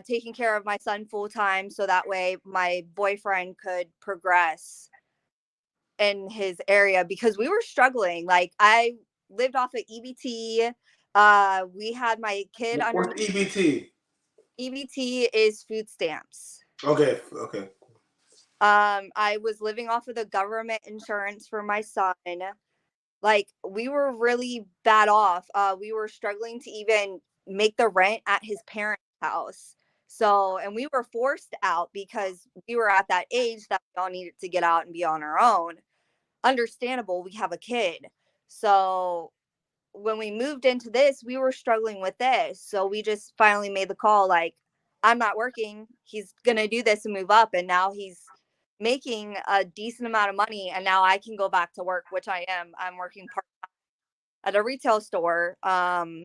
taking care of my son full time. So that way my boyfriend could progress in his area because we were struggling. Like I lived off of EBT. We had my kid under. What's EBT? EBT is food stamps. Okay. I was living off of the government insurance for my son. Like we were really bad off. We were struggling to even make the rent at his parents' house. So, and we were forced out because we were at that age that we all needed to get out and be on our own. Understandable, we have a kid. So when we moved into this, we were struggling with this. So we just finally made the call, like, I'm not working. He's going to do this and move up. And now he's making a decent amount of money. And now I can go back to work, which I am. I'm working part-time at a retail store. I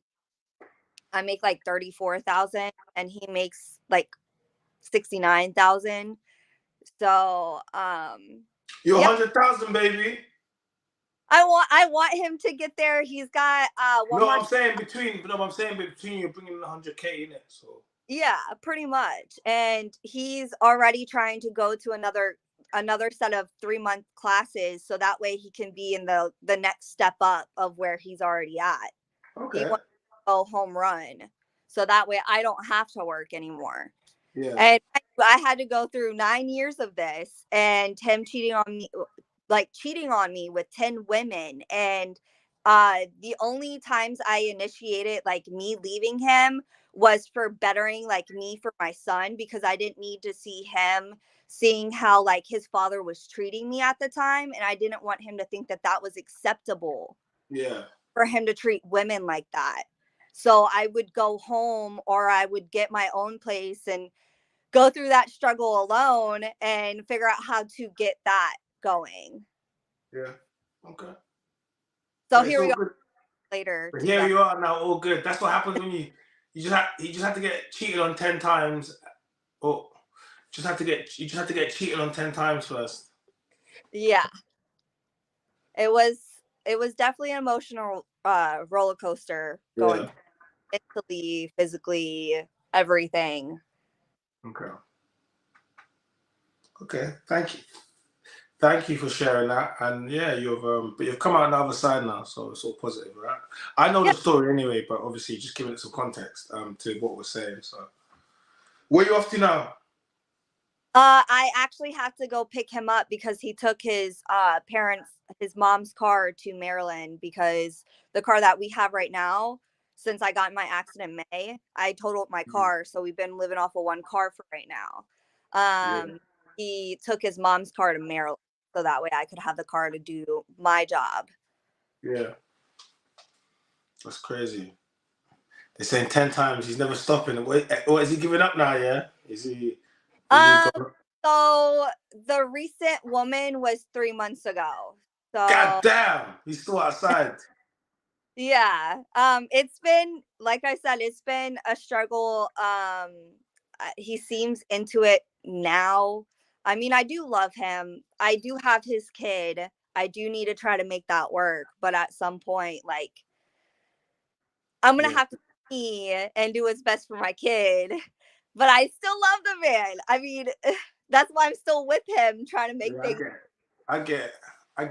make like 34,000 and he makes like 69,000. So, you're 100,000, baby. I want him to get there. He's got one more. I'm saying between you're bringing 100K in it. So yeah, pretty much. And he's already trying to go to another set of 3-month classes, so that way he can be in the next step up of where he's already at. Okay. He wants to go home run, so that way I don't have to work anymore. Yeah. And I had to go through 9 years of this, and him cheating on me with 10 women. And the only times I initiated like me leaving him was for bettering like me for my son, because I didn't need to see him seeing how like his father was treating me at the time, and I didn't want him to think that that was acceptable. Yeah. For him to treat women like that. So I would go home, or I would get my own place and go through that struggle alone and figure out how to get that going. Yeah. Okay. So here we go. Good. Later. But here you are now, all good. That's what happens when you just have to get cheated on 10 times, or you just have to get cheated on 10 times first. Yeah. It was definitely an emotional roller coaster going mentally, physically, everything. Okay. Thank you for sharing that. And yeah, you've come out on the other side now, so it's all positive, right? I know the story anyway, but obviously just giving it some context to what we're saying. So where are you off to now? I actually have to go pick him up because he took his mom's car to Maryland, because the car that we have right now, since I got in my accident in May, I totaled my car. So we've been living off of one car for right now. He took his mom's car to Maryland, so that way I could have the car to do my job. Yeah. That's crazy. They're saying 10 times, he's never stopping. What is he giving up now, yeah? Is he So the recent woman was 3 months ago. So God damn, he's still outside. Yeah. It's been, like I said, it's been a struggle. He seems into it now. I mean, I do love him. I do have his kid. I do need to try to make that work, but at some point, like, I'm gonna have to see and do what's best for my kid. But I still love the man. I mean, that's why I'm still with him, trying to make things. I get it. I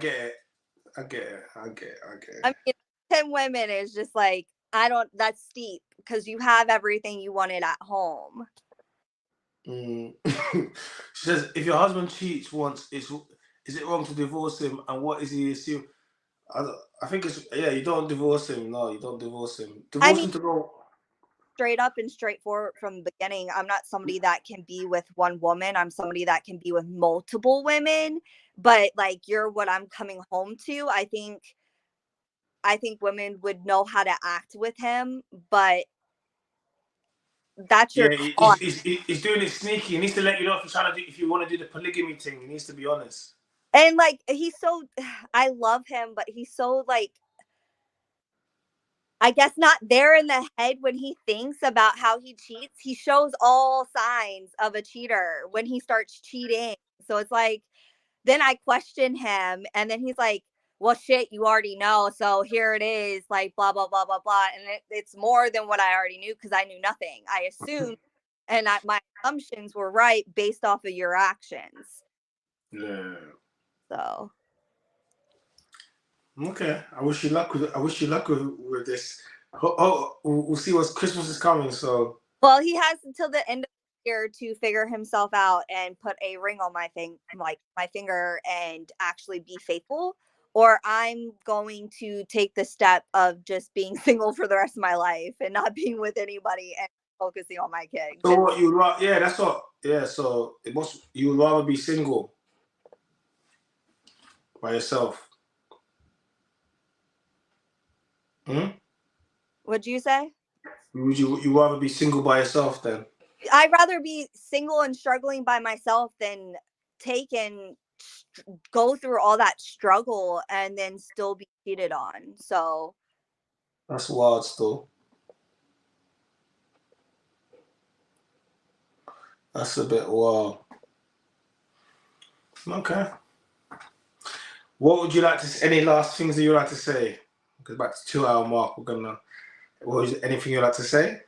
mean, 10 women is just like, that's steep, because you have everything you wanted at home. She says, if your husband cheats once, is it wrong to divorce him? And what is he assume? I think it's, you don't divorce him. No, you don't divorce him. Divorce him to go straight up and straightforward from the beginning. I'm not somebody that can be with one woman. I'm somebody that can be with multiple women. But like, you're what I'm coming home to. I think women would know how to act with him, but that's your call. He's doing it sneaky. He needs to let you know if you want to do the polygamy thing. He needs to be honest. And like, I love him, but he's so like, I guess not there in the head when he thinks about how he cheats. He shows all signs of a cheater when he starts cheating. So it's like, then I question him, and then he's like, well, shit, you already know. So here it is, like, blah, blah, blah, blah, blah. And it's more than what I already knew, because I knew nothing. I assumed, and my assumptions were right based off of your actions. Yeah. So. Okay. I wish you luck with this. We'll see what Christmas is coming. So. Well, he has until the end of the year to figure himself out and put a ring on my finger and actually be faithful, or I'm going to take the step of just being single for the rest of my life and not being with anybody and focusing on my kid. So what that's what. Yeah. So you would rather be single by yourself. What'd you say? Would you rather be single by yourself then? I'd rather be single and struggling by myself than go through all that struggle and then still be cheated on. So that's wild still. That's a bit wild. Okay. What would you like to? Any last things that you like to say? Because back to 2 hour mark, we're gonna. Anything you'd like to say?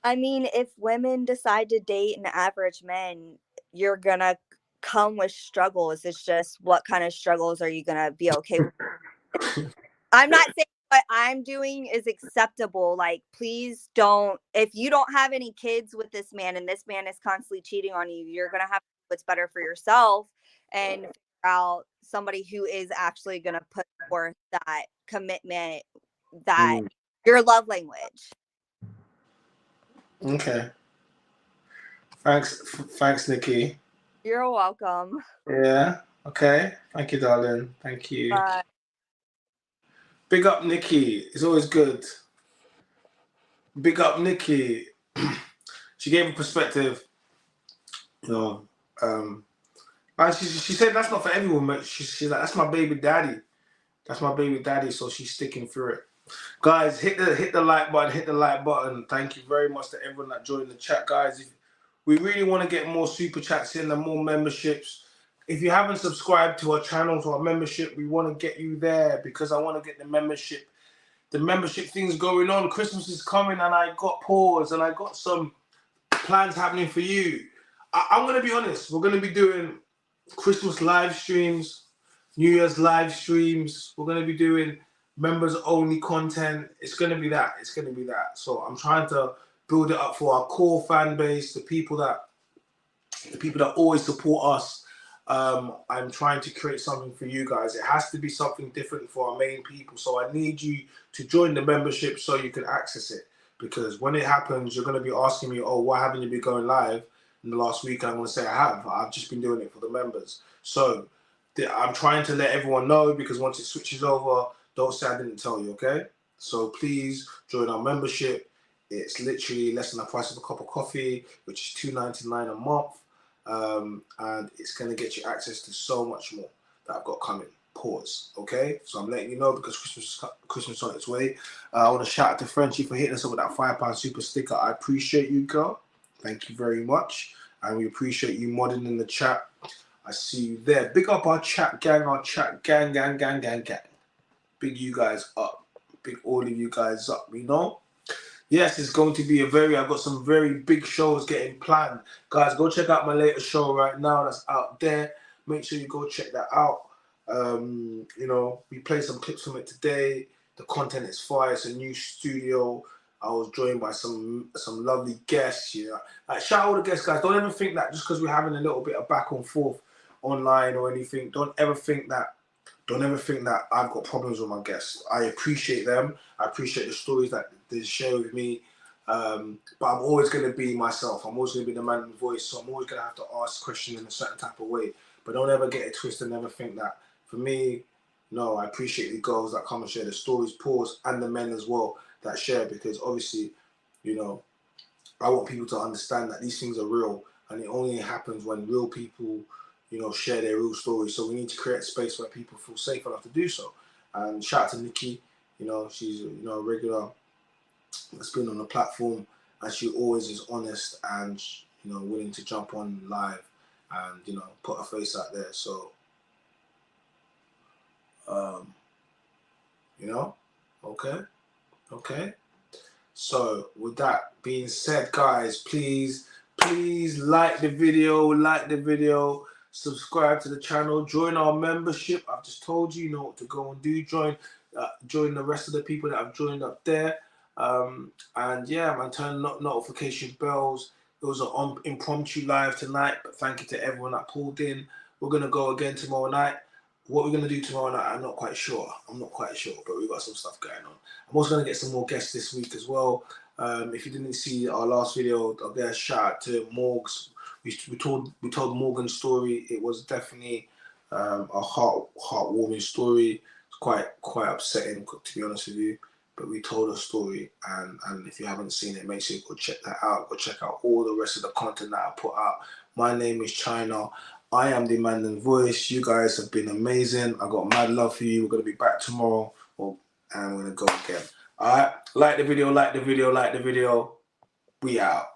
I mean, if women decide to date an average man, you're gonna come with struggles. It's just what kind of struggles are you gonna be okay with? I'm not saying what I'm doing is acceptable. Like, please don't. If you don't have any kids with this man and this man is constantly cheating on you, you're gonna have to do what's better for yourself and figure out somebody who is actually gonna put forth that commitment, that your love language. Okay. Thanks, Nikki. You're welcome. Yeah. Okay. Thank you, darling. Thank you. Bye. Big up, Nikki. It's always good. Big up, Nikki. She gave a perspective. You know, and she said that's not for everyone, but she's like, that's my baby daddy. That's my baby daddy. So she's sticking through it. Guys, hit the like button. Hit the like button. Thank you very much to everyone that joined the chat, guys. We really want to get more super chats in and more memberships. If you haven't subscribed to our channel, to our membership, we want to get you there because I want to get the membership things going on. Christmas is coming and I got pause and I got some plans happening for you. I'm going to be honest. We're going to be doing Christmas live streams, New Year's live streams. We're going to be doing members only content. It's going to be that. It's going to be that. So I'm trying to build it up for our core fan base, the people that always support us. I'm trying to create something for you guys. It has to be something different for our main people. So I need you to join the membership so you can access it. Because when it happens, you're going to be asking me, oh, why haven't you been going live in the last week? And I'm going to say I have. I've just been doing it for the members. So I'm trying to let everyone know because once it switches over, don't say I didn't tell you, okay? So please join our membership. It's literally less than the price of a cup of coffee, which is $2.99 a month. And it's going to get you access to so much more that I've got coming. Pause, okay? So I'm letting you know because Christmas is on its way. I want to shout out to Frenchie for hitting us up with that £5 super sticker. I appreciate you, girl. Thank you very much. And we appreciate you modding in the chat. I see you there. Big up our chat gang, gang. Big you guys up. Big all of you guys up, you know? Yes, it's going to be I've got some very big shows getting planned. Guys, go check out my latest show right now that's out there. Make sure you go check that out. You know, we played some clips from it today. The content is fire. It's a new studio. I was joined by some lovely guests. You know, like, shout out all the guests, guys. Don't ever think that just because we're having a little bit of back and forth online or anything. Don't ever think that I've got problems with my guests. I appreciate them. I appreciate the stories that they share with me. But I'm always going to be myself. I'm always going to be the man in the voice. So I'm always going to have to ask questions in a certain type of way. But don't ever get it twisted and never think that. For me, no, I appreciate the girls that come and share the stories, pause, and the men as well that share. Because obviously, you know, I want people to understand that these things are real. And it only happens when real people, you know, share their real stories. So we need to create a space where people feel safe enough to do so. And shout out to Nikki, you know, she's, you know, a regular that's been on the platform, and she always is honest and, you know, willing to jump on live and, you know, put her face out there. So, you know, okay. So with that being said, guys, please like the video, subscribe to the channel, join our membership. I've just told you, you know what to go and do. Join the rest of the people that have joined up there. And yeah, man, turn notification bells. It was an impromptu live tonight, but thank you to everyone that pulled in. We're gonna go again tomorrow night. What we're gonna do tomorrow night, I'm not quite sure, but we've got some stuff going on. I'm also gonna get some more guests this week as well. If you didn't see our last video, I'll get a shout out to Morgs. We told Morgan's story. It was definitely a heartwarming story. It's quite upsetting, to be honest with you. But we told a story, and if you haven't seen it, make sure you go check that out. Go check out all the rest of the content that I put out. My name is China. I am the man and voice. You guys have been amazing. I got mad love for you. We're gonna be back tomorrow, and we're gonna go again. All right, like the video. We out.